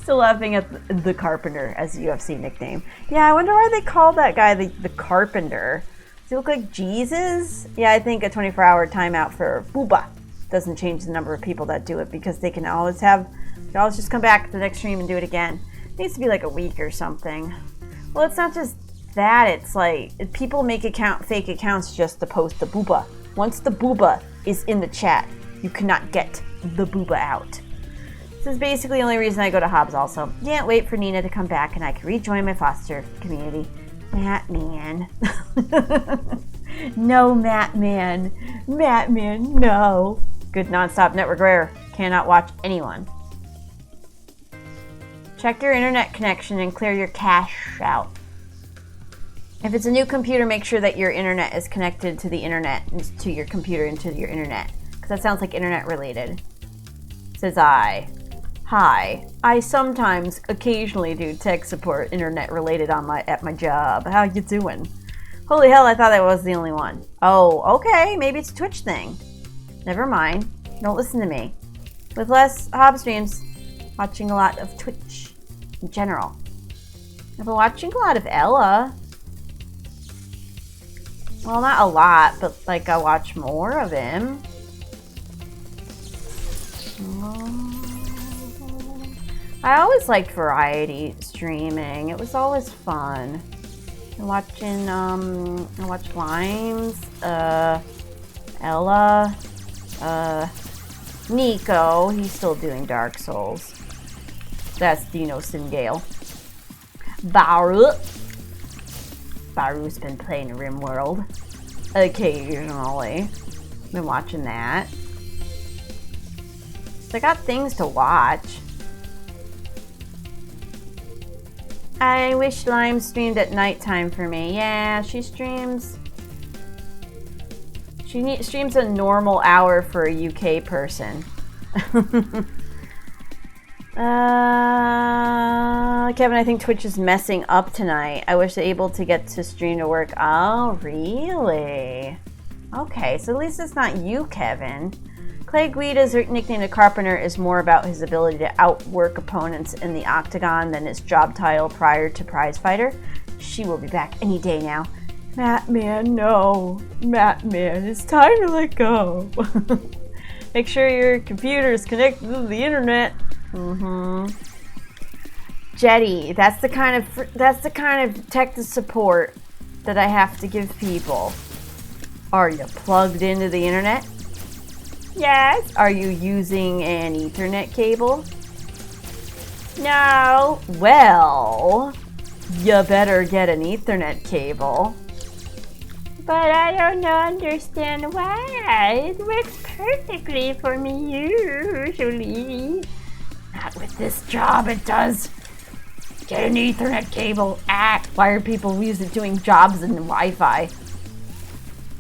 Still laughing at the Carpenter as a UFC nickname. Yeah, I wonder why they call that guy the Carpenter. Does he look like Jesus? Yeah, I think a 24-hour timeout for Booba doesn't change the number of people that do it, because they can always just come back to the next stream and do it again. It needs to be like a week or something. Well, it's not just that. It's like people make fake accounts just to post the booba. Once the booba is in the chat, you cannot get the booba out. This is basically the only reason I go to Hobbs also. Can't wait for Nina to come back and I can rejoin my foster community. Mattman. No, Mattman. Mattman, no. Good nonstop network rare. Cannot watch anyone. Check your internet connection and clear your cache out. If it's a new computer, make sure that your internet is connected to the internet, to your computer and to your internet. Because that sounds like internet related. Says I. Hi. I sometimes, occasionally do tech support internet related at my job. How you doing? Holy hell, I thought I was the only one. Oh, okay. Maybe it's a Twitch thing. Never mind. Don't listen to me. With less Hob streams, watching a lot of Twitch in general. I've been watching a lot of Ella. Well, not a lot, but like I watch more of him. I always liked variety streaming. It was always fun. I watched Limes, Ella, Nico. He's still doing Dark Souls. That's Dino Singale. Baru's been playing RimWorld occasionally. Been watching that. So I got things to watch. I wish Lime streamed at nighttime for me. Yeah, she streams She streams a normal hour for a UK person. Kevin, I think Twitch is messing up tonight. I was able to get to stream to work. Oh, really? Okay, so at least it's not you, Kevin. Clay Guida's nickname the Carpenter is more about his ability to outwork opponents in the octagon than his job title prior to Prize Fighter. She will be back any day now. Mattman, no. Mattman, it's time to let go. Make sure your computer is connected to the internet. Jetty, that's the kind of tech support that I have to give people. Are you plugged into the internet? Yes. Are you using an Ethernet cable? No. Well, you better get an Ethernet cable. But I don't understand why. It works perfectly for me usually. Not with this job, it does. Get an Ethernet cable. Why are people doing jobs in Wi-Fi?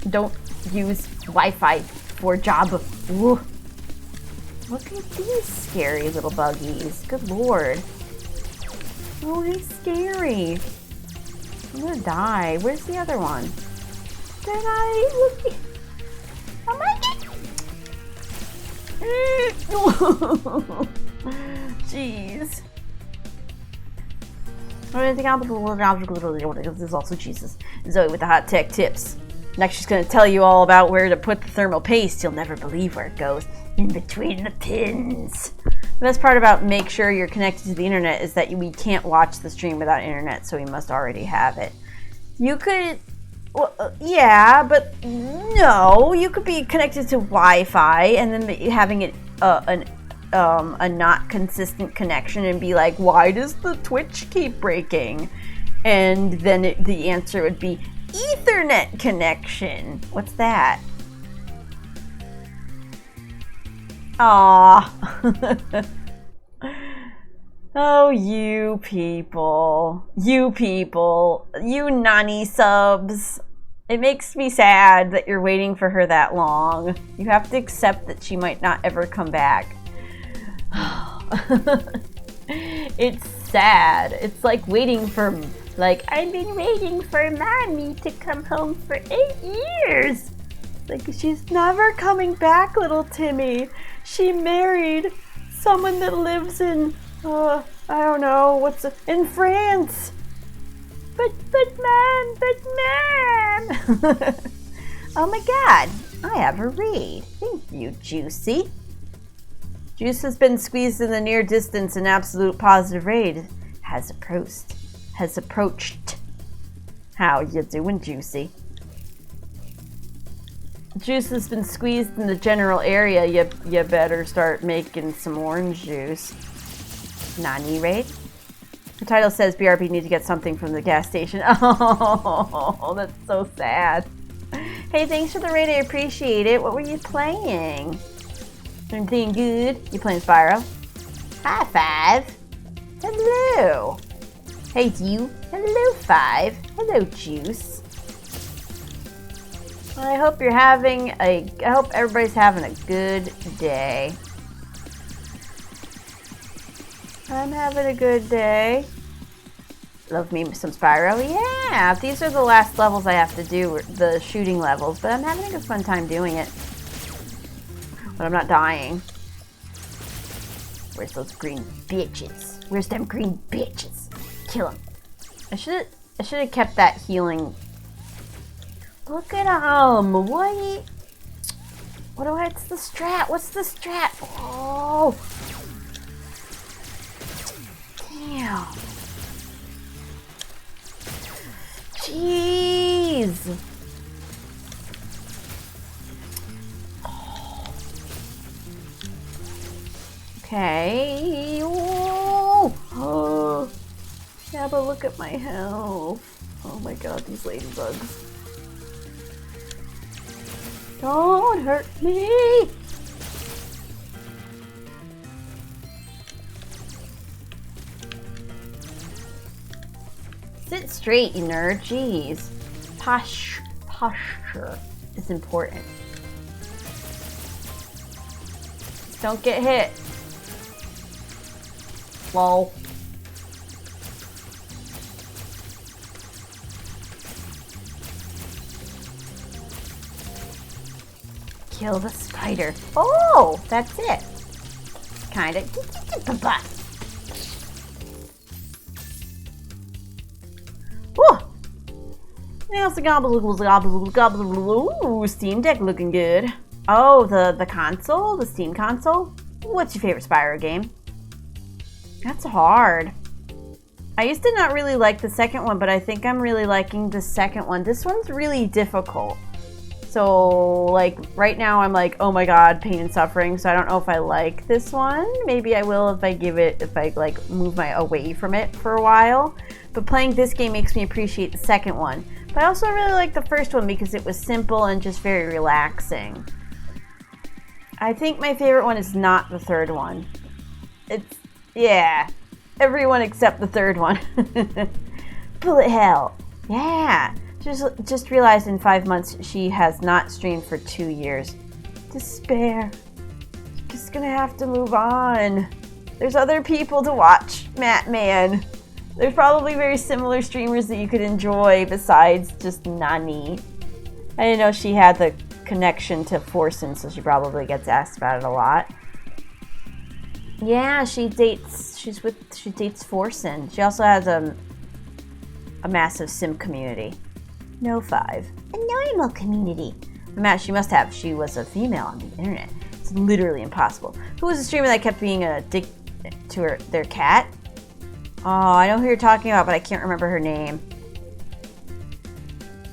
Don't use Wi-Fi for job. Ooh. Look at these scary little buggies. Good lord. Oh, he's scary. I'm gonna die. Where's the other one? They're not even looking. Oh my god. Jeez. This is also Jesus. Zoe with the hot tech tips. Next she's going to tell you all about where to put the thermal paste. You'll never believe where it goes. In between the pins. The best part about make sure you're connected to the internet is that we can't watch the stream without internet, so we must already have it. You could... Well, yeah, but no. You could be connected to Wi-Fi and then having it a not consistent connection and be like, why does the Twitch keep breaking? And then the answer would be Ethernet connection. What's that? Aww. Oh, you people, you nanny subs. It makes me sad that you're waiting for her that long. You have to accept that she might not ever come back. It's sad. It's like waiting for, like, I've been waiting for mommy to come home for 8 years. Like, she's never coming back, little Timmy. She married someone that lives in, I don't know, in France. But mom. Oh my god, I have a read. Thank you, Juicy. Juice has been squeezed in the near distance. An absolute positive raid has approached. How you doing, Juicy? Juice has been squeezed in the general area. You better start making some orange juice. Nani raid? The title says BRB need to get something from the gas station. Oh, that's so sad. Hey, thanks for the raid. I appreciate it. What were you playing? Anything good? You playing Spyro? Hi, Five. Hello. Hey, you. Hello, Five. Hello, Juice. I hope I hope everybody's having a good day. I'm having a good day. Love me some Spyro. Yeah, these are the last levels I have to do, the shooting levels, but I'm having a good fun time doing it. But I'm not dying. Where's those green bitches? Where's them green bitches? Kill them. I should have kept that healing. Look at them. What's the strat? What's the strat? Oh. Damn. Jeez. Okay. Oh. Yeah, but look at my health. Oh my god, these ladybugs. Don't hurt me! Sit straight, you nerd. Jeez. Posture. is important. Don't get hit. Lol. Kill the spider. Oh, that's it. Kinda. Woo! Ooh, Steam Deck looking good. Oh, the console? The Steam console? What's your favorite Spyro game? That's hard. I used to not really like the second one, but I think I'm really liking the second one. This one's really difficult. So, like, right now I'm like, oh my god, pain and suffering, so I don't know if I like this one. Maybe I will if I like, move away from it for a while. But playing this game makes me appreciate the second one. But I also really like the first one because it was simple and just very relaxing. I think my favorite one is not the third one. Yeah, everyone except the third one. Bullet hell. Yeah. Just realized in 5 months she has not streamed for 2 years. Despair. Just gonna have to move on. There's other people to watch, Man. There's probably very similar streamers that you could enjoy besides just Nani. I didn't know she had the connection to Forsen, so she probably gets asked about it a lot. Yeah, she dates Forsen. She also has a massive sim community. No 5. A normal community. She must have. She was a female on the internet. It's literally impossible. Who was the streamer that kept being a dick to their cat? Oh, I know who you're talking about, but I can't remember her name.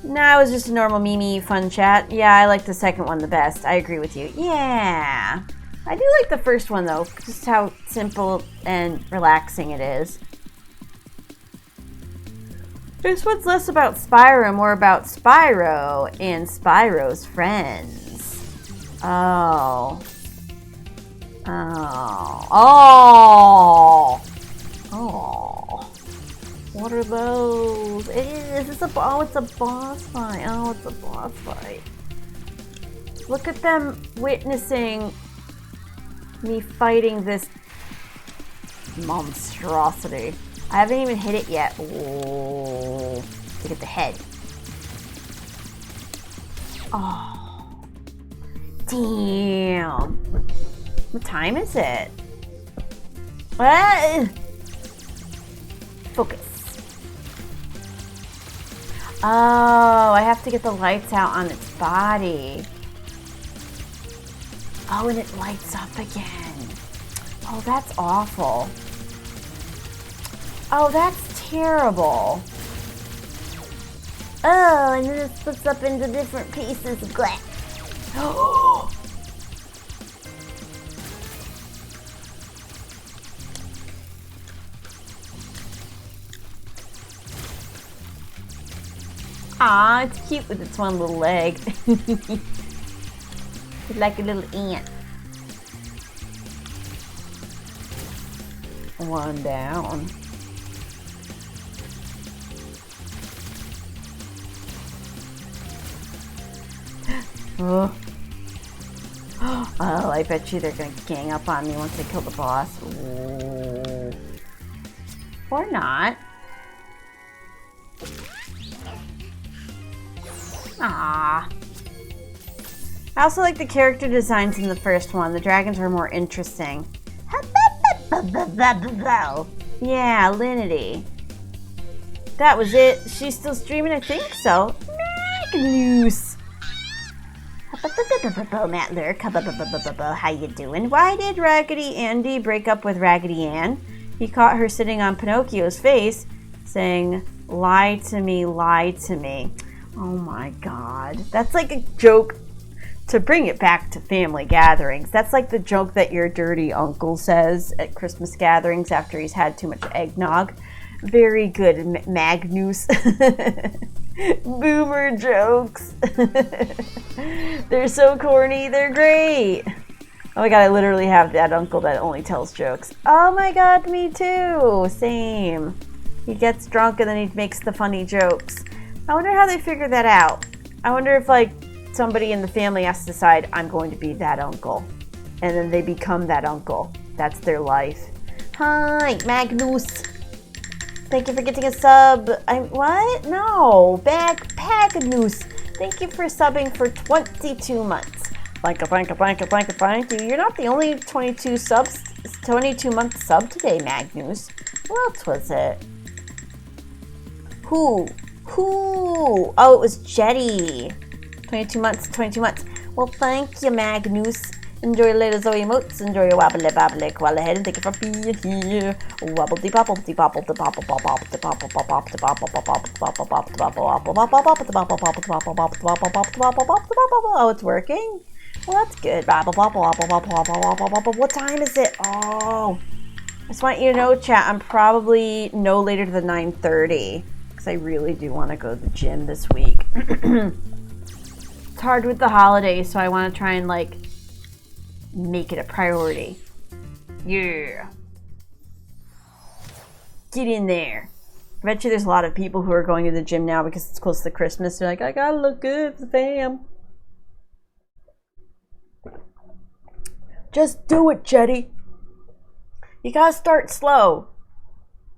Nah, it was just a normal Mimi fun chat. Yeah, I like the second one the best. I agree with you. Yeah. I do like the first one, though. Just how simple and relaxing it is. This one's less about Spyro and more about Spyro and Spyro's friends. Oh. What are those? It's a boss fight. Oh, it's a boss fight. Look at them witnessing me fighting this monstrosity. I haven't even hit it yet. Oh, look at the head. Oh, damn. What time is it? What? Focus. Oh, I have to get the lights out on its body. Oh, and it lights up again. Oh, that's awful. Oh, that's terrible. Oh, and then it splits up into different pieces of glass. Oh! Aw, it's cute with its one little leg. It's like a little ant. One down. Oh. Oh, I bet you they're gonna gang up on me once they kill the boss. Ooh. Or not. Ah. I also like the character designs in the first one. The dragons were more interesting. Yeah, Linity. That was it. She's still streaming, I think so. Magnus. Matt Lurk. How you doing? Why did Raggedy Andy break up with Raggedy Ann? He caught her sitting on Pinocchio's face, saying, "Lie to me, lie to me." Oh my god. That's like a joke. To bring it back to family gatherings, that's like the joke that your dirty uncle says at Christmas gatherings after he's had too much eggnog. Very good, Magnus. Boomer jokes. They're so corny, they're great. Oh my god, I literally have that uncle that only tells jokes. Oh my god, me too. Same. He gets drunk and then he makes the funny jokes. I wonder how they figure that out. I wonder if, like, somebody in the family has to decide, I'm going to be that uncle. And then they become that uncle. That's their life. Hi, Magnus. Thank you for getting a sub. What? No. Magnus. Thank you for subbing for 22 months. Thank you. You're not the only 22-month sub today, Magnus. Who else was it? Who? Oh, it was Jetty. 22 months. Well, thank you, Magnus. Enjoy your latest Zoe emotes. Enjoy your wobbly bobbly koala head, and thank you for being here. Wobbledy bobbledy bobbledy bobble bobble bobble bobble bobble bobble bobble bobble. Oh, it's working. Well, that's good. What time is it? Oh, I just want you to know, chat. I'm probably no later than 9:30 because I really do want to go to the gym this week. It's hard with the holidays, so I want to try and like make it a priority. Yeah. Get in there. I bet you there's a lot of people who are going to the gym now because it's close to Christmas. They're like, I gotta look good for the fam. Just do it, Jetty. You gotta start slow.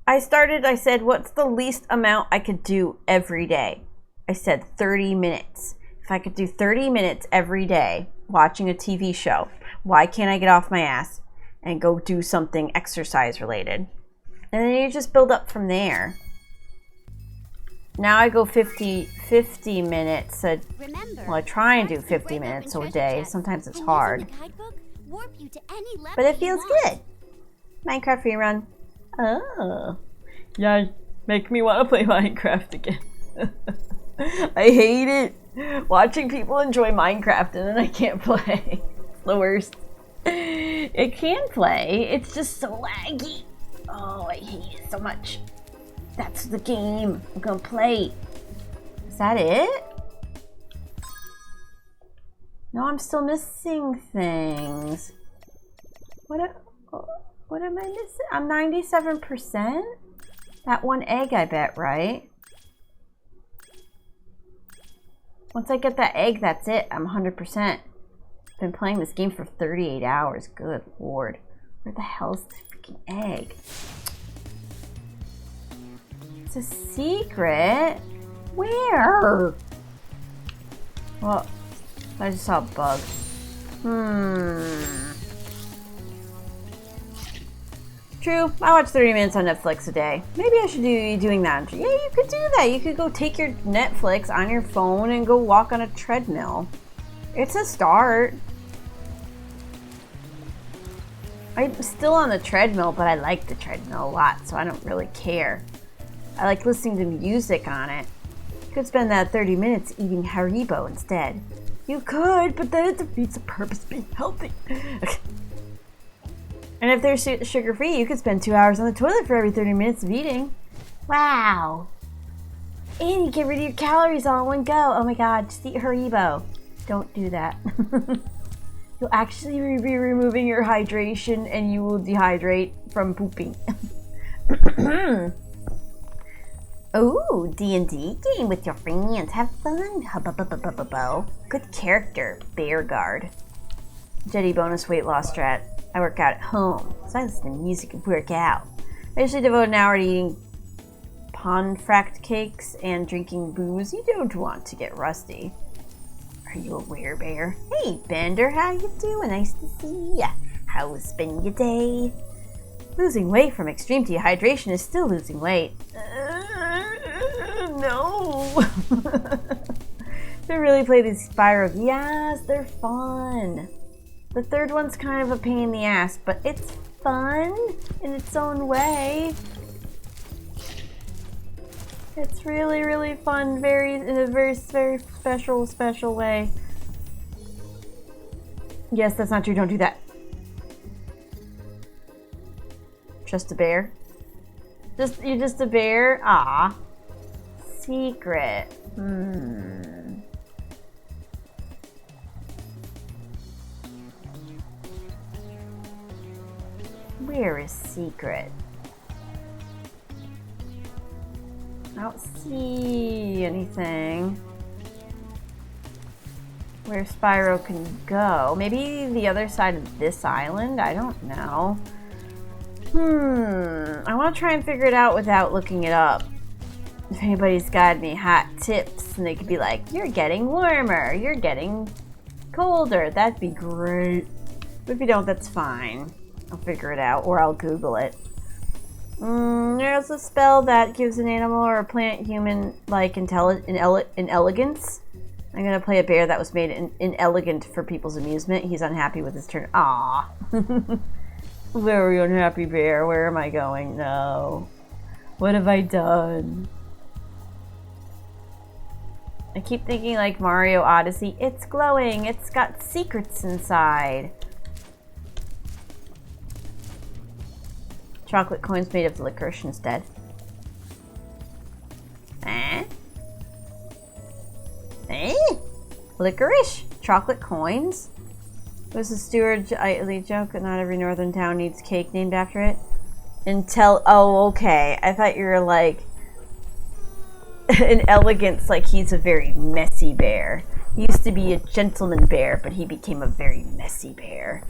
I said, what's the least amount I could do every day? I said 30 minutes. If I could do 30 minutes every day watching a TV show, why can't I get off my ass and go do something exercise related? And then you just build up from there. Now I go 50 minutes. Well, I try and do 50 minutes a day. Sometimes it's hard. But it feels good. Minecraft rerun. Oh. Yeah, make me want to play Minecraft again. I hate it. Watching people enjoy Minecraft and then I can't play. It's the worst. It can play. It's just so laggy. Oh, I hate it so much. That's the game I'm gonna play. Is that it? No, I'm still missing things. What am I missing? I'm 97%? That one egg, I bet, right? Once I get that egg, that's it. I'm 100%. Been playing this game for 38 hours. Good lord. Where the hell's the freaking egg? It's a secret. Where? Well, I just saw a bug. True. I watch 30 minutes on Netflix a day. Maybe I should be doing that. Yeah, you could do that. You could go take your Netflix on your phone and go walk on a treadmill. It's a start. I'm still on the treadmill, but I like the treadmill a lot, so I don't really care. I like listening to music on it. You could spend that 30 minutes eating Haribo instead. You could, but then it defeats the purpose of being healthy. And if they're sugar-free, you could spend 2 hours on the toilet for every 30 minutes of eating. Wow. And you get rid of your calories all in one go. Oh my god, just eat Haribo. Don't do that. You'll actually be removing your hydration and you will dehydrate from pooping. Oh, D&D game with your friends. Have fun. Hubba. Good character, Bear Guard. Jetty bonus weight loss strat. I work out at home, so I listen to music and work out. I usually devote an hour to eating Ponfract cakes and drinking booze. You don't want to get rusty. Are you a werebear? Hey, Bender, how you doing? Nice to see ya. How was spending your day? Losing weight from extreme dehydration is still losing weight. No. They really play these Spyro. Yes, they're fun. The third one's kind of a pain in the ass, but it's fun in its own way. It's really, really fun, in a very special way. Yes, that's not true. Don't do that. Just a bear? You're just a bear? Ah. Secret. Where is secret? I don't see anything. where Spyro can go. Maybe the other side of this island? I don't know. I want to try and figure it out without looking it up. If anybody's got any hot tips, and they could be like, you're getting warmer, you're getting colder, that'd be great. But if you don't, that's fine. I'll figure it out, or I'll Google it. There's a spell that gives an animal or a plant human-like inelegance. I'm gonna play a bear that was made inelegant for people's amusement. He's unhappy with his turn. Ah, very unhappy bear. Where am I going? No. What have I done? I keep thinking like Mario Odyssey. It's glowing. It's got secrets inside. Chocolate coins made of licorice instead. Licorice? Chocolate coins? It was a Stewart joke that not every northern town needs cake named after it. Oh, okay. I thought you were like an elegance, like he's a very messy bear. He used to be a gentleman bear, but he became a very messy bear.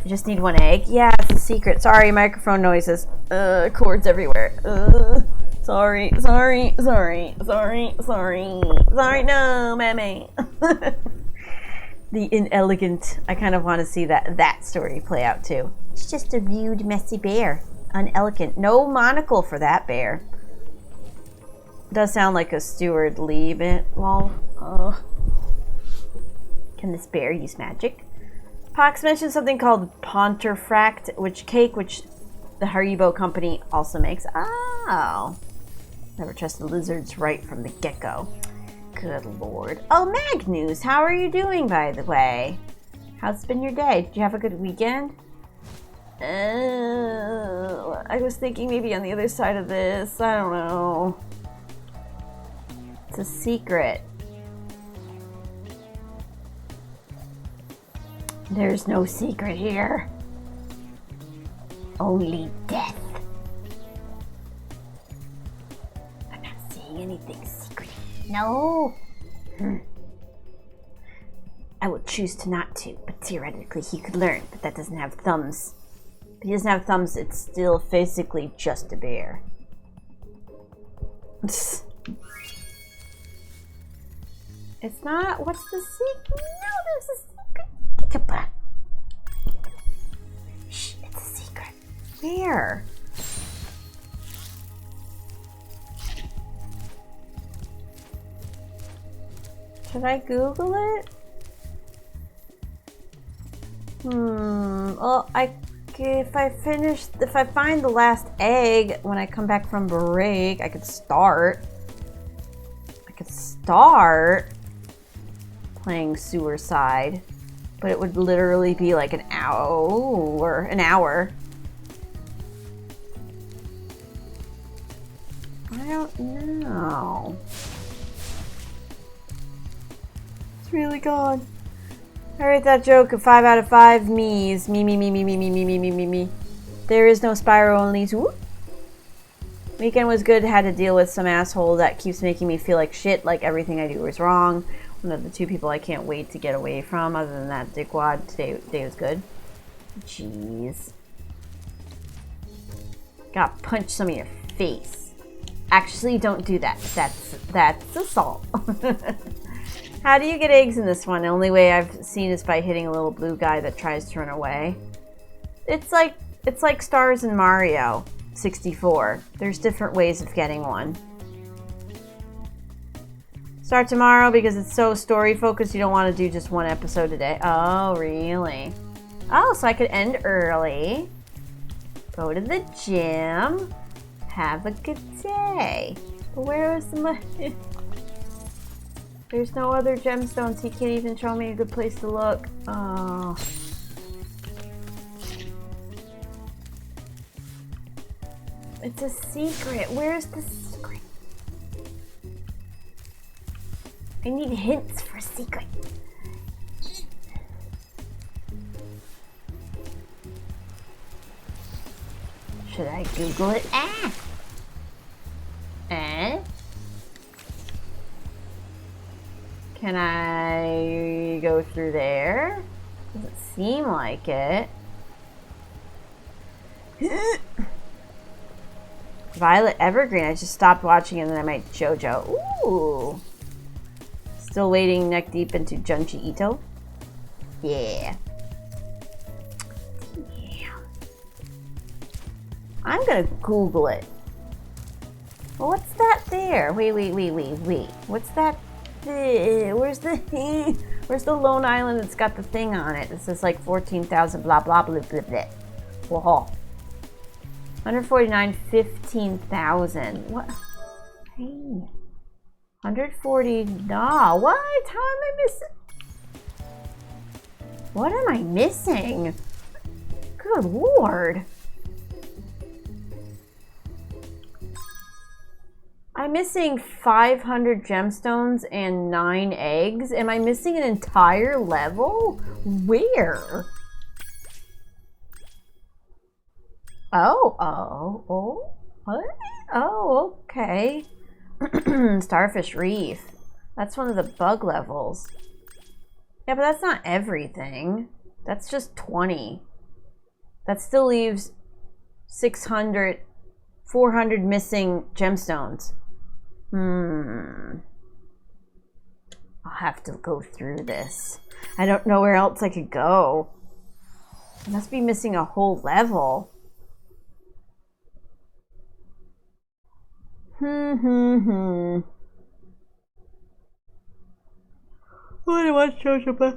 I just need one egg. Yeah, it's a secret. Sorry, microphone noises. Cords everywhere. Sorry, no, mammy. The inelegant. I kind of want to see that story play out too. It's just a rude, messy bear. Unelegant. No monocle for that bear. Does sound like a Stewart Lee bit. Well, can this bear use magic? Pox mentioned something called Ponterfract, which the Haribo company also makes. Oh. Never trust the lizards right from the get-go. Good lord. Oh, Magnus, how are you doing, by the way? How's been your day? Did you have a good weekend? I was thinking maybe on the other side of this. I don't know. It's a secret. There's no secret here. Only death. I'm not seeing anything secret. No. I would choose to not to, but theoretically he could learn, but that doesn't have thumbs. If he doesn't have thumbs, it's still physically just a bear. It's not. What's the secret? No, there's a secret. Shh, it's a secret. Where? Should I Google it? Well, if I find the last egg when I come back from break, I could start playing Sewer Side, but it would literally be like an hour. I don't know. It's really gone. I rate that joke a 5 out of 5 me's. Me. There is no Spyro only. Whoop. Weekend was good. Had to deal with some asshole that keeps making me feel like shit, like everything I do is wrong. One of the two people I can't wait to get away from. Other than that, dickwad, today was good. Jeez. Gotta punch some of your face. Actually, don't do that. That's assault. How do you get eggs in this one? The only way I've seen is by hitting a little blue guy that tries to run away. It's like stars in Mario 64. There's different ways of getting one. Start tomorrow because it's so story focused. You don't want to do just one episode a day. Oh, really? Oh, so I could end early. Go to the gym. Have a good day. But where is the money? There's no other gemstones. He can't even show me a good place to look. Oh. It's a secret. Where's the secret? I need hints for a secret. Should I Google it? Can I go go through there. Doesn't seem like it. Violet Evergreen. I just stopped watching and then I might JoJo. Ooh. Still wading neck deep into Junji Ito. Yeah. I'm gonna Google it. Well, what's that there? Wait. What's that? Where's the lone island that's got the thing on it? This is like 14,000 blah blah blah blah blah. Whoa. 149, 15,000. What? Hey. 140. No. What? How am I missing? What am I missing? Good Lord. I'm missing 500 gemstones and 9 eggs. Am I missing an entire level? Where? Oh, okay. Starfish Reef. That's one of the bug levels. Yeah, but that's not everything. That's just 20. That still leaves 400 missing gemstones. I'll have to go through this. I don't know where else I could go. I must be missing a whole level. I want to watch JoJo, but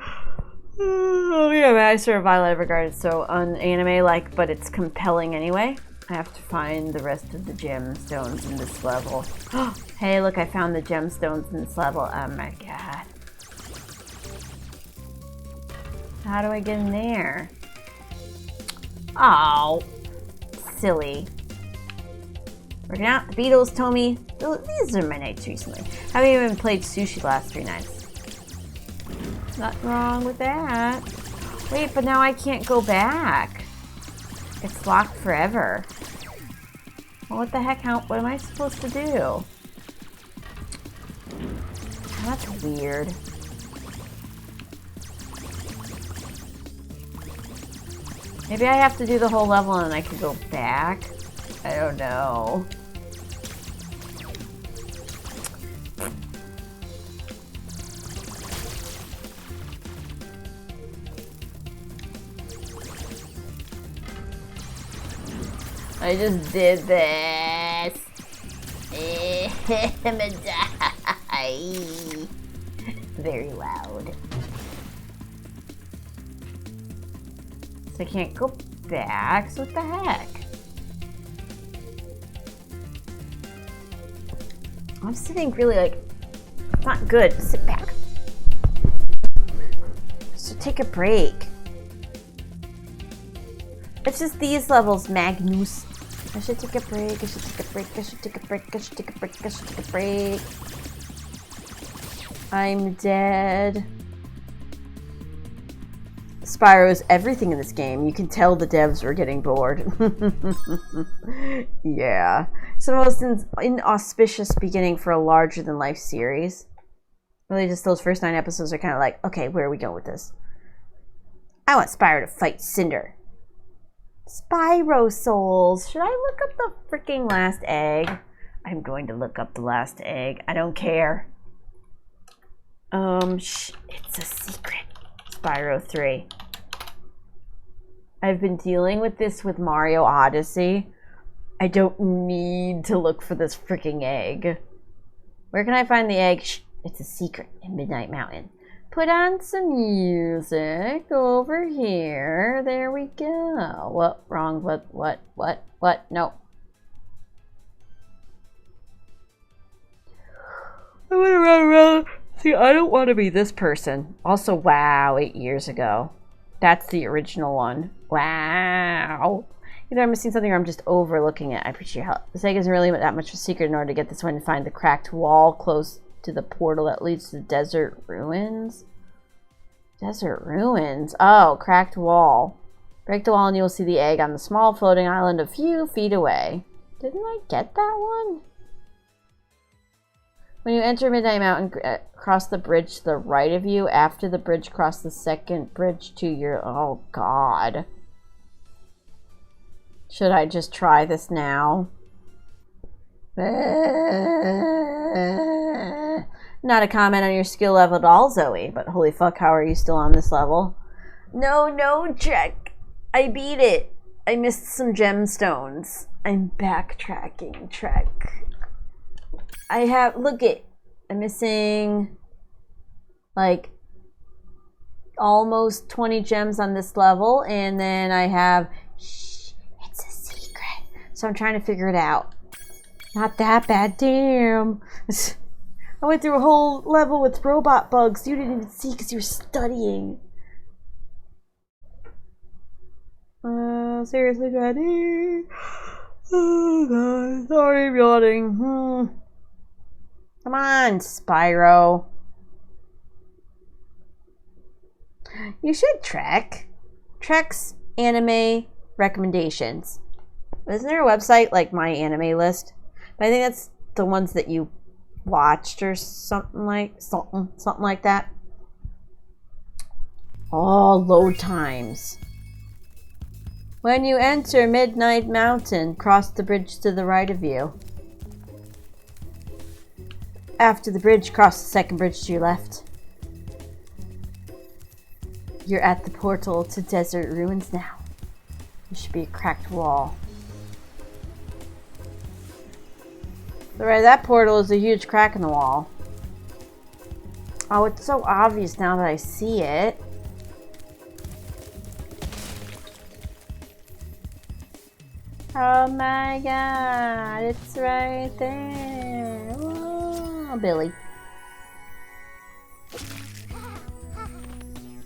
oh yeah, I sort of Violet Evergarden is so un-anime-like, but it's compelling anyway. I have to find the rest of the gemstones in this level. Hey, look, I found the gemstones in this level. Oh my god. How do I get in there? Oh, silly. Working out, the Beatles told me, these are my nights recently. Haven't even played sushi last 3 nights. Nothing wrong with that. Wait, but now I can't go back. It's locked forever. Well, what the heck? What am I supposed to do? That's weird. Maybe I have to do the whole level and I can go back? I don't know. I just did this. I'm gonna die. Very loud. So I can't go back. So what the heck? I'm sitting really like not good. Sit back. So take a break. It's just these levels, Magnus. I should take a break. I should take a break. I should take a break. I should take a break. I should take a break. I'm dead. Spyro is everything in this game. You can tell the devs were getting bored. Yeah. It's the most inauspicious beginning for a larger-than-life series. Really, just those first 9 episodes are kind of like, okay, where are we going with this? I want Spyro to fight Cinder. Spyro Souls. Should I look up the freaking last egg? I'm going to look up the last egg. I don't care. It's a secret. Spyro 3. I've been dealing with this with Mario Odyssey. I don't need to look for this freaking egg. Where can I find the egg? Shh, it's a secret in Midnight Mountain. Put on some music over here. There we go. What? Wrong. What? No. I want to run around. See, I don't want to be this person. Also, wow, 8 years ago. That's the original one. Wow. Either I'm missing something or I'm just overlooking it. I appreciate your help. This egg isn't really that much of a secret in order to get this one and find the cracked wall close to the portal that leads to the desert ruins. Desert ruins. Oh, cracked wall. Break the wall and you will see the egg on the small floating island a few feet away. Didn't I get that one? When you enter Midnight Mountain, cross the bridge to the right of you. After the bridge, cross the second bridge to your... Oh, God. Should I just try this now? Not a comment on your skill level at all, Zoe, but holy fuck, how are you still on this level? No, Trek. I beat it. I missed some gemstones. I'm backtracking, Trek. I have, look it. I'm missing like almost 20 gems on this level, and then I have, shh, it's a secret. So I'm trying to figure it out. Not that bad, damn. I went through a whole level with robot bugs you didn't even see because you were studying. Seriously, Daddy? Oh, God. Sorry, I'm yawning. Come on, Spyro. You should Trek. Trek's anime recommendations. Isn't there a website like My Anime List? But I think that's the ones that you watched or something like that. Oh, load times. When you enter Midnight Mountain, cross the bridge to the right of you. After the bridge, cross the second bridge to your left. You're at the portal to Desert Ruins now. There should be a cracked wall. So right, that portal is a huge crack in the wall. Oh, it's so obvious now that I see it. Oh my God, it's right there. Oh, Billy.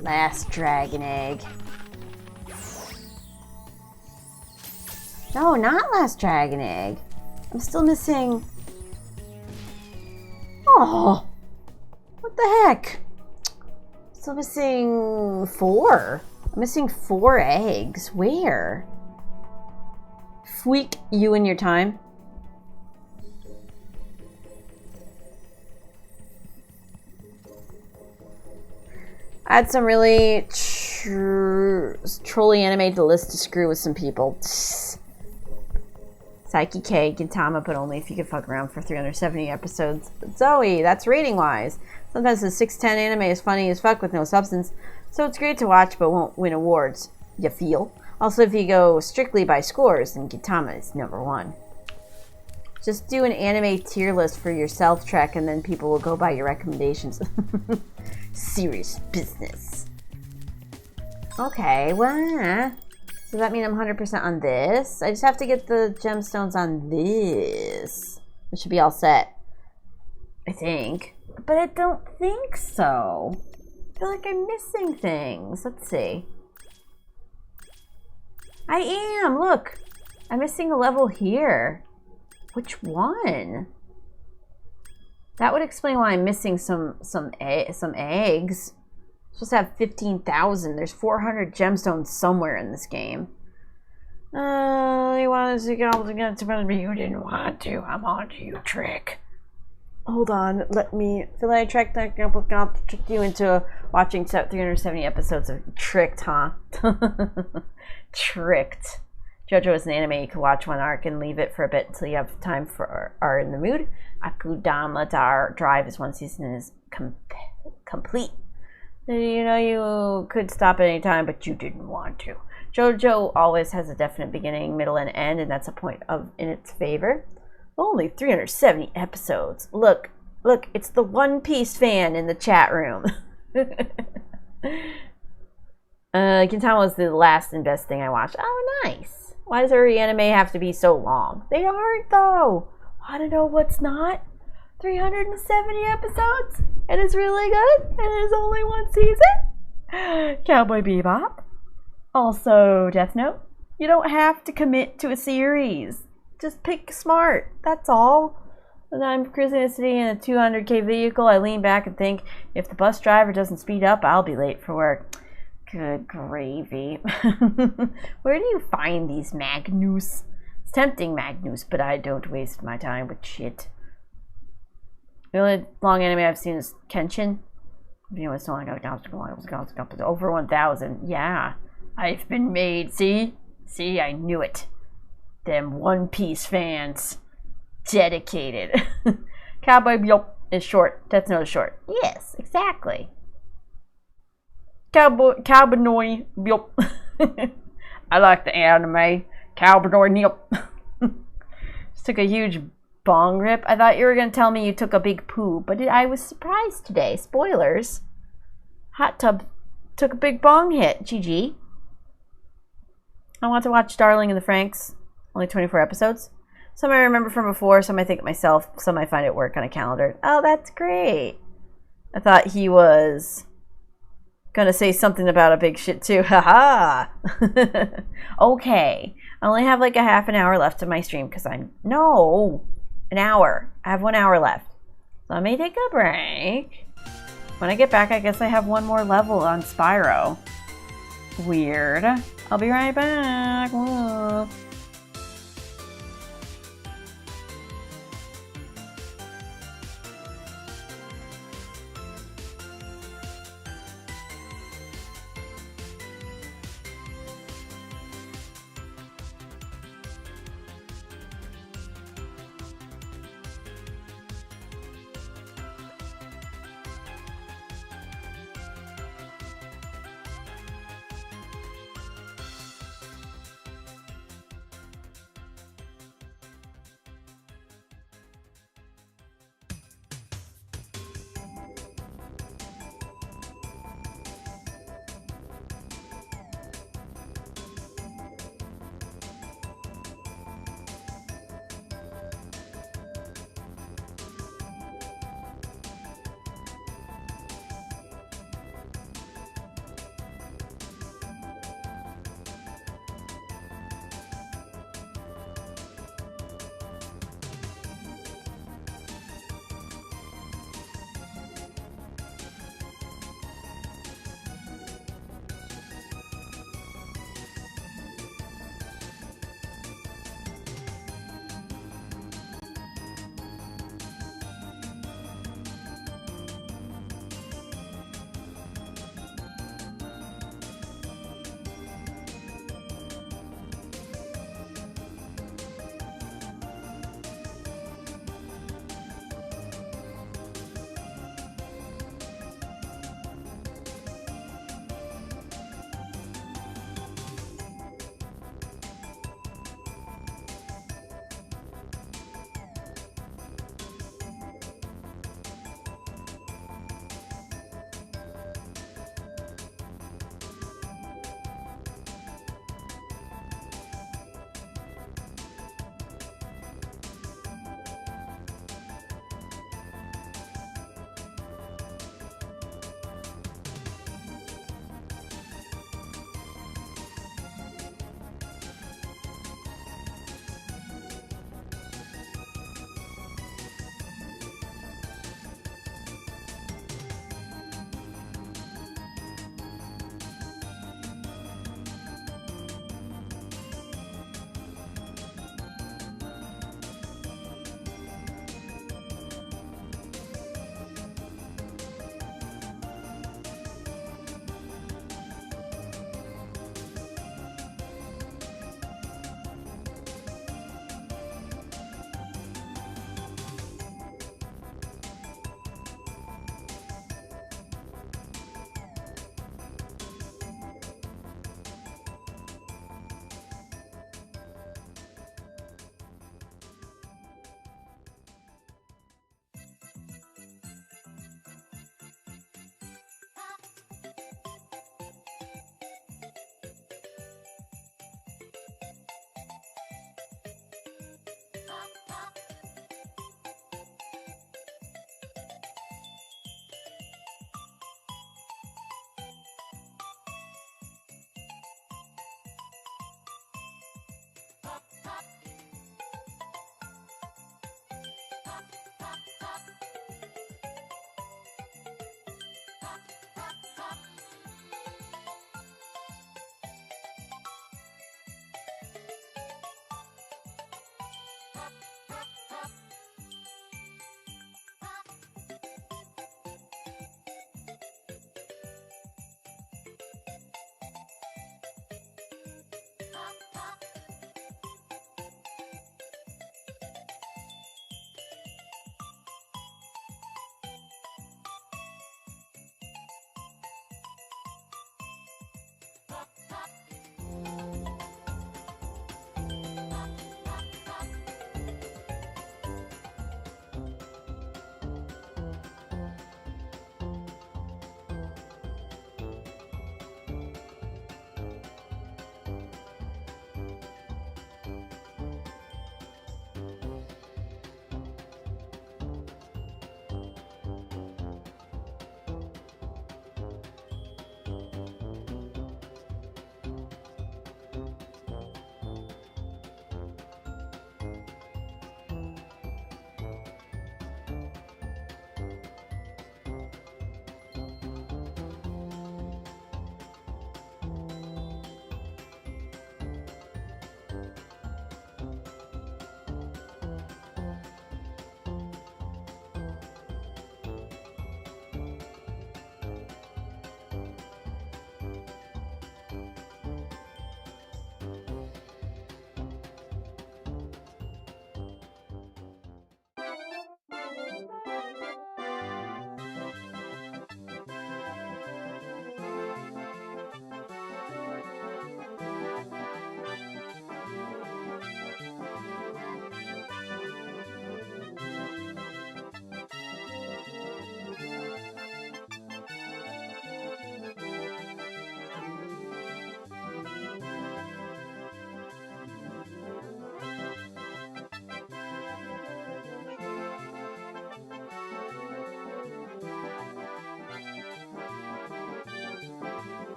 Last dragon egg. No, not last dragon egg. I'm still missing... Oh! What the heck? Still missing 4. I'm missing 4 eggs. Where? Fweek, you and your time. I had some really trolly animated list to screw with some people. Psyche K, Gintama, but only if you could fuck around for 370 episodes. Zoe, that's rating wise. Sometimes the 610 anime is funny as fuck with no substance, so it's great to watch but won't win awards. You feel? Also, if you go strictly by scores, then Gintama is #1. Just do an anime tier list for yourself, Trek, and then people will go by your recommendations. Serious business. Okay, well, does that mean I'm 100% on this? I just have to get the gemstones on this. It should be all set. I think. But I don't think so. I feel like I'm missing things. Let's see. I am! Look! I'm missing a level here. Which one? That would explain why I'm missing some eggs. I'm supposed to have 15,000. There's 400 gemstones somewhere in this game. You wanted to go against me. You didn't want to. I'm on to you, Trick. Hold on. Let me... Feel like I tricked you into watching 370 episodes of Tricked, huh? Tricked. JoJo is an anime you can watch one arc and leave it for a bit until you have time for or are in the mood. Akudama Drive is one season and is complete. You know you could stop at any time, but you didn't want to. JoJo always has a definite beginning, middle, and end, and that's a point in its favor. Only 370 episodes. Look, it's the One Piece fan in the chat room. Gintama was the last and best thing I watched. Oh, nice. Why does every anime have to be so long? They aren't, though. Want to know what's not? 370 episodes. It is really good. And it is only one season. Cowboy Bebop. Also, Death Note. You don't have to commit to a series. Just pick smart. That's all. When I'm cruising the city in a 200k vehicle, I lean back and think, if the bus driver doesn't speed up, I'll be late for work. Good gravy. Where do you find these Magnus? It's tempting, Magnus, but I don't waste my time with shit. The only long anime I've seen is Kenshin. You know, it's only got over 1,000. Yeah, I've been made. See, I knew it. Them One Piece fans, dedicated. Cowboy Bebop is short. Death Note is short. Yes, exactly. Cowboy Bebop. I like the anime. Cowboy Bebop. Just took a huge bong rip. I thought you were gonna tell me you took a big poo, but I was surprised today. Spoilers. Hot tub took a big bong hit. GG. I want to watch Darling in the Franxx. Only 24 episodes. Some I remember from before, some I think of myself, some I find at work on a calendar. Oh, that's great. I thought he was gonna say something about a big shit too. Haha. Okay. I only have like a half an hour left of my stream because an hour. I have 1 hour left. So I may take a break. When I get back, I guess I have one more level on Spyro. Weird. I'll be right back. Whoa.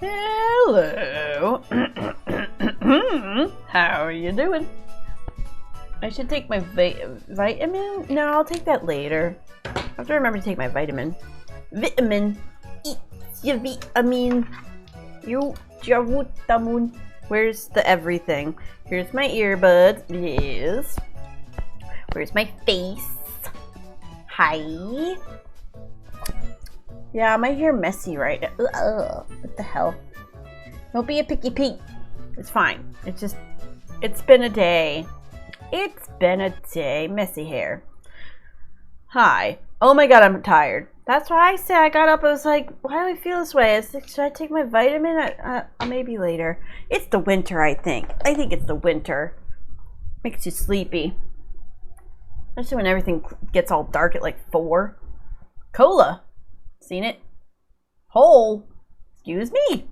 Hello. How are you doing? I should take my vitamin? No, I'll take that later. I have to remember to take my vitamin. Vitamin. Eat your vitamin. You javutamun. Where's the everything? Here's my earbuds. Yes. Where's my face? Hi. Yeah, my hair messy right now. Ugh, what the hell? Don't be a picky pig. It's fine. It's just, it's been a day. It's been a day. Messy hair. Hi. Oh my god, I'm tired. That's why I said I got up. I was like, why do I feel this way? I was like, should I take my vitamin? Maybe later. It's the winter, I think. I think it's the winter. Makes you sleepy. Especially when everything gets all dark at like 4. Cola. Seen it? Hole. Excuse me.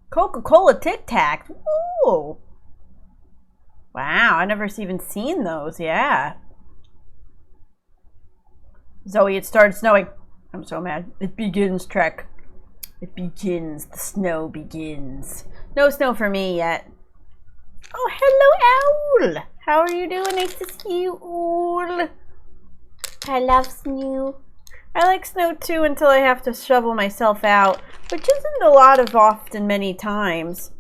Coca-Cola Tic Tacs. Ooh. Wow, I never even seen those. Yeah. Zoe, it started snowing. I'm so mad. It begins, Trek. It begins. The snow begins. No snow for me yet. Oh, hello, Owl. How are you doing? Nice to see you, Owl. I love snow. I like snow too until I have to shovel myself out, which isn't a lot of often many times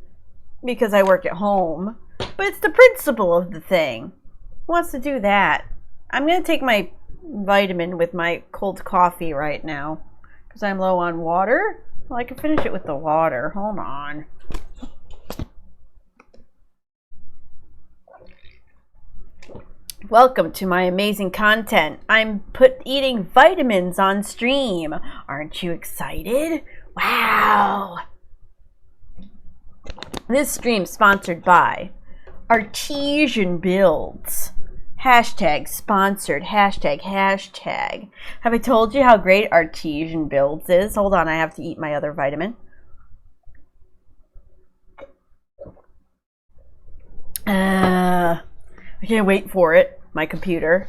because I work at home. But it's the principle of the thing. Who wants to do that? I'm going to take my vitamin with my cold coffee right now because I'm low on water. Well, I can finish it with the water. Hold on. Welcome to my amazing content. I'm eating vitamins on stream. Aren't you excited? Wow. This stream sponsored by Artesian Builds. Hashtag sponsored. Hashtag. Have I told you how great Artesian Builds is? Hold on, I have to eat my other vitamin. I can't wait for it. My computer.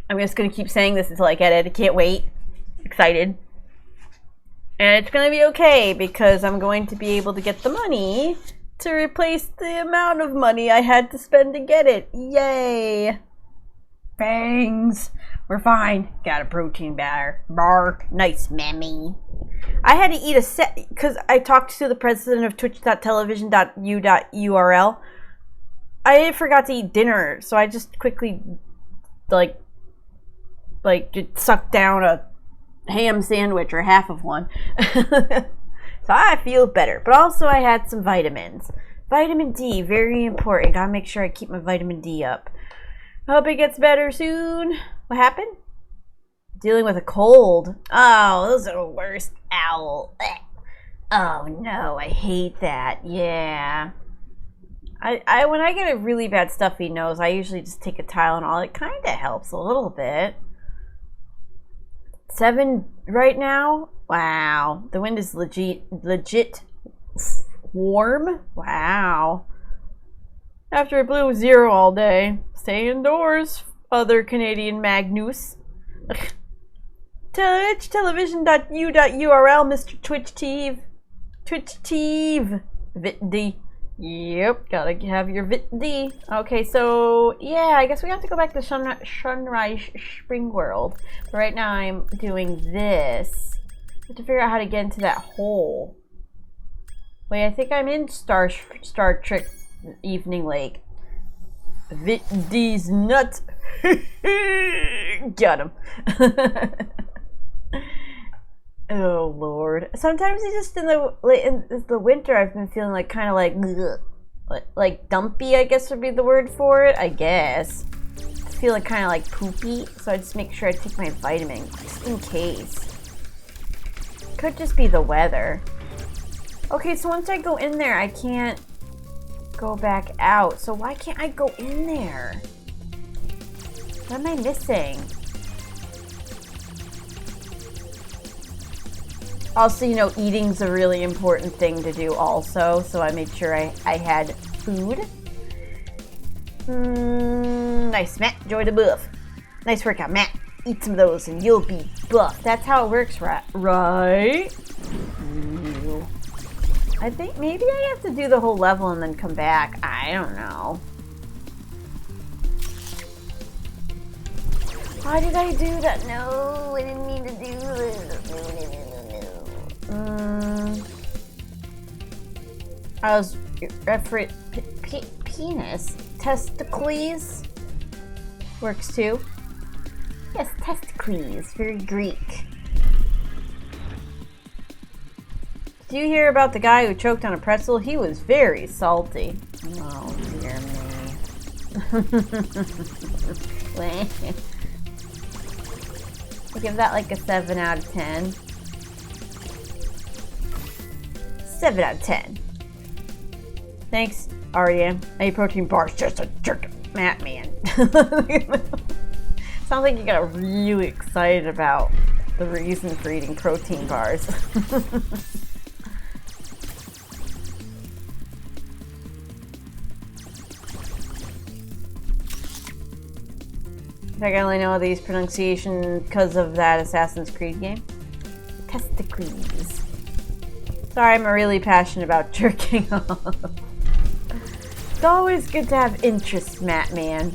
I'm just going to keep saying this until I get it. I can't wait. Excited. And it's going to be okay because I'm going to be able to get the money to replace the amount of money I had to spend to get it. Yay. Thanks. We're fine. Got a protein bar. Nice, mammy. I had to eat a set because I talked to the president of twitch.television.u.url. I forgot to eat dinner, so I just quickly like sucked down a ham sandwich or half of one. So I feel better. But also I had some vitamins. Vitamin D, very important. Gotta make sure I keep my vitamin D up. Hope it gets better soon. What happened? Dealing with a cold. Oh, those are the worst. Ow. Oh no, I hate that. Yeah. I when I get a really bad stuffy nose, I usually just take a Tylenol. It kind of helps a little bit. 7 right now? Wow. The wind is legit warm? Wow. After it blew 0 all day. Stay indoors, other Canadian Magnus. Twitch television.u.url, Mr. Twitch TV. Twitch TV. VitD. Yep, gotta have your VitD. Okay, so yeah, I guess we have to go back to Sunrise Spring World. But right now I'm doing this. I have to figure out how to get into that hole. Wait, I think I'm in Star Trek Evening Lake. VitD's nuts. Got him. Oh Lord! Sometimes it's just in the winter. I've been feeling like kind of like dumpy. I guess would be the word for it. I guess feeling kind of like poopy. So I just make sure I take my vitamin just in case. Could just be the weather. Okay, so once I go in there, I can't go back out. So why can't I go in there? What am I missing? Also, you know, eating's a really important thing to do also, so I made sure I had food. Nice, Matt. Enjoy the buff. Nice workout, Matt. Eat some of those and you'll be buff. That's how it works, right? I think maybe I have to do the whole level and then come back. I don't know. Why did I do that? No, I didn't mean to do this. No. I was referring penis. Testicles works too. Yes, testicles. Very Greek. Did you hear about the guy who choked on a pretzel? He was very salty. Oh dear me. I give that like a 7 out of 10. 7 out of 10. Thanks, REM. A protein bar's just a jerk. Matt, man. Sounds like you got really excited about the reason for eating protein bars. I think I only know these pronunciations because of that Assassin's Creed game. Testicles. Sorry, I'm really passionate about jerking off. It's always good to have interest, Matt man.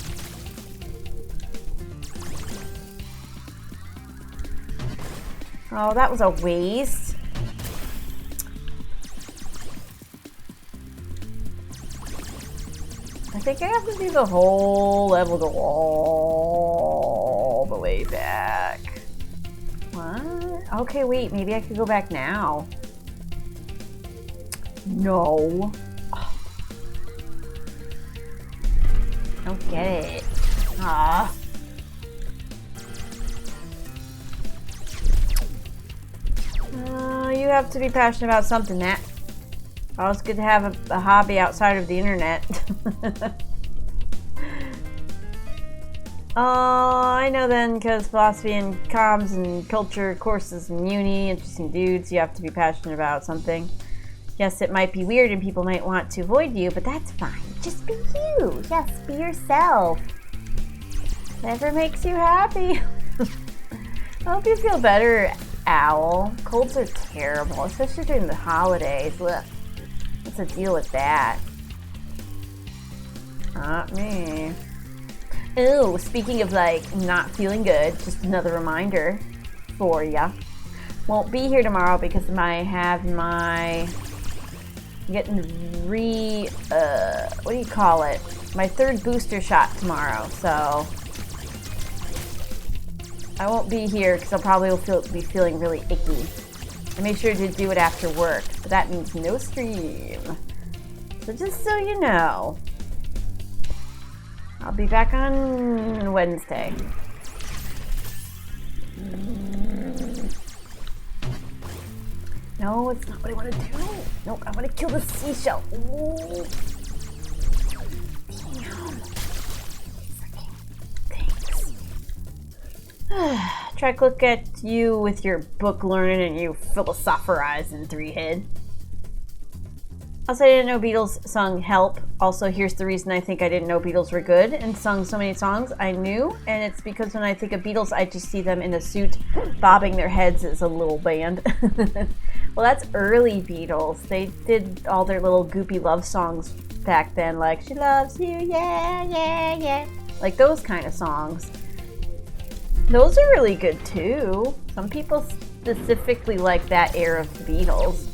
Oh, that was a waste. I think I have to do the whole level, go all the way back. What? Okay, wait, maybe I could go back now. No. Don't get it. Ah. You have to be passionate about something, Nat. Oh, it's good to have a hobby outside of the internet. Oh, I know then, because philosophy and comms and culture courses in uni, interesting dudes, you have to be passionate about something. Yes, it might be weird and people might want to avoid you, but that's fine. Just be you. Yes, be yourself. Whatever makes you happy. I hope you feel better, Owl. Colds are terrible, especially during the holidays. Look, what's the deal with that? Not me. Oh, speaking of like not feeling good, just another reminder for ya. Won't be here tomorrow because getting what do you call it? My third booster shot tomorrow, so I won't be here because I'll probably be feeling really icky. I made sure to do it after work, but that means no stream. So just so you know, I'll be back on Wednesday. No, it's not what I want to do. Nope, I want to kill the seashell. Ooh. Damn. Thanks. Try to look at you with your book learning and you philosophirizing, three-head. Also, I didn't know Beatles sung Help. Also, here's the reason I think I didn't know Beatles were good and sung so many songs I knew. And it's because when I think of Beatles, I just see them in a suit bobbing their heads as a little band. Well, that's early Beatles. They did all their little goopy love songs back then, like She Loves You, yeah, yeah, yeah. Like those kind of songs. Those are really good too. Some people specifically like that era of the Beatles.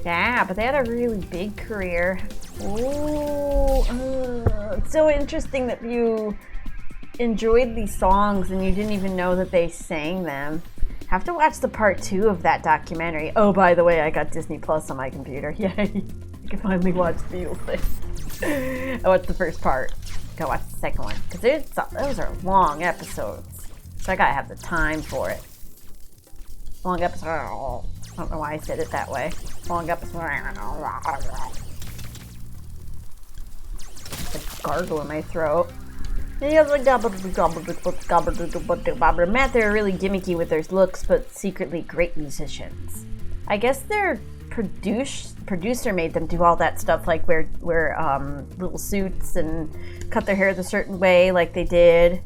Yeah, but they had a really big career. Ooh, it's so interesting that you enjoyed these songs and you didn't even know that they sang them. Have to watch the part 2 of that documentary. Oh, by the way, I got Disney Plus on my computer. Yay! I can finally watch the Beatles thing. I watched the first part. Gotta watch the second one because those are long episodes, so I gotta have the time for it. Long episode. I don't know why I said it that way. Long episode. A gargle in my throat. And he goes like Matt, they're really gimmicky with their looks, but secretly great musicians. I guess their producer made them do all that stuff, like wear little suits and cut their hair a certain way, like they did.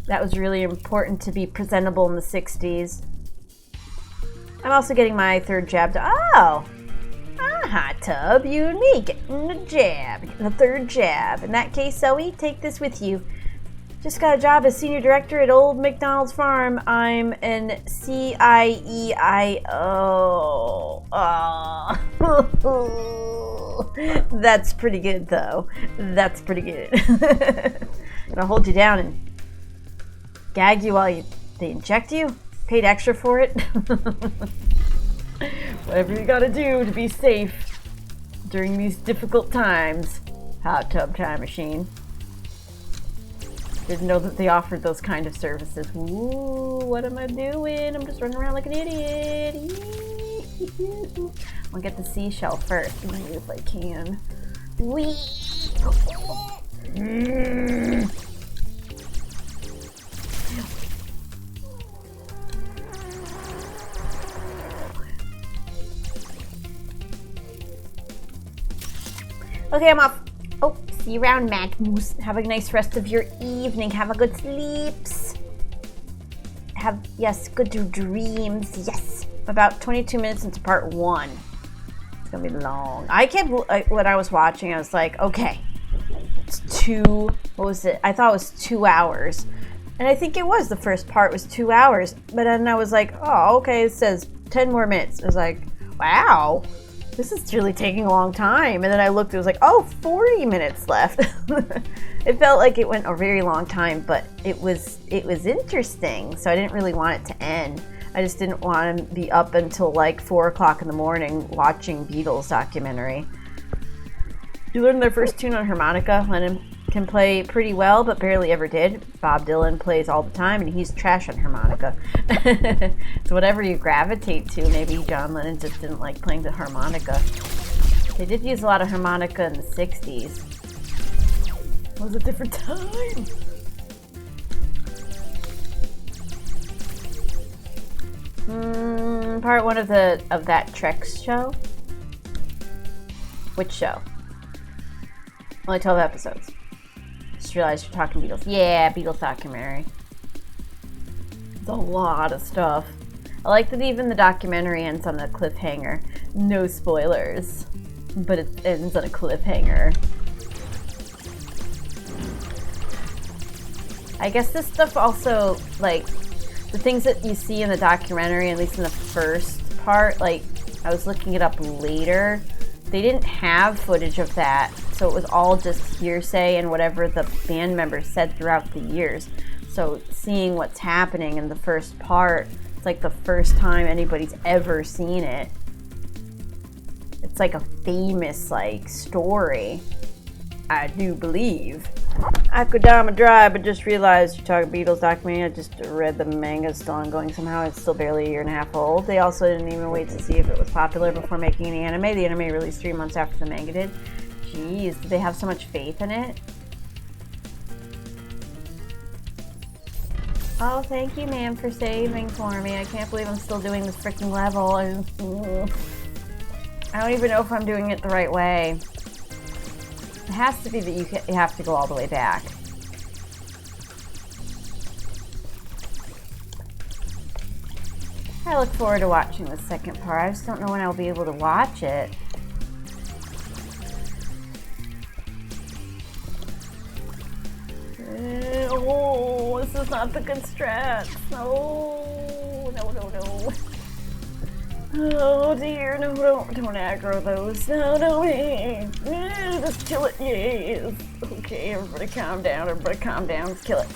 That was really important to be presentable in the 60s. I'm also getting my third jab to hot tub, you and me getting a jab, getting a third jab. In that case, Zoe, take this with you. Just got a job as senior director at Old McDonald's Farm. I'm an CIEIO. Oh. That's pretty good, though. That's pretty good. Gonna hold you down and gag you while they inject you. Paid extra for it. Whatever you gotta do to be safe during these difficult times. Hot tub time machine. Didn't know that they offered those kind of services. Ooh, what am I doing? I'm just running around like an idiot. I'll get the seashell first, if I can. Wee. Okay, I'm off. Oh, see you around, Magnus. Have a nice rest of your evening. Have a good sleeps. Good dreams. Yes. About 22 minutes into part 1. It's gonna be long. When I was watching, I was like, okay, it's what was it? I thought it was 2 hours. And I think it was, the first part was 2 hours. But then I was like, oh, okay, it says 10 more minutes. I was like, wow. this is really taking a long time. And then I looked, it was like, oh, 40 minutes left. It felt like it went a very long time, but it was interesting. So I didn't really want it to end. I just didn't want to be up until like 4 o'clock in the morning watching Beatles documentary. You learned their first tune on harmonica. Lennon can play pretty well, but barely ever did. Bob Dylan plays all the time, and he's trash on harmonica. So whatever you gravitate to, maybe John Lennon just didn't like playing the harmonica. They did use a lot of harmonica in the 60s. It was a different time. Part 1 of that Trek show? Which show? Only 12 episodes. Just realized you're talking Beatles. Yeah, Beatles documentary. It's a lot of stuff. I like that even the documentary ends on a cliffhanger. No spoilers. But it ends on a cliffhanger. I guess this stuff also, like, the things that you see in the documentary, at least in the first part, like, I was looking it up later, they didn't have footage of that, so it was all just hearsay and whatever the band members said throughout the years. So seeing what's happening in the first part, it's like the first time anybody's ever seen it. It's like a famous, like, story, I do believe. Akudama Drive, but just realized you're talking Beatles documentary. I just read the manga is still ongoing somehow. It's still barely a year and a half old. They also didn't even wait to see if it was popular before making the anime. The anime released 3 months after the manga did. Jeez, did they have so much faith in it? Oh, thank you, ma'am, for saving for me. I can't believe I'm still doing this freaking level. I don't even know if I'm doing it the right way. It has to be that you have to go all the way back. I look forward to watching the second part. I just don't know when I'll be able to watch it. Oh, this is not the good strat. No, no, no, no. Oh dear, no, don't aggro those. No, just kill it, yes. Okay, everybody calm down, let's kill it.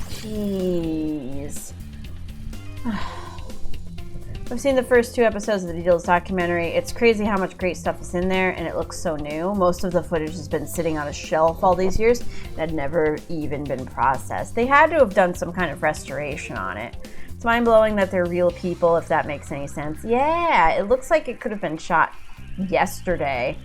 Jeez. I've seen the first 2 episodes of the Beatles documentary. It's crazy how much great stuff is in there, and it looks so new. Most of the footage has been sitting on a shelf all these years and had never even been processed. They had to have done some kind of restoration on it. It's mind-blowing that they're real people, if that makes any sense. Yeah, it looks like it could have been shot yesterday,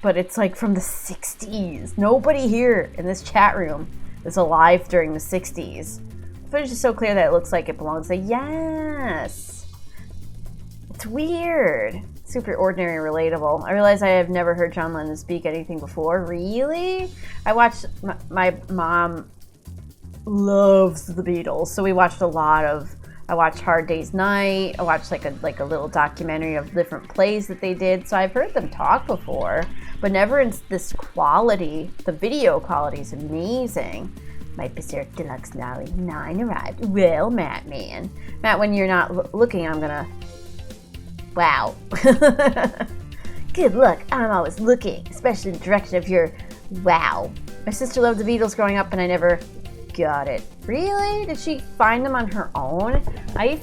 but it's like from the 60s. Nobody here in this chat room is alive during the 60s. The footage is so clear that it looks like it belongs to, yes. It's weird. Super ordinary and relatable. I realize I have never heard John Lennon speak anything before. Really? I watched, my mom loves the Beatles, so we watched a lot of, I watched Hard Day's Night, I watched like a little documentary of different plays that they did, so I've heard them talk before, but never in this quality. The video quality is amazing. My Berserk Deluxe Lolly 9 arrived. Well, Matt, when you're not looking, I'm gonna, wow. Good luck, I'm always looking, especially in the direction of your, wow. My sister loved the Beatles growing up and I never got it. Really? Did she find them on her own? I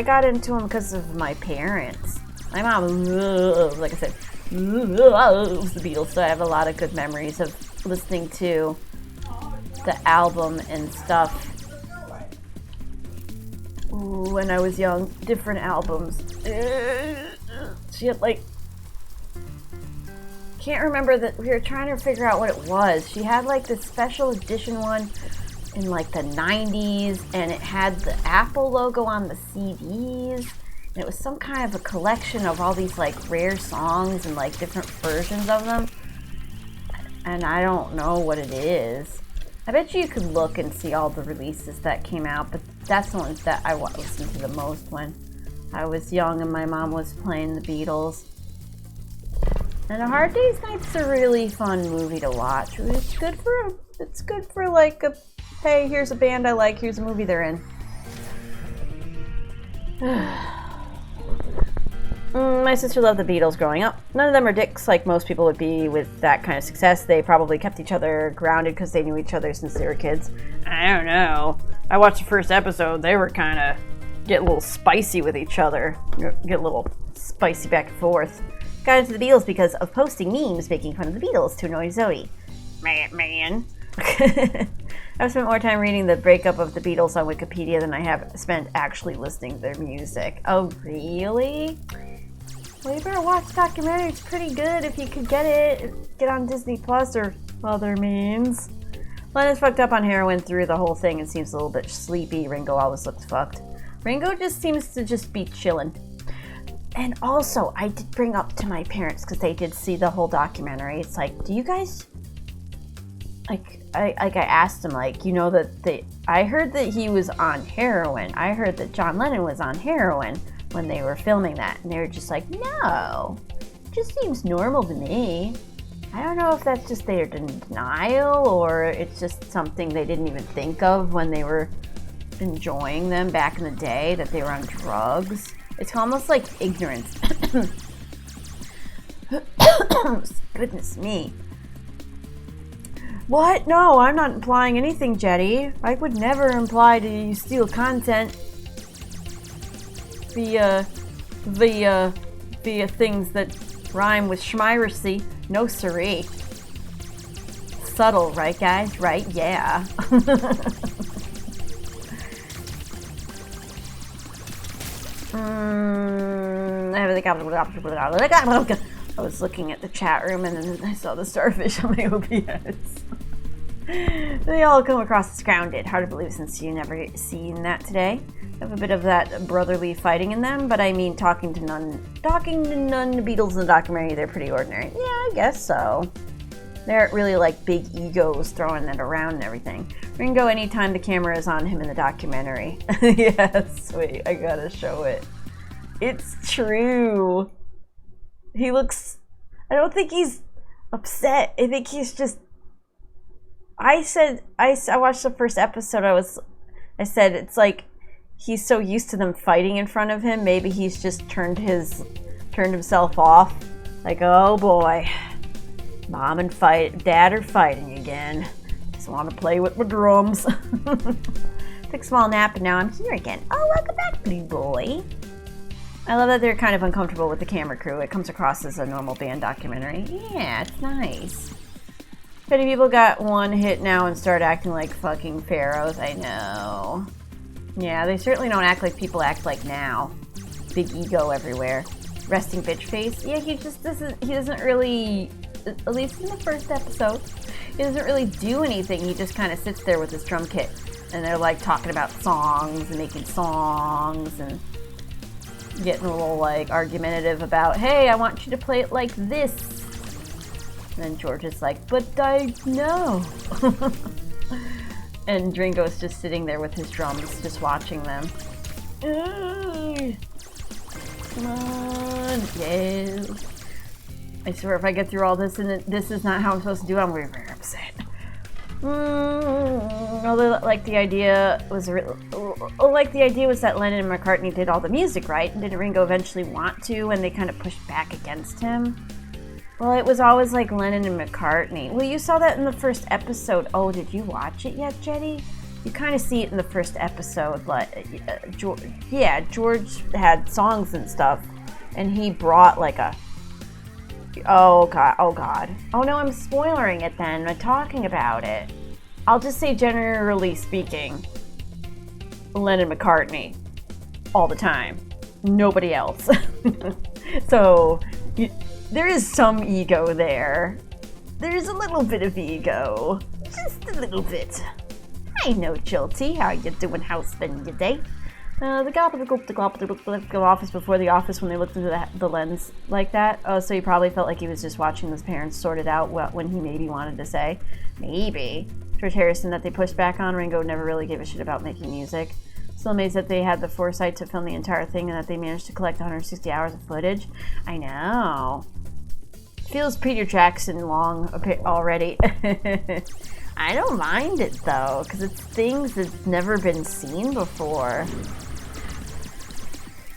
got into them because of my parents. My mom loves, like I said, loves the Beatles, so I have a lot of good memories of listening to the album and stuff when I was young. Different albums. She had like, can't remember that, we were trying to figure out what it was. She had like this special edition one in like the 90s, and it had the Apple logo on the CDs, and it was some kind of a collection of all these like rare songs and like different versions of them, and I don't know what it is. I bet you could look and see all the releases that came out, but that's the ones that I listened to the most when I was young and my mom was playing the Beatles. And A Hard Day's Night's a really fun movie to watch. It's good for like a, hey, here's a band I like, here's a movie they're in. My sister loved the Beatles growing up. None of them are dicks like most people would be with that kind of success. They probably kept each other grounded because they knew each other since they were kids. I don't know. I watched the first episode. They were kind of get a little spicy with each other. Get a little spicy back and forth. Got into the Beatles because of posting memes making fun of the Beatles to annoy Zoe. Man. I've spent more time reading the breakup of the Beatles on Wikipedia than I have spent actually listening to their music. Oh, really? Well, you better watch the documentary. It's pretty good if you could get it. Get on Disney Plus or other means. Lennon's fucked up on heroin through the whole thing and seems a little bit sleepy. Ringo always looks fucked. Ringo just seems to just be chilling. And also, I did bring up to my parents, because they did see the whole documentary. It's like, do you guys... I asked them, like, you know, that I heard that he was on heroin. I heard that John Lennon was on heroin when they were filming that. And they were just like, no, it just seems normal to me. I don't know if that's just they're in denial or it's just something they didn't even think of when they were enjoying them back in the day, that they were on drugs. It's almost like ignorance. Goodness me. What? No, I'm not implying anything, Jetty. I would never imply to steal content via things that rhyme with schmiracy. No siree. Subtle, right, guys? Right? Yeah. I was looking at the chat room and then I saw the starfish on my OBS. They all come across as grounded. Hard to believe since you never seen that today. Have a bit of that brotherly fighting in them, but I mean talking to none Beatles in the documentary, they're pretty ordinary. Yeah, I guess so. They aren't really like big egos throwing it around and everything. Ringo anytime the camera is on him in the documentary. Yes, wait, I gotta show it. It's true. He looks... I don't think he's upset. I think he's just... I watched the first episode. I said it's like he's so used to them fighting in front of him. Maybe he's just turned himself off. Like, oh boy, mom and dad are fighting again. Just want to play with my drums. Took a small nap and now I'm here again. Oh, welcome back, Blue Boy. I love that they're kind of uncomfortable with the camera crew. It comes across as a normal band documentary. Yeah, it's nice. Many people got one hit now and start acting like fucking pharaohs. I know. Yeah, they certainly don't act like people act like now. Big ego everywhere. Resting bitch face. Yeah, he doesn't really, at least in the first episode, he doesn't really do anything. He just kind of sits there with his drum kit. And they're like talking about songs and making songs and getting a little like argumentative about, hey, I want you to play it like this. And then George is like, but I know. And Ringo's just sitting there with his drums, just watching them. Come on, yeah. I swear if I get through all this and this is not how I'm supposed to do it, I'm very, very upset. Although, like the idea was that Lennon and McCartney did all the music, right? And didn't Ringo eventually want to, and they kind of pushed back against him? Well, it was always like Lennon and McCartney. Well, you saw that in the first episode. Oh, did you watch it yet, Jetty? You kind of see it in the first episode. Like, George had songs and stuff, and he brought like a... Oh, God. Oh, no, I'm spoiling it then. I'm talking about it. I'll just say, generally speaking, Lennon McCartney. All the time. Nobody else. So... there is some ego there. There's a little bit of ego. Just a little bit. I know, Chilty. How you doing? How's spending your day? The office before the office when they looked into the lens like that. Oh, so he probably felt like he was just watching his parents sort it out when he maybe wanted to say. Maybe. George Harrison that they pushed back on. Ringo never really gave a shit about making music. Still amazed that they had the foresight to film the entire thing and that they managed to collect 160 hours of footage. I know. Feels Peter Jackson long already. I don't mind it though, because it's things that's never been seen before.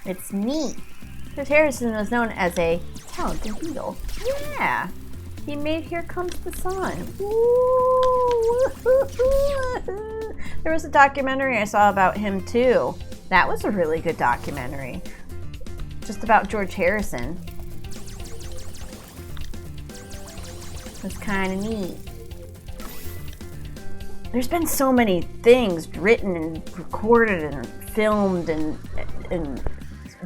It's neat. George Harrison was known as a talented Beatle. Yeah, he made Here Comes the Sun. Ooh. There was a documentary I saw about him too. That was a really good documentary. Just about George Harrison. It was kind of neat. There's been so many things written and recorded and filmed and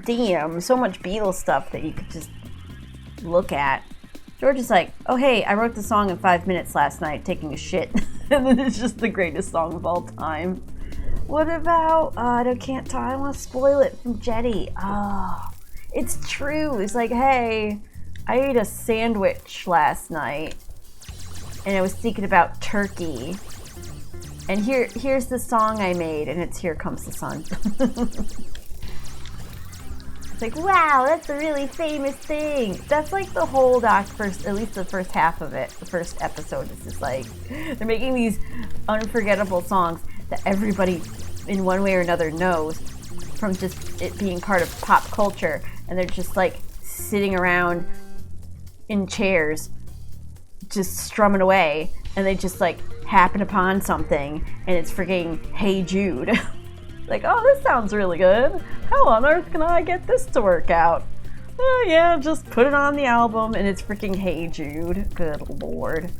damn, so much Beatles stuff that you could just look at. George is like, oh hey, I wrote the song in 5 minutes last night taking a shit. And then it's just the greatest song of all time. What about, I don't want to spoil it from Jetty. Oh, it's true. It's like, hey, I ate a sandwich last night and I was thinking about turkey. And here's the song I made, and it's Here Comes the Sun. It's like, wow, that's a really famous thing. That's like the whole at least the first half of it, the first episode is just like, they're making these unforgettable songs that everybody in one way or another knows from just it being part of pop culture. And they're just like sitting around in chairs, just strumming away. And they just like happen upon something and it's freaking Hey Jude. Like, oh, this sounds really good. How on earth can I get this to work out? Oh yeah, just put it on the album and it's freaking Hey Jude. Good lord.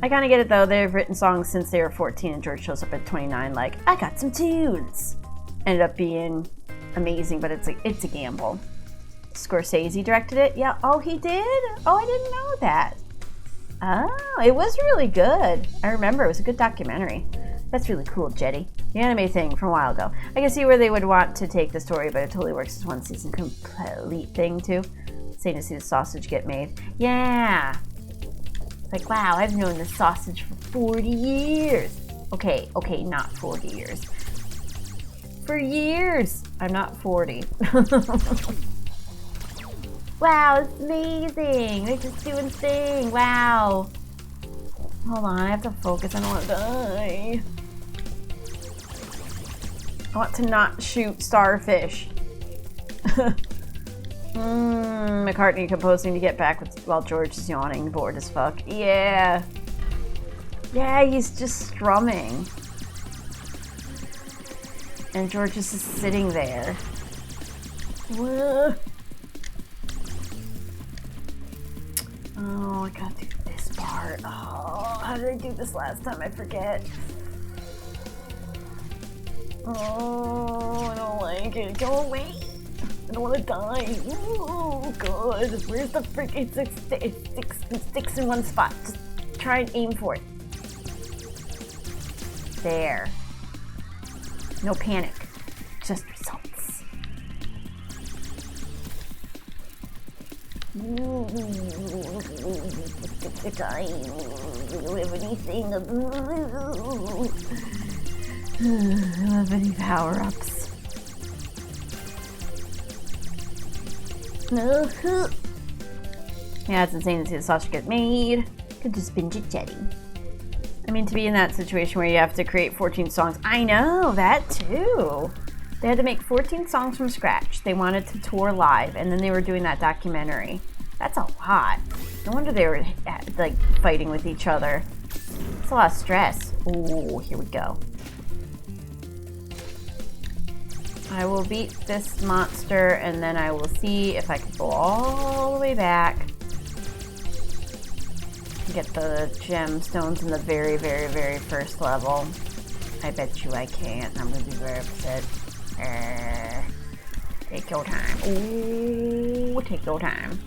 I kind of get it though. They've written songs since they were 14 and George shows up at 29 like, I got some tunes. Ended up being amazing, but it's a gamble. Scorsese directed it? Yeah, oh he did? Oh, I didn't know that. Oh, it was really good. I remember, it was a good documentary. That's really cool, Jetty. The anime thing from a while ago. I can see where they would want to take the story, but it totally works as one season complete thing, too. Saying to see the sausage get made. Yeah. It's like, wow, I've known this sausage for 40 years. Okay, not 40 years. For years. I'm not 40. Wow, it's amazing. They're just doing thing. Wow. Hold on, I have to focus. I don't want to die. I want to not shoot starfish. McCartney composing to get back while George is yawning, bored as fuck. Yeah. Yeah, he's just strumming. And George is just sitting there. Whoa. Oh, I gotta do this part. Oh, how did I do this last time? I forget. Oh, I don't like it. Go away. I don't want to die. Ooh, good. Where's the frick? It sticks in one spot. Just try and aim for it. There. No panic. Just results. The time. We don't have anything. I don't have any power-ups. Yeah, it's insane to see the sausage get made. Could just binge it, Jetty. I mean, to be in that situation where you have to create 14 songs. I know, that too. They had to make 14 songs from scratch. They wanted to tour live, and then they were doing that documentary. That's a lot. No wonder they were like fighting with each other. It's a lot of stress. Ooh, here we go. I will beat this monster, and then I will see if I can go all the way back and get the gemstones in the very, very, very first level. I bet you I can't. I'm gonna be very upset. Take your time. Ooh, take your time.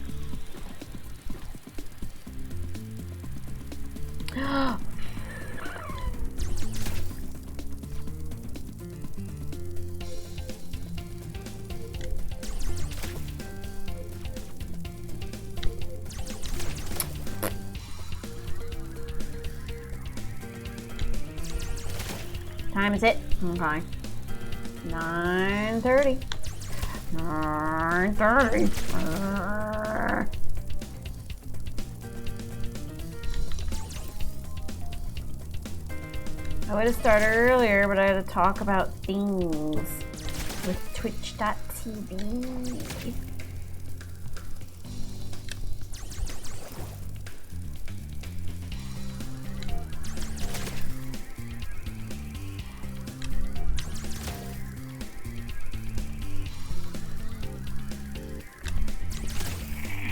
Time is it? Okay. 9:30. 9:30. I would have started earlier, but I had to talk about things with Twitch.tv. TV.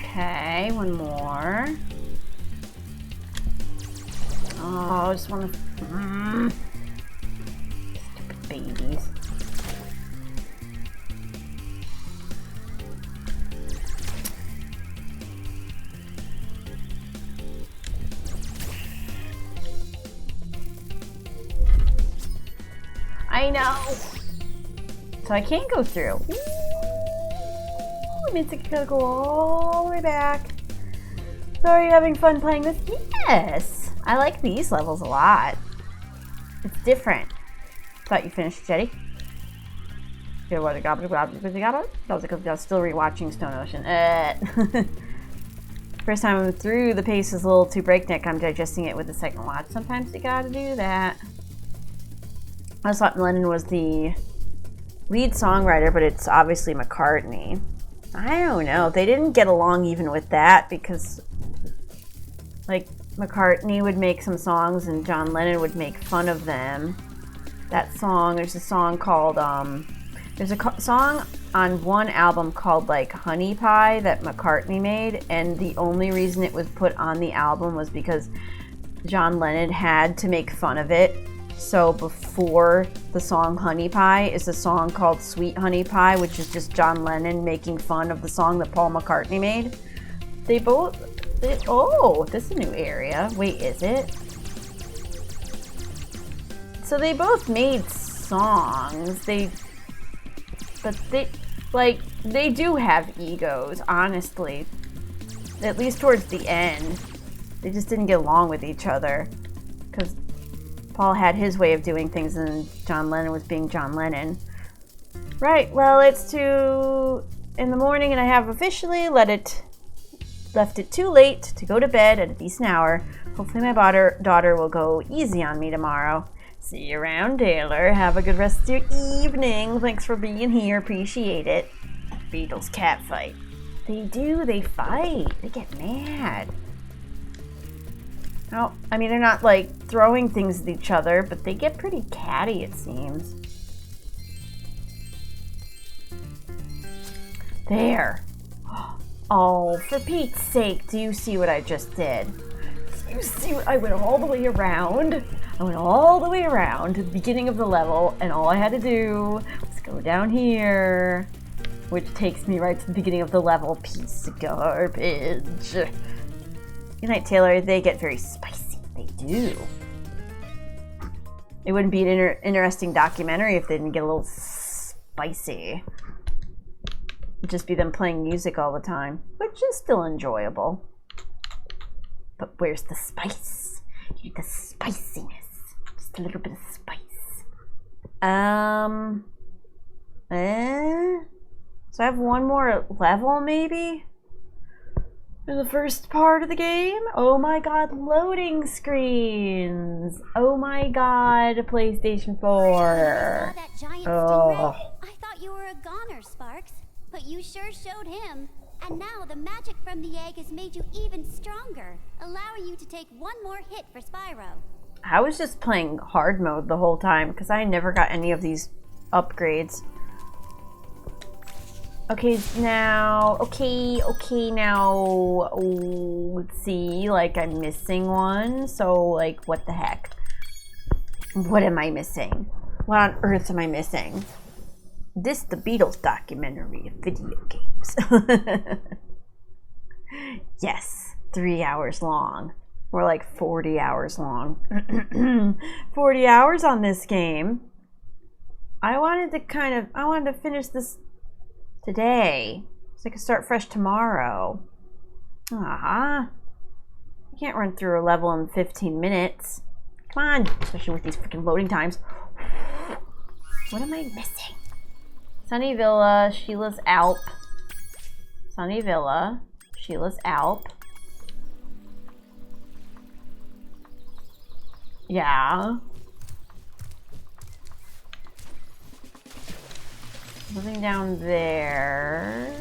Okay, one more. Oh, I just want to. Stupid babies. I know. So I can't go through. It means I gotta go all the way back. So are you having fun playing this? Yes! I like these levels a lot. It's different. Thought you finished, Jetty? I was still rewatching Stone Ocean. First time I'm through, the pace is a little too breakneck. I'm digesting it with the second watch. Sometimes you gotta do that. I thought Lennon was the lead songwriter, but it's obviously McCartney. I don't know. They didn't get along even with that because, like, McCartney would make some songs and John Lennon would make fun of them. That song, there's a song called, there's a song on one album called, like, Honey Pie that McCartney made, and the only reason it was put on the album was because John Lennon had to make fun of it. So before the song Honey Pie is a song called Sweet Honey Pie, which is just John Lennon making fun of the song that Paul McCartney made. Oh, this is a new area. Wait, is it? So they both made songs. They do have egos, honestly. At least towards the end. They just didn't get along with each other. Because Paul had his way of doing things and John Lennon was being John Lennon. Right, well, it's 2 in the morning and I have officially left it too late to go to bed at a decent hour. Hopefully my daughter will go easy on me tomorrow. See you around, Taylor. Have a good rest of your evening. Thanks for being here. Appreciate it. Beatles cat fight. They do. They fight. They get mad. Oh, I mean, they're not, like, throwing things at each other, but they get pretty catty, it seems. There. Oh, for Pete's sake, do you see what I just did? Do you see what I went all the way around? I went all the way around to the beginning of the level, and all I had to do was go down here, which takes me right to the beginning of the level. Piece of garbage. Good night, Taylor. They get very spicy. They do. It wouldn't be an interesting documentary if they didn't get a little spicy. It'd just be them playing music all the time, which is still enjoyable. But where's the spice? You need the spiciness. Just a little bit of spice. So I have one more level, maybe? In the first part of the game? Oh my god, loading screens! Oh my god, PlayStation 4. Oh. I thought you were a goner, Sparks, but you sure showed him. And now the magic from the egg has made you even stronger, allowing you to take one more hit for Spyro. I was just playing hard mode the whole time because I never got any of these upgrades. Okay, now, now, let's see, like, I'm missing one, so, like, what the heck? What am I missing? What on earth am I missing? This the Beatles documentary of video games. Yes, 3 hours long. More like 40 hours long. 40 hours on this game. I wanted to finish this today, so I could start fresh tomorrow. You can't run through a level in 15 minutes. Come on, especially with these freaking loading times. What am I missing? Sunny Villa, Sheila's Alp. Sunny Villa, Sheila's Alp. Yeah. Nothing down there.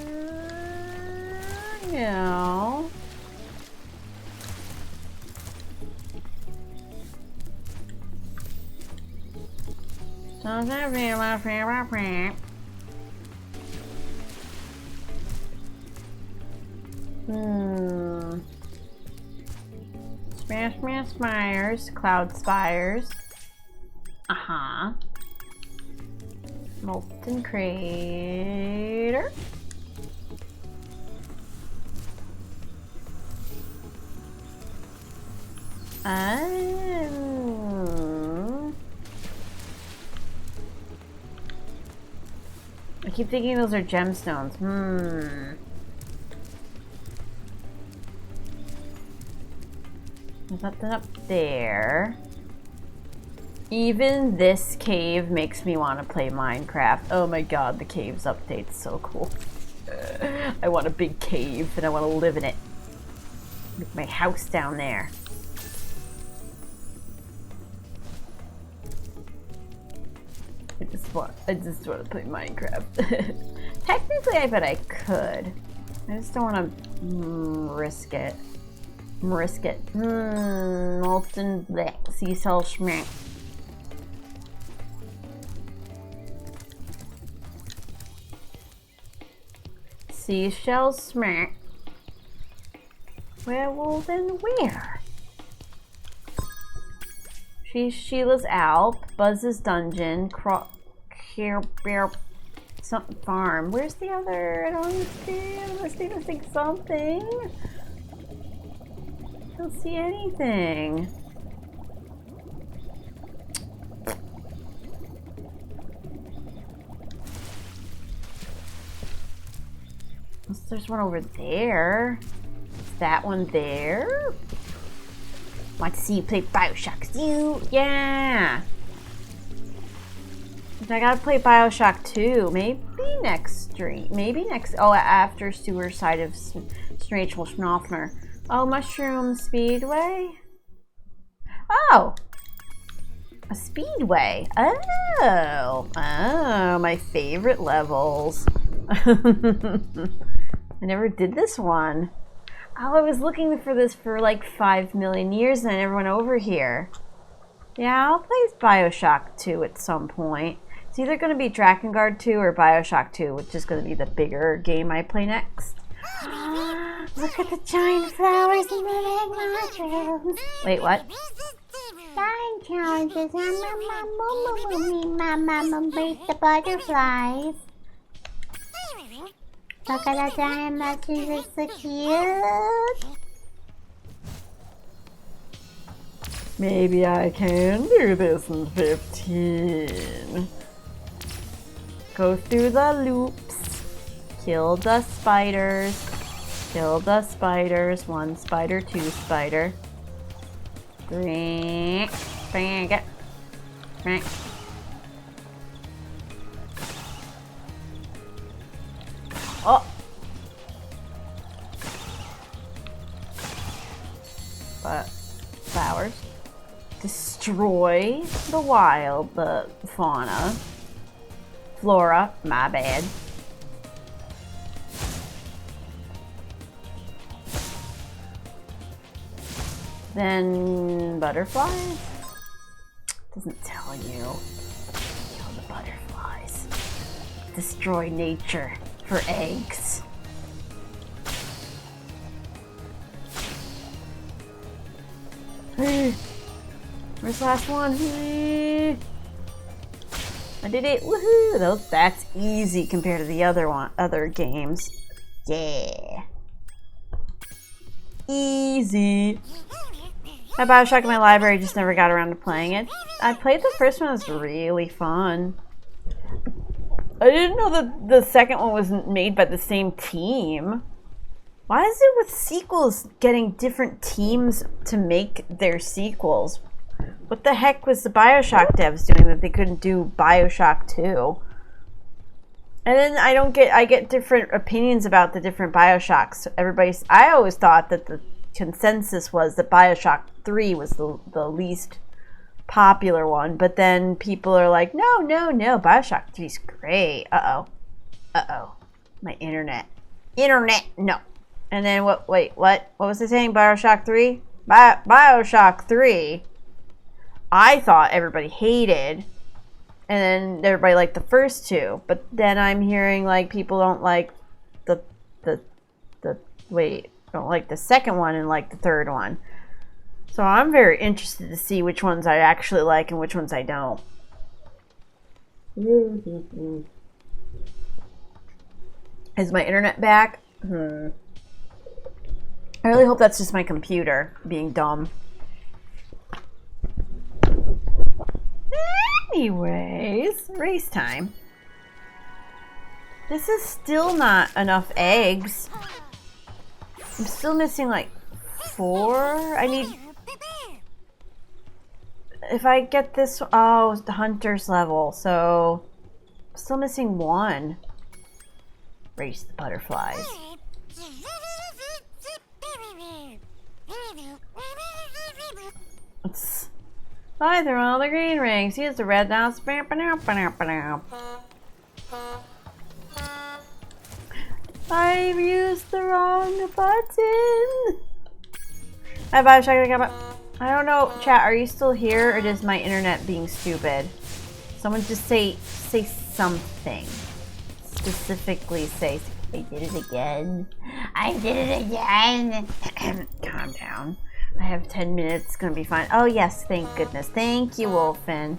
No. Smash Spires, Cloud Spires. Uh-huh. Molten Crater. I keep thinking those are gemstones. There's nothing up there. Even this cave makes me want to play Minecraft. Oh my god, the caves update's so cool. I want a big cave and I want to live in it. Make my house down there. I just want to play Minecraft. Technically, I bet I could. I just don't want to risk it. Molten black sea cell schmack. Seashell smack. Well, then where? Sheila's Alp, Buzz's Dungeon, Care Bear, something farm. Where's the other? I don't understand. I must be missing something. I don't see anything. There's one over there. Is that one there? Want to see you play Bioshock 2? Yeah! I gotta play Bioshock 2. Maybe next stream. Maybe next. Oh, after Sewer Side of Rachel Schnoffner. Oh, Mushroom Speedway? Oh! A Speedway. Oh! Oh, my favorite levels. I never did this one. Oh, I was looking for this for like 5 million years and I never went over here. Yeah, I'll play Bioshock 2 at some point. It's either going to be Drakengard 2 or Bioshock 2, which is going to be the bigger game I play next. Look at the giant flowers in the mushrooms. Wait, what? Giant challenges. Mama, beat the butterflies. Look at the giant mushrooms, they're so cute. Maybe I can do this in 15. Go through the loops. Kill the spiders. Kill the spiders. 1 spider, 2 spider. 3. Bang it. Bang. Oh! But flowers. Destroy the wild, the fauna. Flora, my bad. Then butterflies? Doesn't tell you. Kill the butterflies. Destroy nature for eggs. Where's the last one? I did it! Woohoo! That's easy compared to the other games. Yeah. Easy. I had Bioshock in my library, just never got around to playing it. I played the first one, it was really fun. I didn't know that the second one wasn't made by the same team. Why is it with sequels getting different teams to make their sequels? What the heck was the Bioshock devs doing that they couldn't do Bioshock 2? And then I get different opinions about the different Bioshocks. I always thought that the consensus was that Bioshock 3 was the least popular one, but then people are like, no, Bioshock 3 is great. Uh-oh. Uh-oh. My internet. Internet! No. And then what? Wait, what? What was it saying? Bioshock 3? Bioshock 3? I thought everybody hated. And then everybody liked the first two. But then I'm hearing, like, people don't like don't like the second one and like the third one. So I'm very interested to see which ones I actually like and which ones I don't. Is my internet back? I really hope that's just my computer being dumb. Anyways, race time. This is still not enough eggs. I'm still missing like 4. I need... If I get this... Oh, it's the hunter's level, so... I'm still missing 1. Race the butterflies. Fly through all the green rings. Use the red now. I've used the wrong button. I don't know, chat, are you still here or is my internet being stupid? Someone just say something. Specifically say, I did it again. I did it again. Calm down. I have 10 minutes, it's gonna be fine. Oh yes, thank goodness. Thank you, Wolfen.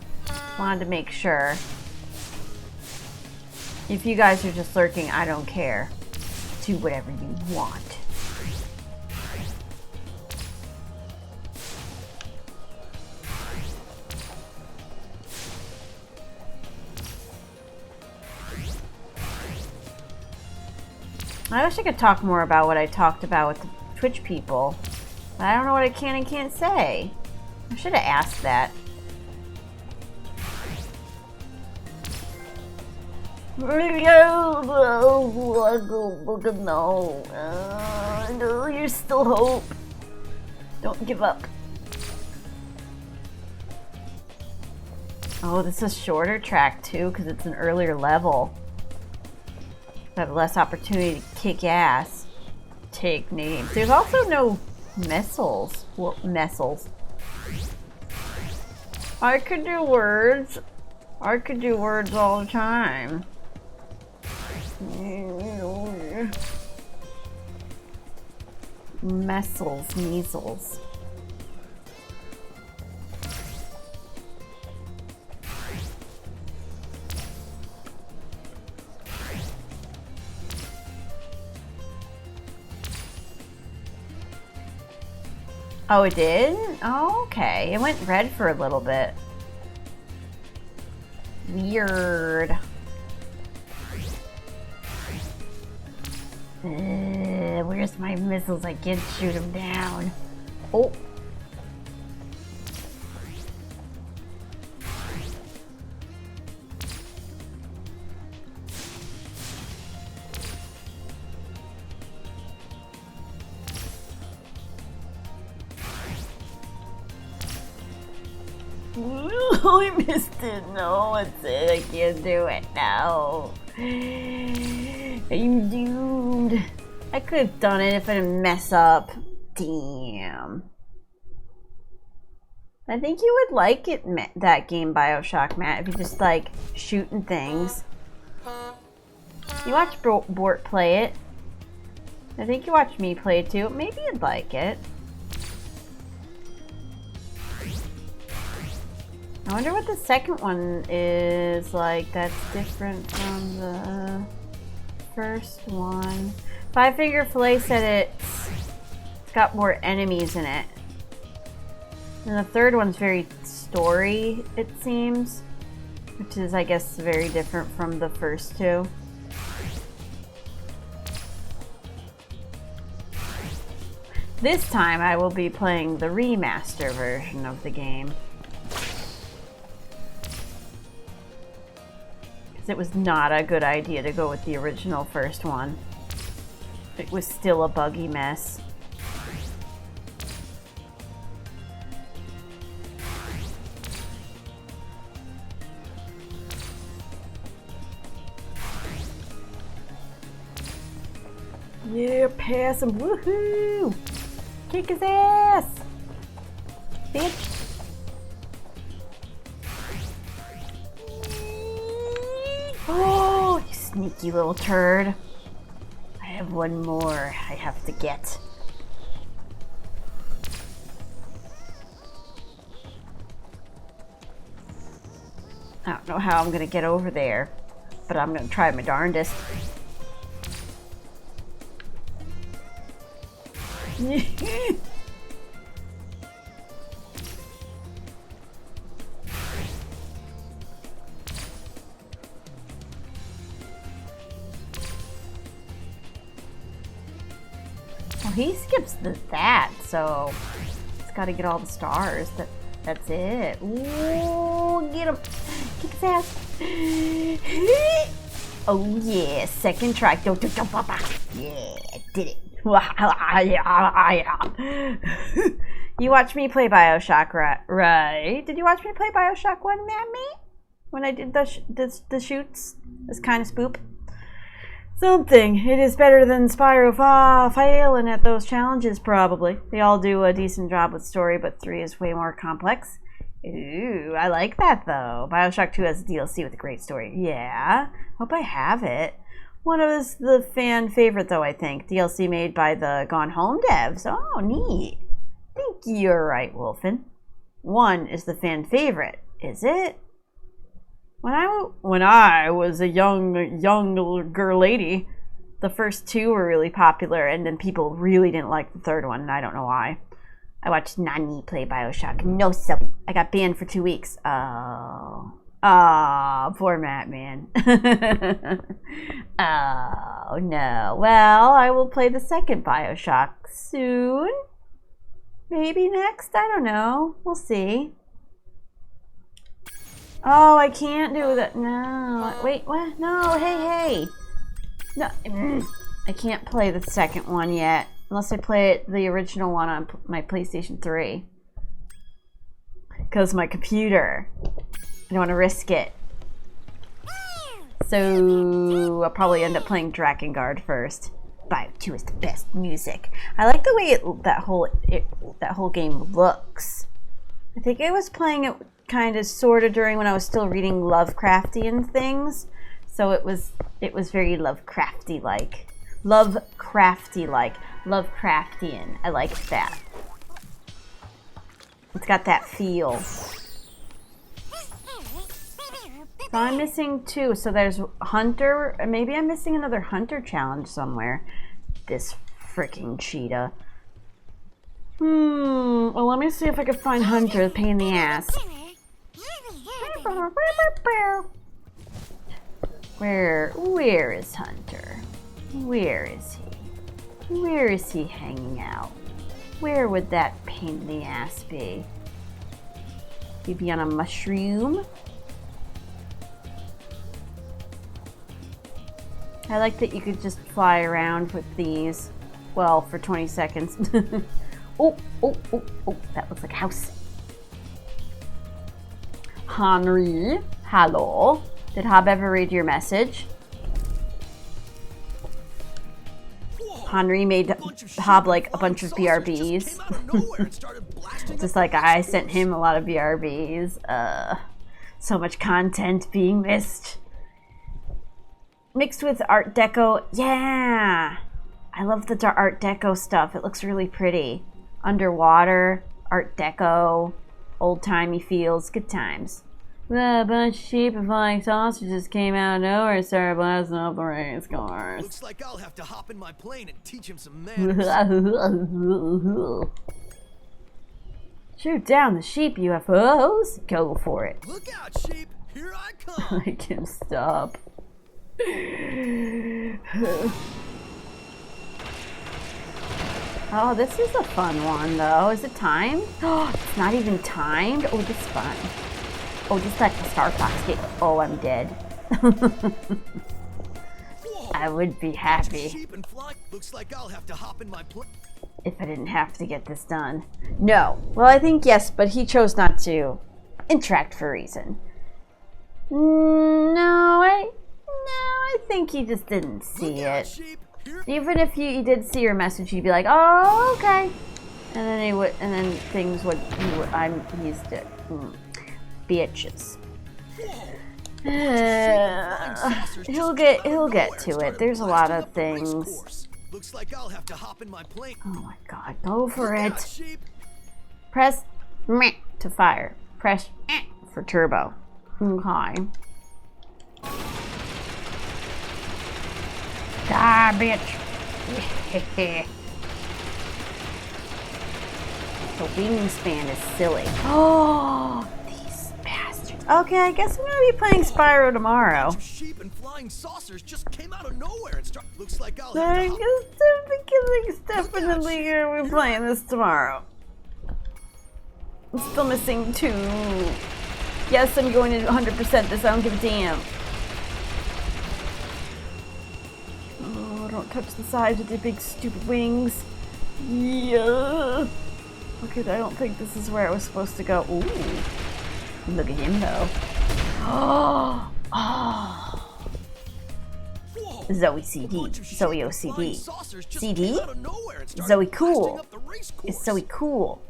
Wanted to make sure. If you guys are just lurking, I don't care. Do whatever you want. I wish I could talk more about what I talked about with the Twitch people. But I don't know what I can and can't say. I should have asked that. No, there's still hope. Don't give up. Oh, this is a shorter track too, because it's an earlier level. I have less opportunity to kick ass. Take names. There's also no missiles. Well, missiles. I could do words. I could do words all the time. Measles, measles. Oh, it did? Oh, okay. It went red for a little bit. Weird. Where's my missiles? I can't shoot them down. Oh. I missed it. No, that's it. I can't do it now. I'm doomed. I could have done it if I didn't mess up. Damn. I think you would like it, that game, Bioshock, Matt, if you just like shooting things. You watch Bort play it. I think you watched me play it too. Maybe you'd like it. I wonder what the second one is like that's different from the first one. Five Finger Fillet said it's got more enemies in it. And the third one's very story, it seems. Which is, I guess, very different from the first two. This time I will be playing the remaster version of the game. It was not a good idea to go with the original first one. It was still a buggy mess. Yeah, pass him. Woohoo! Kick his ass! Bitch! Oh, you sneaky little turd. I have one more I have to get. I don't know how I'm gonna get over there, but I'm gonna try my darndest. Well, he skips that, so he's got to get all the stars. That's it. Ooh, get him! Kick his ass! Oh yeah, second try. Yeah, did it. You watched me play Bioshock, right? Did you watch me play Bioshock 1, Mammy? When I did the shoots? This kind of spoop? Something. It is better than Spyro failing at those challenges, probably. They all do a decent job with story, but 3 is way more complex. Ooh, I like that, though. Bioshock 2 has a DLC with a great story. Yeah, hope I have it. One of the fan favorite, though, I think. DLC made by the Gone Home devs. Oh, neat. I think you're right, Wolfen. 1 is the fan favorite, is it? When I was a younger lady, the first 2 were really popular, and then people really didn't like the 3rd one, and I don't know why. I watched Nani play Bioshock. No, so I got banned for 2 weeks. Oh, poor Matt, man. Oh no. Well, I will play the second Bioshock soon. Maybe next. I don't know. We'll see. Oh, I can't do that. No. Wait, what? No, hey. No, I can't play the second one yet. Unless I play the original one on my PlayStation 3. Because my computer. I don't want to risk it. So, I'll probably end up playing Drakengard first. Bio 2 is the best music. I like the way that whole game looks. I think I was playing it kind of sort of during when I was still reading Lovecraftian things, so it was very Lovecrafty like. Lovecraftian. I like that. It's got that feel. So I'm missing 2. So there's Hunter. Maybe I'm missing another Hunter challenge somewhere. This freaking cheetah. Well, let me see if I can find Hunter. Pain in the ass. Where is Hunter? Where is he? Where is he hanging out? Where would that pain in the ass be? He'd be on a mushroom? I like that you could just fly around with these. Well, for 20 seconds. Oh, that looks like a house. Henry, hello. Did Hob ever read your message? Henry made Hob like a bunch of BRBs. Just like I sent him a lot of BRBs. So much content being missed. Mixed with Art Deco. Yeah! I love the Art Deco stuff. It looks really pretty. Underwater, Art Deco, old-timey feels, good times. A bunch of sheep and flying sausages came out of nowhere and started blasting up the race cars. Looks like I'll have to hop in my plane and teach him some manners. Shoot down the sheep, UFOs. Go for it. Look out, sheep! Here I come! I can stop. Oh, this is a fun one, though. Is it timed? Oh, it's not even timed? Oh, this is fun. Oh, just like the Star Fox game. Oh, I'm dead. I would be happy. Looks like I'll have to hop in my plane. If I didn't have to get this done. No. Well, I think yes, but he chose not to interact for a reason. No, I think he just didn't see it. Even if you did see your message, you'd be like, "Oh, okay," and then he would, and then things would. He's the bitches. He'll get to it. There's a lot of things. Looks like I'll have to hop in my plane. Oh my god, go for it. Press meh to fire. Press for turbo. Okay. Die, bitch. The wingspan is silly. Oh, these bastards. Okay, I guess I'm gonna be playing Spyro tomorrow. Sheep and flying saucers just came out of nowhere and start. Looks like I'll I have to guess definitely gonna be playing this tomorrow. I'm still missing 2. Yes, I'm going to 100% this. I don't give a damn. Oh, don't touch the sides with your big stupid wings. Yeah. Okay, I don't think this is where I was supposed to go. Ooh. Look at him though. Oh. Zoe CD. Zoe OCD. CD? Zoe Cool. It's Zoe Cool.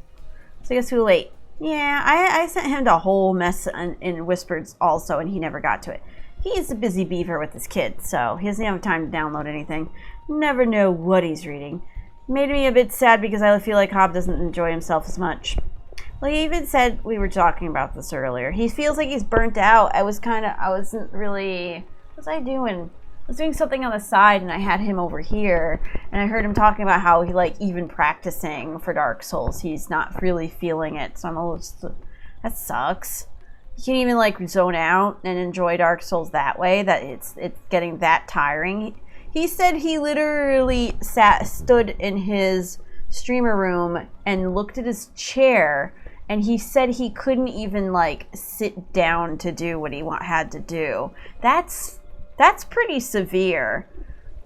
So I guess we'll wait. Yeah, I sent him a whole mess in Whispers also, and he never got to it. He's a busy beaver with his kids, so he doesn't have time to download anything. Never know what he's reading. Made me a bit sad because I feel like Hob doesn't enjoy himself as much. Well, he even said, we were talking about this earlier, he feels like he's burnt out. I wasn't really, what was I doing? I was doing something on the side and I had him over here and I heard him talking about how he even practicing for Dark Souls, he's not really feeling it. So I'm almost, that sucks. You can't even zone out and enjoy Dark Souls that way, that it's getting that tiring. He said he literally stood in his streamer room and looked at his chair and he said he couldn't even sit down to do what he had to do. That's pretty severe.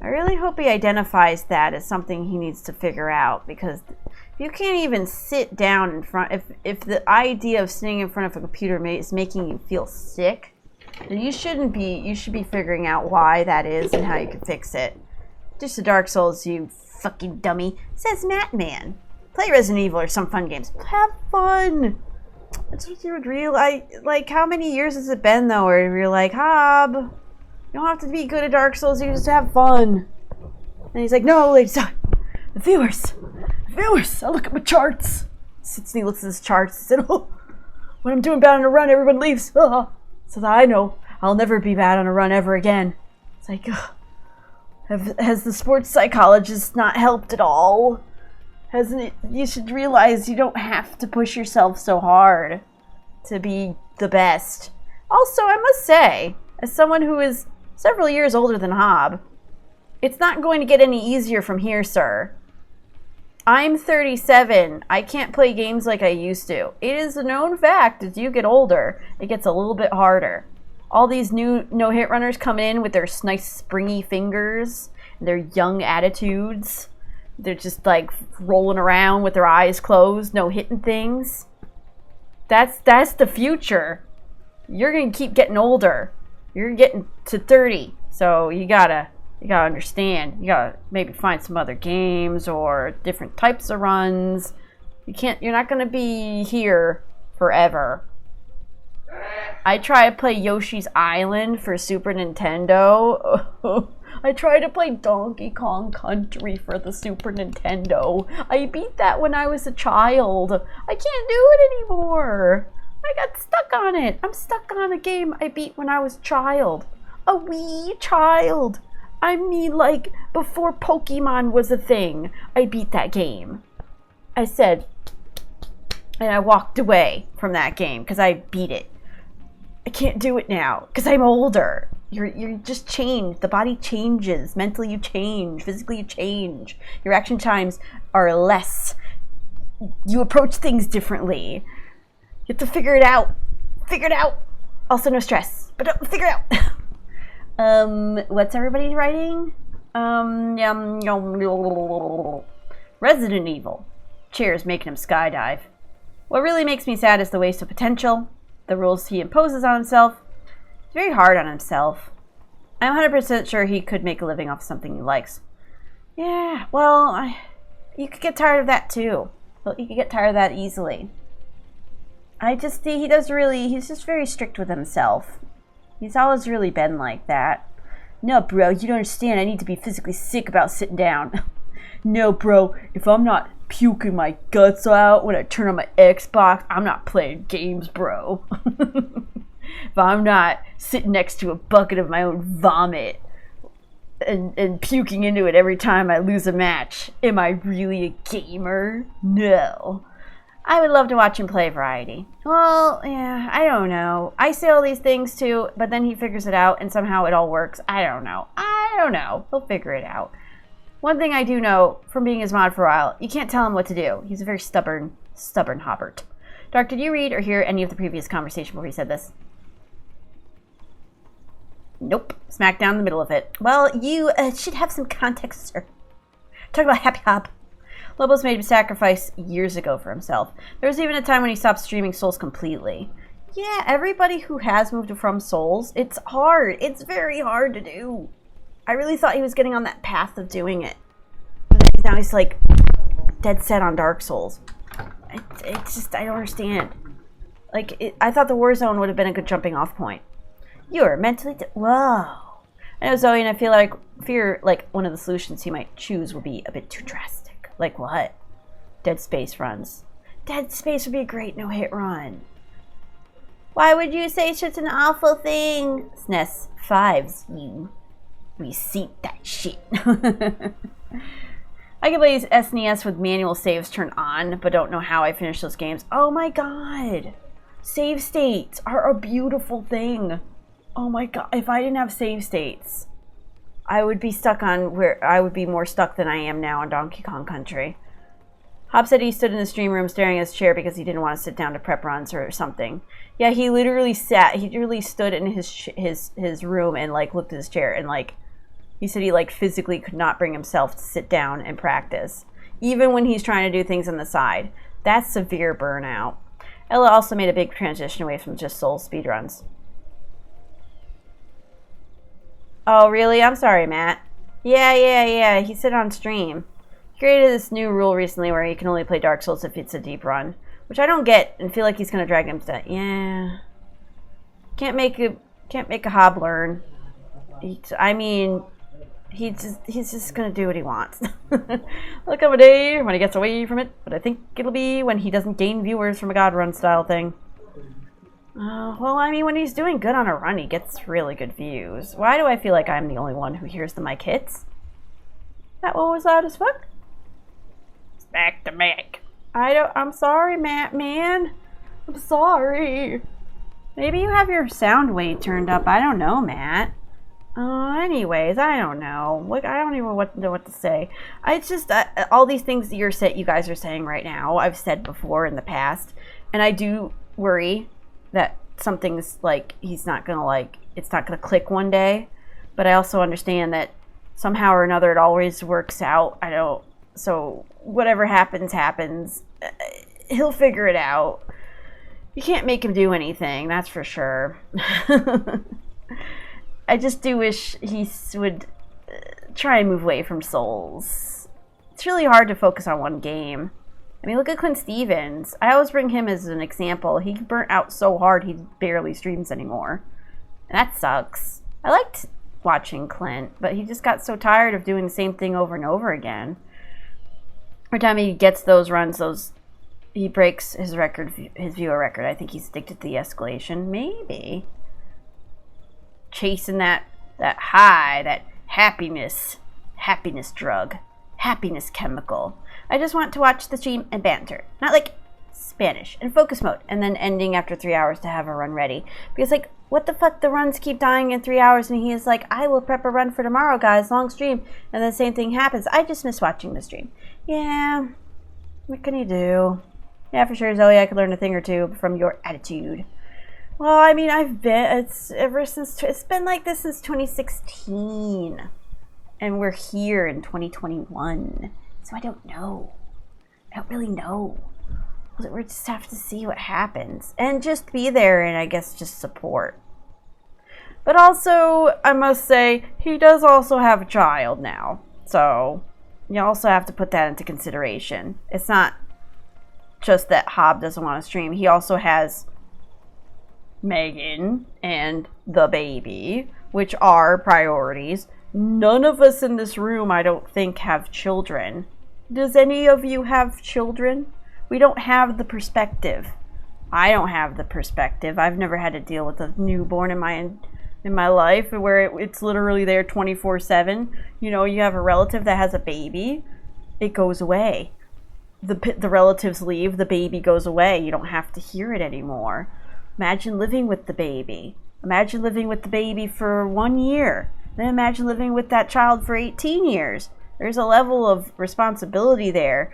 I really hope he identifies that as something he needs to figure out, because if you can't even sit down in front, if the idea of sitting in front of a computer is making you feel sick, then you should be figuring out why that is and how you can fix it. Just the Dark Souls, you fucking dummy, says Matt Man. Play Resident Evil or some fun games. Have fun. That's what you would realize. How many years has it been though where you're like, Hob, you don't have to be good at Dark Souls, you just have fun. And he's like, no, ladies, the viewers, I look at my charts. Sits and he looks at his charts and said, oh, when I'm doing bad on a run, everyone leaves. So that I know I'll never be bad on a run ever again. It's like, has the sports psychologist not helped at all? Hasn't it? You should realize you don't have to push yourself so hard to be the best. Also, I must say, as someone who is several years older than Hob, it's not going to get any easier from here, sir. I'm 37. I can't play games like I used to. It is a known fact, as you get older, it gets a little bit harder. All these new no-hit runners come in with their nice springy fingers, and their young attitudes. They're just rolling around with their eyes closed, no hitting things. That's the future. You're gonna keep getting older. You're getting to 30, so you gotta understand. You gotta maybe find some other games or different types of runs. You're not gonna be here forever. I try to play Yoshi's Island for Super Nintendo. I tried to play Donkey Kong Country for the Super Nintendo. I beat that when I was a child. I can't do it anymore. I got stuck on it. I'm stuck on a game I beat when I was a child. A wee child. I mean, before Pokemon was a thing, I beat that game. I said, and I walked away from that game because I beat it. I can't do it now because I'm older. You're just changed. The body changes. Mentally you change. Physically you change. Your action times are less. You approach things differently. You have to figure it out. Figure it out. Also no stress. But figure it out. What's everybody writing? Resident Evil. Cheers making him skydive. What really makes me sad is the waste of potential. The rules he imposes on himself. He's very hard on himself. I'm 100% sure he could make a living off something he likes. Yeah, well, you could get tired of that too. Well, you could get tired of that easily. He's just very strict with himself. He's always really been like that. No, bro, you don't understand. I need to be physically sick about sitting down. No, bro, if I'm not puking my guts out when I turn on my Xbox, I'm not playing games, bro. If I'm not sitting next to a bucket of my own vomit and puking into it every time I lose a match, am I really a gamer? No. I would love to watch him play Variety. Well, yeah, I don't know. I say all these things too, but then he figures it out and somehow it all works. I don't know. He'll figure it out. One thing I do know from being his mod for a while, you can't tell him what to do. He's a very stubborn Hobbert. Dark, did you read or hear any of the previous conversation before he said this? Nope. Smack down in the middle of it. Well, you should have some context, sir. Talk about Happy Hob. Lobos made a sacrifice years ago for himself. There was even a time when he stopped streaming Souls completely. Yeah, everybody who has moved from Souls, it's hard. It's very hard to do. I really thought he was getting on that path of doing it. But now he's like dead set on Dark Souls. It's just, I don't understand. Like, I thought the Warzone would have been a good jumping off point. You're mentally... Whoa. I know, Zoe, and I fear like one of the solutions he might choose will be a bit too drastic. Like what? Dead Space runs. Dead Space would be a great no-hit run. Why would you say such an awful thing? SNES 5s, you reseat that shit. I can play SNES with manual saves turned on, but don't know how I finish those games. Oh my god. Save states are a beautiful thing. Oh my god. If I didn't have save states, I would be stuck on where I would be more stuck than I am now in Donkey Kong Country. Hob said he stood in the stream room staring at his chair because he didn't want to sit down to prep runs or something. Yeah, he literally stood in his room and like looked at his chair and like he said he like physically could not bring himself to sit down and practice, even when he's trying to do things on the side. That's severe burnout. Ella also made a big transition away from just Souls speedruns. Oh, really? I'm sorry, Matt. Yeah. He said on stream. He created this new rule recently where he can only play Dark Souls if it's a deep run, which I don't get and feel like he's gonna drag him to that. Yeah. Can't make a Hob learn. He's just gonna do what he wants. There'll come a day when he gets away from it, but I think it'll be when he doesn't gain viewers from a God Run style thing. Well, I mean, when he's doing good on a run, he gets really good views. Why do I feel like I'm the only one who hears the mic hits? That one was loud as fuck. Back to mic. I'm sorry, Matt, man. I'm sorry. Maybe you have your sound way turned up. I don't know, Matt. Anyways, I don't know. Like, I don't even know what to say. It's just all these things that you guys are saying right now, I've said before in the past, and I do worry that something's like it's not gonna click one day. But I also understand that somehow or another it always works out. So whatever happens. He'll figure it out. You can't make him do anything, that's for sure. I just do wish he would try and move away from Souls. It's really hard to focus on one game. I mean, look at Clint Stevens. I always bring him as an example. He burnt out so hard he barely streams anymore. And that sucks. I liked watching Clint, but he just got so tired of doing the same thing over and over again. Every time he gets those runs, he breaks his viewer record. I think he's addicted to the escalation. Maybe. Chasing that high, that happiness drug, happiness chemical. I just want to watch the stream and banter, not like Spanish and focus mode, and then ending after 3 hours to have a run ready. Because like, what the fuck? The runs keep dying in 3 hours, and he is like, I will prep a run for tomorrow, guys, long stream, and then the same thing happens. I just miss watching the stream. Yeah, what can you do? Yeah, for sure, Zoe. I could learn a thing or two from your attitude. Well, I mean, it's been like this since 2016, and we're here in 2021, so I don't know. I don't really know. We just have to see what happens, and just be there, and I guess just support. But also, I must say, he does also have a child now, so You also have to put that into consideration. It's not just that Hob doesn't want to stream. He also has Megan and the baby, which are priorities. None of us in this room, I don't think, have children. Does any of you have children? We don't have the perspective. I don't have the perspective. I've never had to deal with a newborn in my life where it's literally there 24/7. You know, you have a relative that has a baby, it goes away. The relatives leave, the baby goes away. You don't have to hear it anymore. Imagine living with the baby. Imagine living with the baby for 1 year. Then imagine living with that child for 18 years. There's a level of responsibility there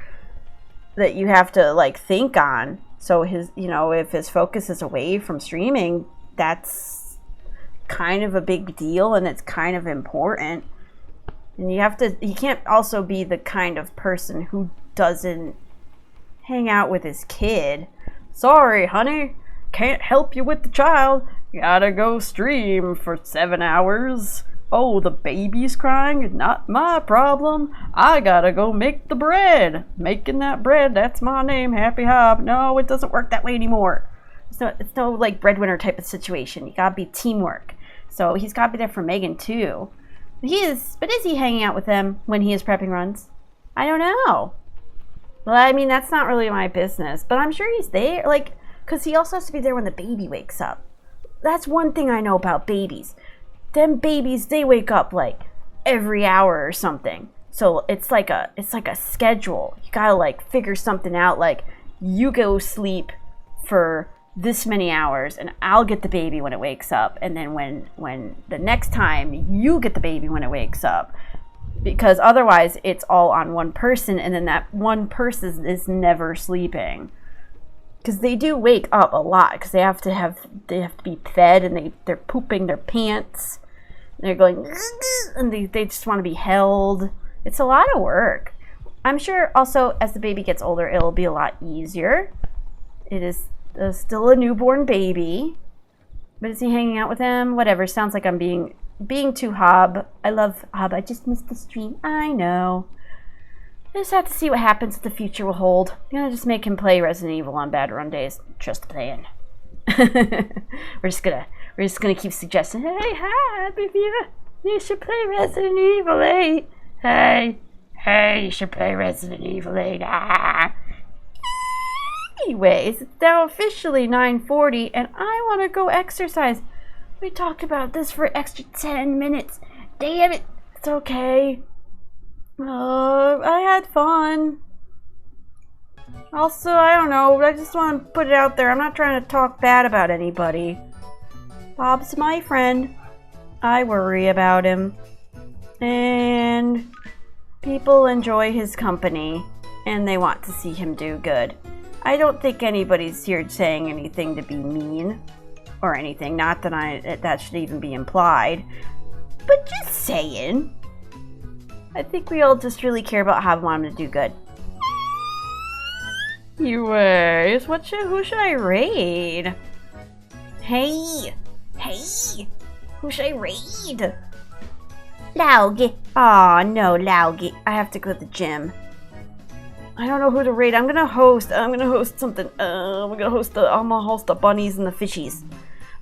that you have to like think on. So his, you know, if his focus is away from streaming, that's kind of a big deal and it's kind of important. And he can't also be the kind of person who doesn't hang out with his kid. Sorry, honey, can't help you with the child. Gotta go stream for 7 hours. Oh, the baby's crying? Not my problem. I gotta go make the bread. Making that bread, that's my name, Happy Hob. No, it doesn't work that way anymore. It's no like breadwinner type of situation. You gotta be teamwork. So he's gotta be there for Megan too. But is he hanging out with them when he is prepping runs? I don't know. Well, I mean, that's not really my business. But I'm sure he's there, like, because he also has to be there when the baby wakes up. That's one thing I know about babies. Them babies, they wake up like every hour or something. So it's like a schedule. You gotta like figure something out. Like, you go sleep for this many hours and I'll get the baby when it wakes up. And then when the next time you get the baby when it wakes up. Because otherwise it's all on one person and then that one person is never sleeping. Because they do wake up a lot because they have to be fed and they're pooping their pants. They're going and they just want to be held. It's a lot of work. I'm sure also as the baby gets older it'll be a lot easier. It is still a newborn baby. But is he hanging out with him? Whatever. Sounds like I'm being too Hob. I love Hob. I just missed the stream. I know. I just have to see what happens that the future will hold. I'm gonna just make him play Resident Evil on bad run days. Just playing. We're just gonna keep suggesting, hey, Hob, if you should play Resident Evil 8. Hey, you should play Resident Evil 8. Ah. Anyways, it's now officially 9:40 and I wanna go exercise. We talked about this for extra 10 minutes. Damn it. It's okay. I had fun. Also, I don't know, I just want to put it out there. I'm not trying to talk bad about anybody. Bob's my friend. I worry about him. And people enjoy his company. And they want to see him do good. I don't think anybody's here saying anything to be mean. Or anything. Not that that should even be implied. But just saying. I think we all just really care about how we want him to do good. Anyways, who should I raid? Hey, who should I raid? Laug. Aw, no, Laug. I have to go to the gym. I don't know who to raid. I'm gonna host something. I'm gonna host the bunnies and the fishies.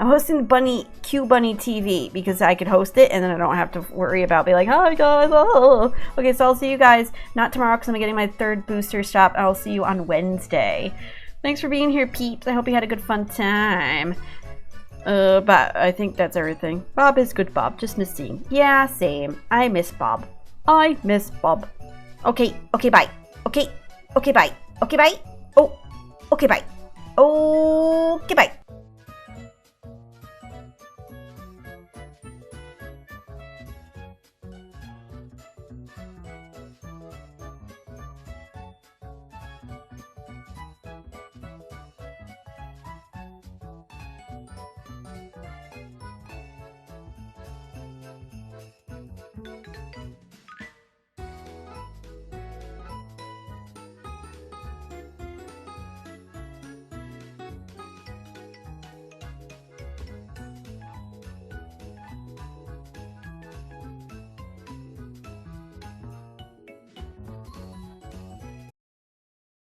I'm hosting the Q Bunny TV because I could host it and then I don't have to worry about being like, hi guys, oh. Okay, so I'll see you guys, not tomorrow because I'm getting my 3rd booster shot. I'll see you on Wednesday. Thanks for being here, peeps. I hope you had a good fun time. But I think that's everything. Bob is good, Bob. Just miss seeing. Yeah, same. I miss Bob. I miss Bob. Okay, bye. Okay, bye. Okay, bye. Oh, okay, bye. Okay, bye.